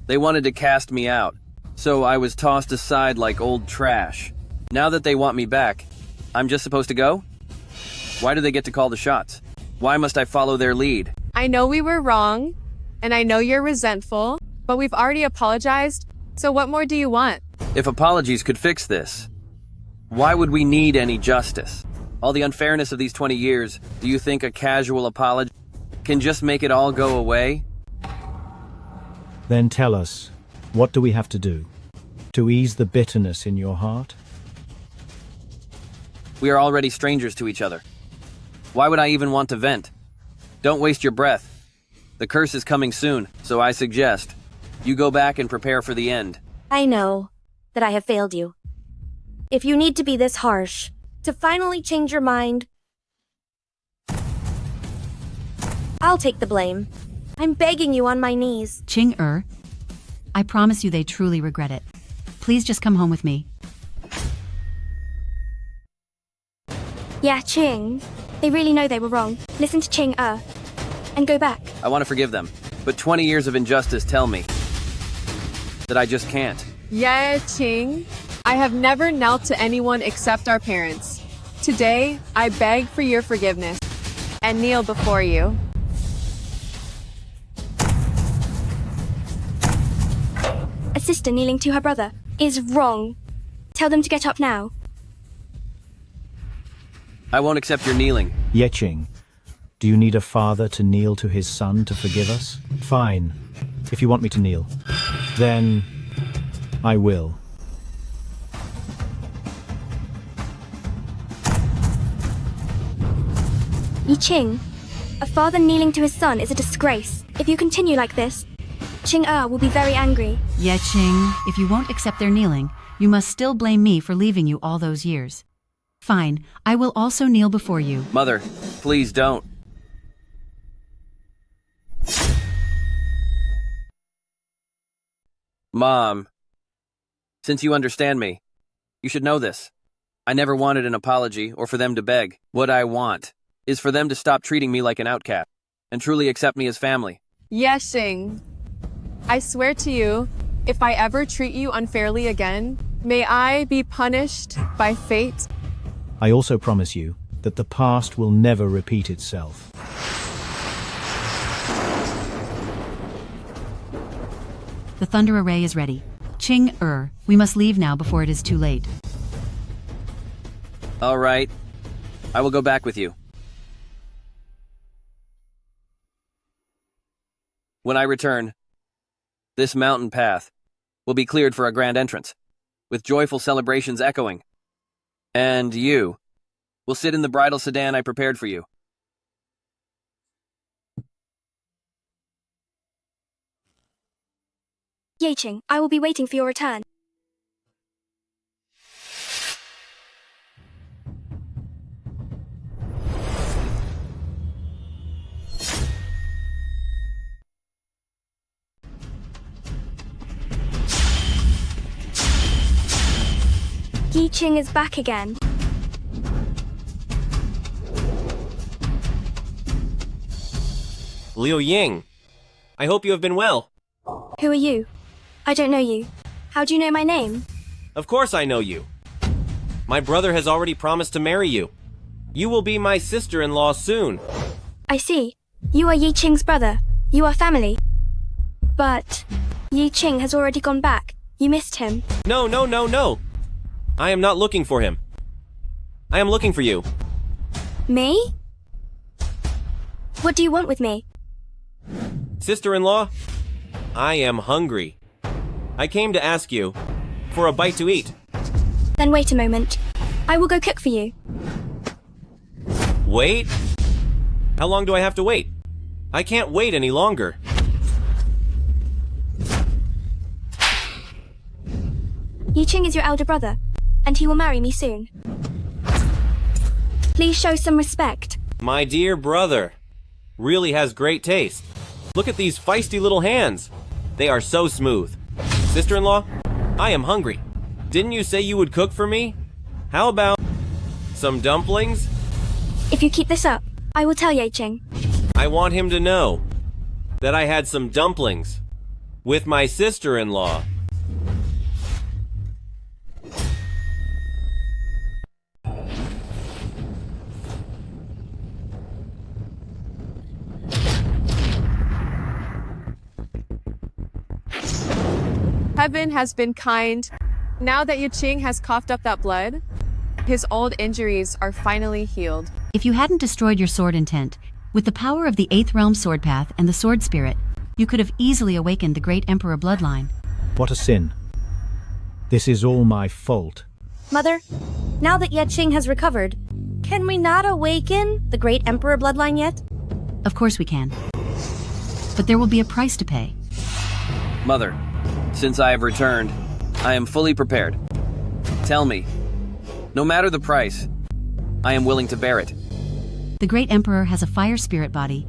They wanted to cast me out, so I was tossed aside like old trash. Now that they want me back, I'm just supposed to go? Why do they get to call the shots? Why must I follow their lead? I know we were wrong, and I know you're resentful, but we've already apologized, so what more do you want? If apologies could fix this, why would we need any justice? All the unfairness of these 20 years, do you think a casual apology can just make it all go away? Then tell us, what do we have to do to ease the bitterness in your heart? We are already strangers to each other. Why would I even want to vent? Don't waste your breath. The curse is coming soon, so I suggest you go back and prepare for the end. I know that I have failed you. If you need to be this harsh to finally change your mind, I'll take the blame. I'm begging you on my knees. Qing I promise you they truly regret it. Please just come home with me. Ye Qing, they really know they were wrong. Listen to Qing and go back. I want to forgive them, but 20 years of injustice tell me that I just can't. Ye Qing, I have never knelt to anyone except our parents. Today, I beg for your forgiveness and kneel before you. A sister kneeling to her brother is wrong. Tell them to get up now. I won't accept your kneeling. Ye Qing, do you need a father to kneel to his son to forgive us? Fine, if you want me to kneel. Then I will. Ye Qing, a father kneeling to his son is a disgrace. If you continue like this, Qing will be very angry. Ye Qing, if you won't accept their kneeling, you must still blame me for leaving you all those years. Fine, I will also kneel before you. Mother, please don't. Mom, since you understand me, you should know this. I never wanted an apology or for them to beg. What I want is for them to stop treating me like an outcast and truly accept me as family. Ye Qing, I swear to you, if I ever treat you unfairly again, may I be punished by fate. I also promise you that the past will never repeat itself. The thunder array is ready. Qing we must leave now before it is too late. All right, I will go back with you. When I return, this mountain path will be cleared for a grand entrance, with joyful celebrations echoing. And you will sit in the bridal sedan I prepared for you. Ye Qing, I will be waiting for your return. Ye Qing is back again. Liu Ying, I hope you have been well. Who are you? I don't know you. How do you know my name? Of course I know you. My brother has already promised to marry you. You will be my sister-in-law soon. I see. You are Ye Qing's brother. You are family. But Ye Qing has already gone back. You missed him. No, no, no, no. I am not looking for him. I am looking for you. Me? What do you want with me? Sister-in-law, I am hungry. I came to ask you for a bite to eat. Then wait a moment. I will go cook for you. Wait? How long do I have to wait? I can't wait any longer. Ye Qing is your elder brother, and he will marry me soon. Please show some respect. My dear brother really has great taste. Look at these feisty little hands. They are so smooth. Sister-in-law, I am hungry. Didn't you say you would cook for me? How about some dumplings? If you keep this up, I will tell Ye Qing. I want him to know that I had some dumplings with my sister-in-law. Heaven has been kind. Now that Ye Qing has coughed up that blood, his old injuries are finally healed. If you hadn't destroyed your sword intent, with the power of the 8th realm sword path and the sword spirit, you could have easily awakened the great emperor bloodline. What a sin. This is all my fault. Mother, now that Ye Qing has recovered, can we not awaken the great emperor bloodline yet? Of course we can. But there will be a price to pay. Mother, since I have returned, I am fully prepared. Tell me, no matter the price, I am willing to bear it. The great emperor has a fire spirit body,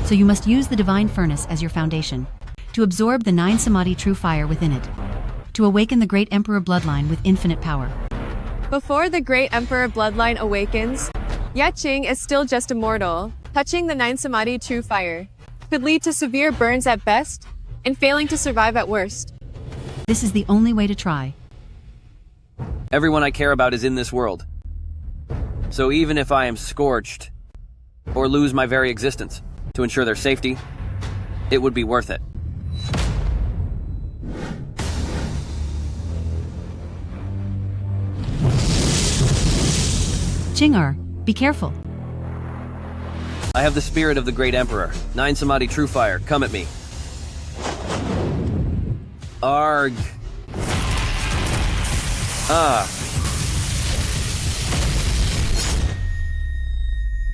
so you must use the divine furnace as your foundation, to absorb the 9 samadhi true fire within it, to awaken the great emperor bloodline with infinite power. Before the great emperor bloodline awakens, Ye Qing is still just a mortal. Touching the 9 samadhi true fire could lead to severe burns at best and failing to survive at worst. This is the only way to try. Everyone I care about is in this world. So even if I am scorched, or lose my very existence, to ensure their safety, it would be worth it. Qingar, be careful. I have the spirit of the great emperor. 9 samadhi true fire, come at me. Arg. Ah.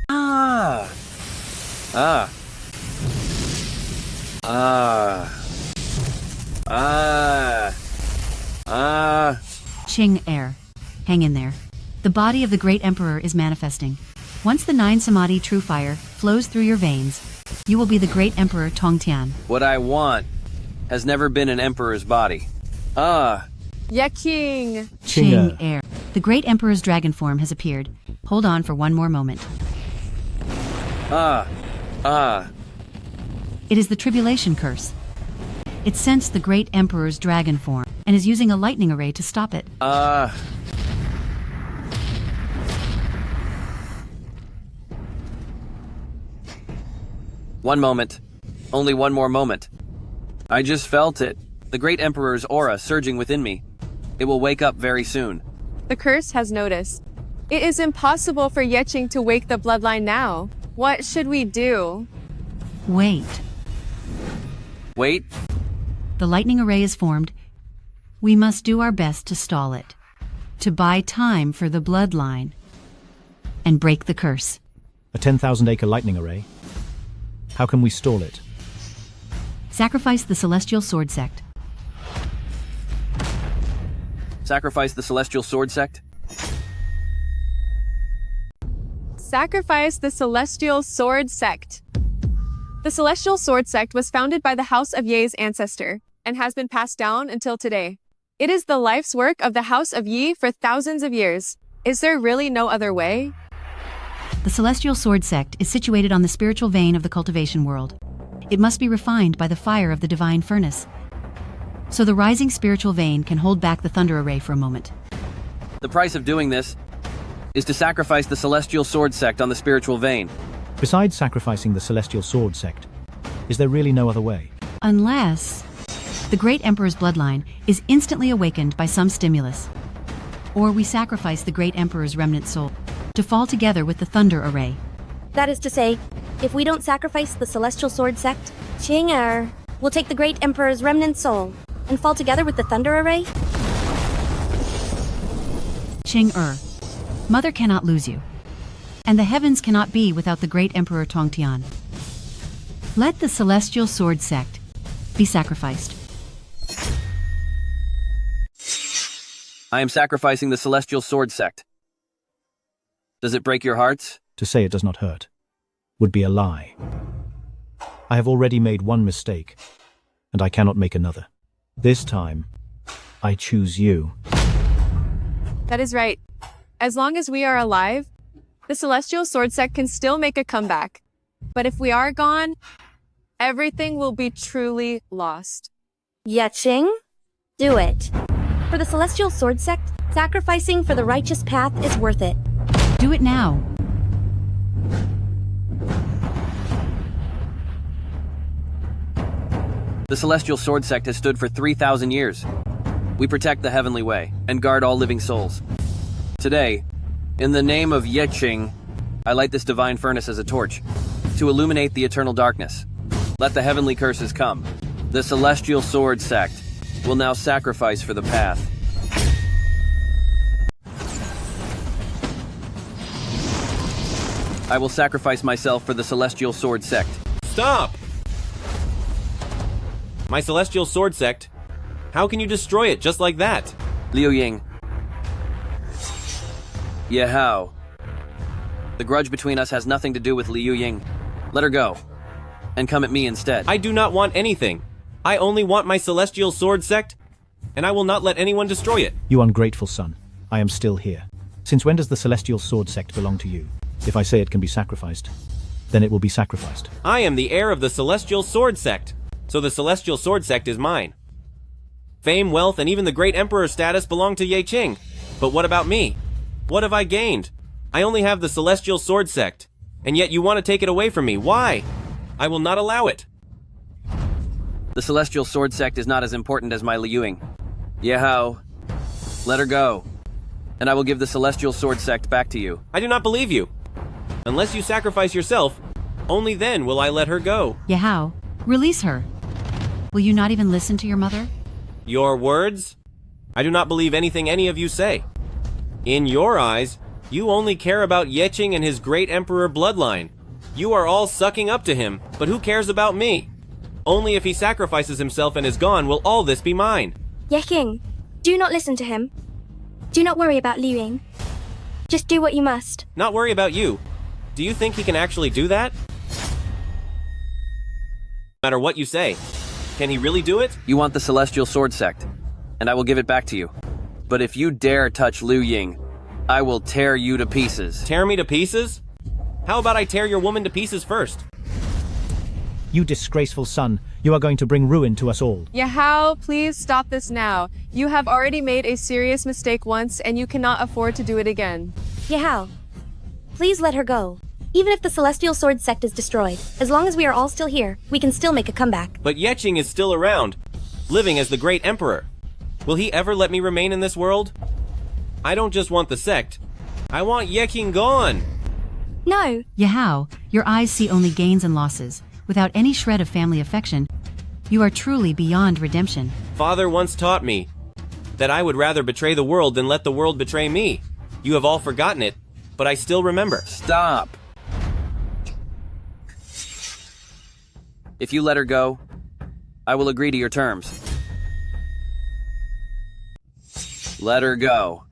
Ah. Ah. Ah. Ah. Ah. Qing air. Hang in there. The body of the great emperor is manifesting. Once the 9 samadhi true fire flows through your veins, you will be the great emperor Tongtian. What I want has never been an emperor's body. Ah. Ye Qing. Qing air. The great emperor's dragon form has appeared. Hold on for one more moment. Ah. Ah. It is the tribulation curse. It sensed the great emperor's dragon form and is using a lightning array to stop it. One moment. Only one more moment. I just felt it. The great emperor's aura surging within me. It will wake up very soon. The curse has noticed. It is impossible for Ye Qing to wake the bloodline now. What should we do? Wait. Wait. The lightning array is formed. We must do our best to stall it, to buy time for the bloodline, and break the curse. A 10,000-acre lightning array? How can we stall it? Sacrifice the celestial sword sect. Sacrifice the celestial sword sect? Sacrifice the celestial sword sect. The celestial sword sect was founded by the House of Ye's ancestor and has been passed down until today. It is the life's work of the House of Ye for thousands of years. Is there really no other way? The celestial sword sect is situated on the spiritual vein of the cultivation world. It must be refined by the fire of the divine furnace, so the rising spiritual vein can hold back the thunder array for a moment. The price of doing this is to sacrifice the Celestial Sword Sect on the spiritual vein. Besides sacrificing the Celestial Sword Sect, is there really no other way? Unless the Great Emperor's bloodline is instantly awakened by some stimulus. Or we sacrifice the Great Emperor's remnant soul to fall together with the Thunder Array. That is to say, if we don't sacrifice the Celestial Sword Sect, Qing will take the Great Emperor's remnant soul and fall together with the Thunder Array? Qing Mother cannot lose you. And the heavens cannot be without the Great Emperor Tongtian. Let the Celestial Sword Sect be sacrificed. I am sacrificing the Celestial Sword Sect. Does it break your hearts? To say it does not hurt would be a lie. I have already made one mistake, and I cannot make another. This time, I choose you. That is right. As long as we are alive, the Celestial Sword Sect can still make a comeback. But if we are gone, everything will be truly lost. Ye Qing? Do it. For the Celestial Sword Sect, sacrificing for the righteous path is worth it. Do it now. The Celestial Sword Sect has stood for 3,000 years. We protect the heavenly way and guard all living souls. Today, in the name of Ye Qing, I light this divine furnace as a torch to illuminate the eternal darkness. Let the heavenly curses come. The Celestial Sword Sect will now sacrifice for the path. I will sacrifice myself for the Celestial Sword Sect. Stop! My Celestial Sword Sect? How can you destroy it just like that? Liu Ying. Ye Hao. The grudge between us has nothing to do with Liu Ying. Let her go, and come at me instead. I do not want anything. I only want my Celestial Sword Sect, and I will not let anyone destroy it. You ungrateful son, I am still here. Since when does the Celestial Sword Sect belong to you? If I say it can be sacrificed, then it will be sacrificed. I am the heir of the Celestial Sword Sect, so the Celestial Sword Sect is mine. Fame, wealth, and even the Great Emperor status belong to Ye Qing. But what about me? What have I gained? I only have the Celestial Sword Sect, and yet you want to take it away from me. Why? I will not allow it. The Celestial Sword Sect is not as important as my Liu Ying. Ye Hao, let her go, and I will give the Celestial Sword Sect back to you. I do not believe you. Unless you sacrifice yourself, only then will I let her go. Ye Hao, release her. Will you not even listen to your mother? Your words? I do not believe anything any of you say. In your eyes, you only care about Ye Qing and his great emperor bloodline. You are all sucking up to him, but who cares about me? Only if he sacrifices himself and is gone will all this be mine. Ye Qing, do not listen to him. Do not worry about Liu Ying. Just do what you must. Not worry about you. Do you think he can actually do that? No matter what you say, can he really do it? You want the Celestial Sword Sect, and I will give it back to you. But if you dare touch Liu Ying, I will tear you to pieces. Tear me to pieces? How about I tear your woman to pieces first? You disgraceful son, you are going to bring ruin to us all. Ye Hao, please stop this now. You have already made a serious mistake once, and you cannot afford to do it again. Ye Hao, please let her go. Even if the Celestial Sword Sect is destroyed, as long as we are all still here, we can still make a comeback. But Ye Qing is still around, living as the great emperor. Will he ever let me remain in this world? I don't just want the sect. I want Ye Qing gone. No. Ye Hao, your eyes see only gains and losses. Without any shred of family affection, you are truly beyond redemption. Father once taught me that I would rather betray the world than let the world betray me. You have all forgotten it, but I still remember. Stop. If you let her go, I will agree to your terms. Let her go.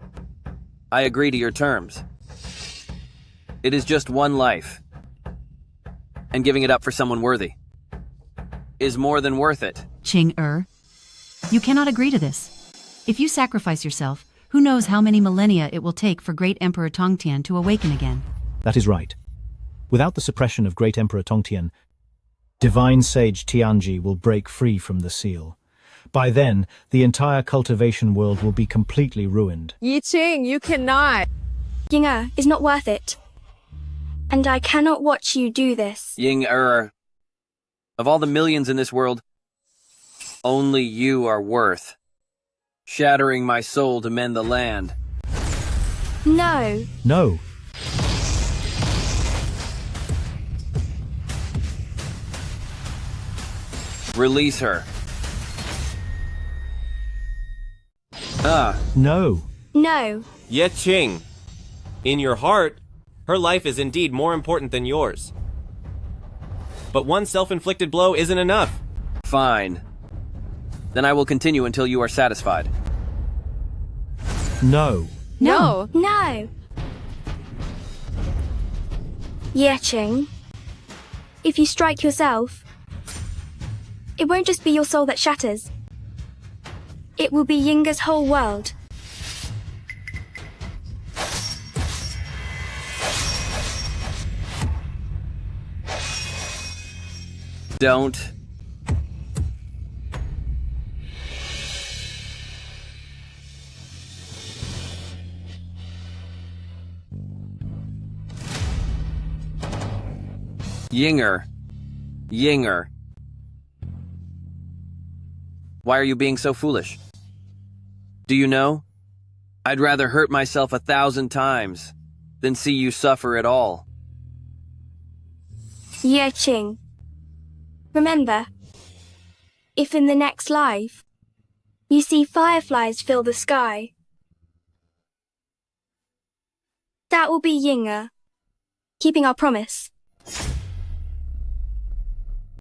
I agree to your terms. It is just one life, and giving it up for someone worthy is more than worth it. Qing you cannot agree to this. If you sacrifice yourself, who knows how many millennia it will take for Great Emperor Tongtian to awaken again. That is right. Without the suppression of Great Emperor Tongtian, Divine Sage Tianji will break free from the seal. By then, the entire cultivation world will be completely ruined. Ye Qing, you cannot. Ying is not worth it. And I cannot watch you do this. Ying of all the millions in this world, only you are worth shattering my soul to mend the land. No. No. Release her. No. No. Ye Qing, in your heart, her life is indeed more important than yours. But one self-inflicted blow isn't enough. Fine. Then I will continue until you are satisfied. No. No. No. Ye Qing, if you strike yourself, it won't just be your soul that shatters. It will be Yinga's whole world. Don't. Yinger. Why are you being so foolish? Do you know? I'd rather hurt myself 1,000 times than see you suffer at all. Ye Qing, remember, if in the next life you see fireflies fill the sky, that will be Yinga, keeping our promise.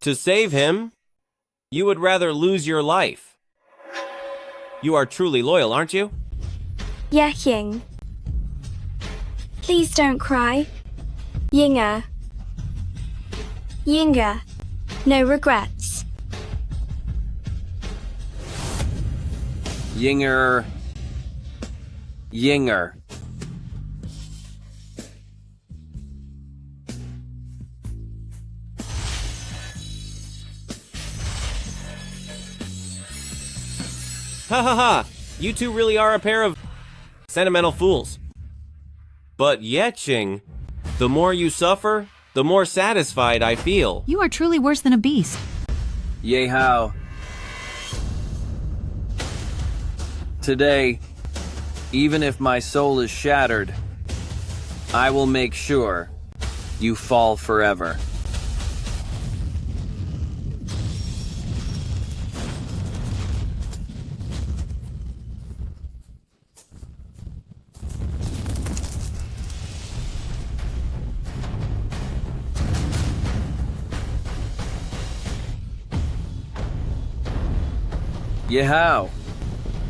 To save him, you would rather lose your life. You are truly loyal, aren't you? Ye Qing, please don't cry. Yinga, no regrets. Yinger. Ha ha ha! You two really are a pair of sentimental fools. But Ye Qing, the more you suffer, the more satisfied I feel. You are truly worse than a beast. Ye Hao. Today, even if my soul is shattered, I will make sure you fall forever. Ye Hao,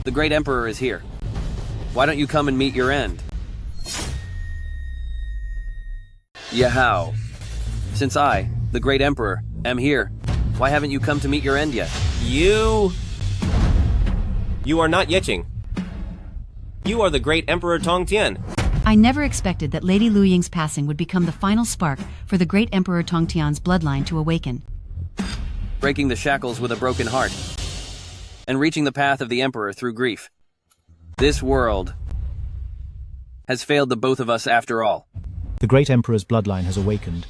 the great emperor is here. Why don't you come and meet your end? Ye Hao, since I, the great emperor, am here, why haven't you come to meet your end yet? You are not Ye Qing. You are the great Emperor Tongtian. I never expected that Lady Lu Ying's passing would become the final spark for the great Emperor Tongtian's bloodline to awaken. Breaking the shackles with a broken heart, and reaching the path of the Emperor through grief. This world has failed the both of us after all. The great Emperor's bloodline has awakened,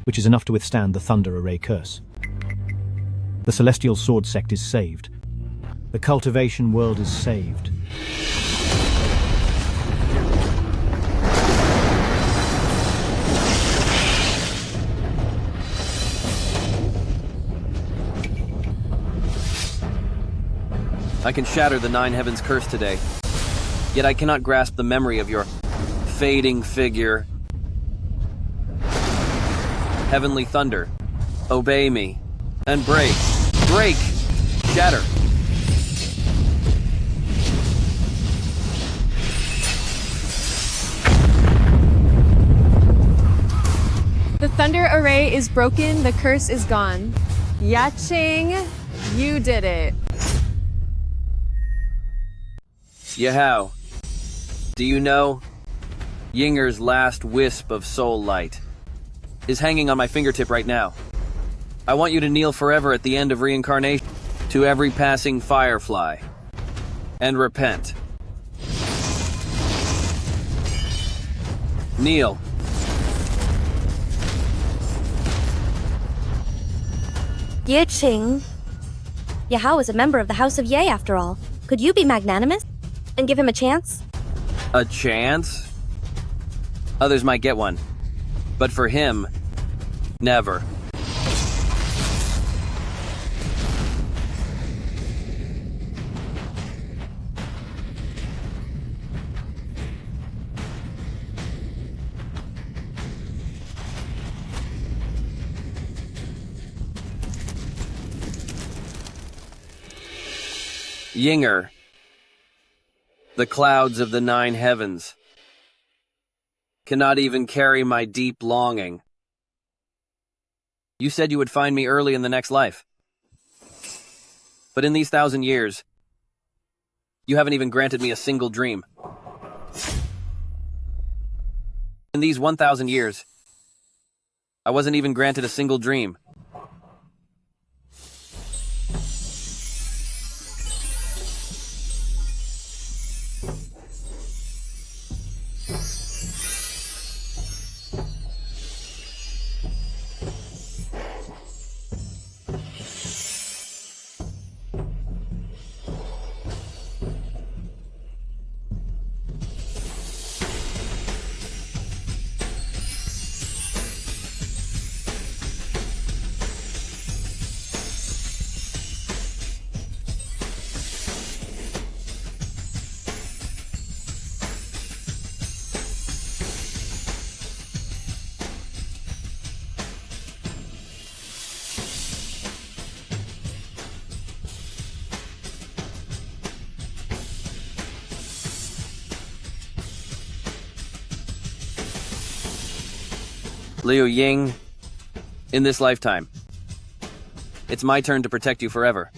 which is enough to withstand the Thunder Array curse. The Celestial Sword sect is saved. The cultivation world is saved. I can shatter the Nine Heavens curse today, yet I cannot grasp the memory of your fading figure. Heavenly thunder, obey me, and break, shatter. The thunder array is broken, the curse is gone. Ye Qing, you did it. Ye Hao, do you know Yinger's last wisp of soul light is hanging on my fingertip right now? I want you to kneel forever at the end of reincarnation to every passing firefly, and repent. Kneel. Ye Qing. Ye Hao is a member of the House of Ye after all. Could you be magnanimous and give him a chance? A chance? Others might get one. But for him, never. Yinger, the clouds of the 9 heavens, cannot even carry my deep longing. You said you would find me early in the next life. But in these 1,000 years, you haven't even granted me a single dream. In these 1,000 years, I wasn't even granted a single dream. Liu Ying, in this lifetime, it's my turn to protect you forever.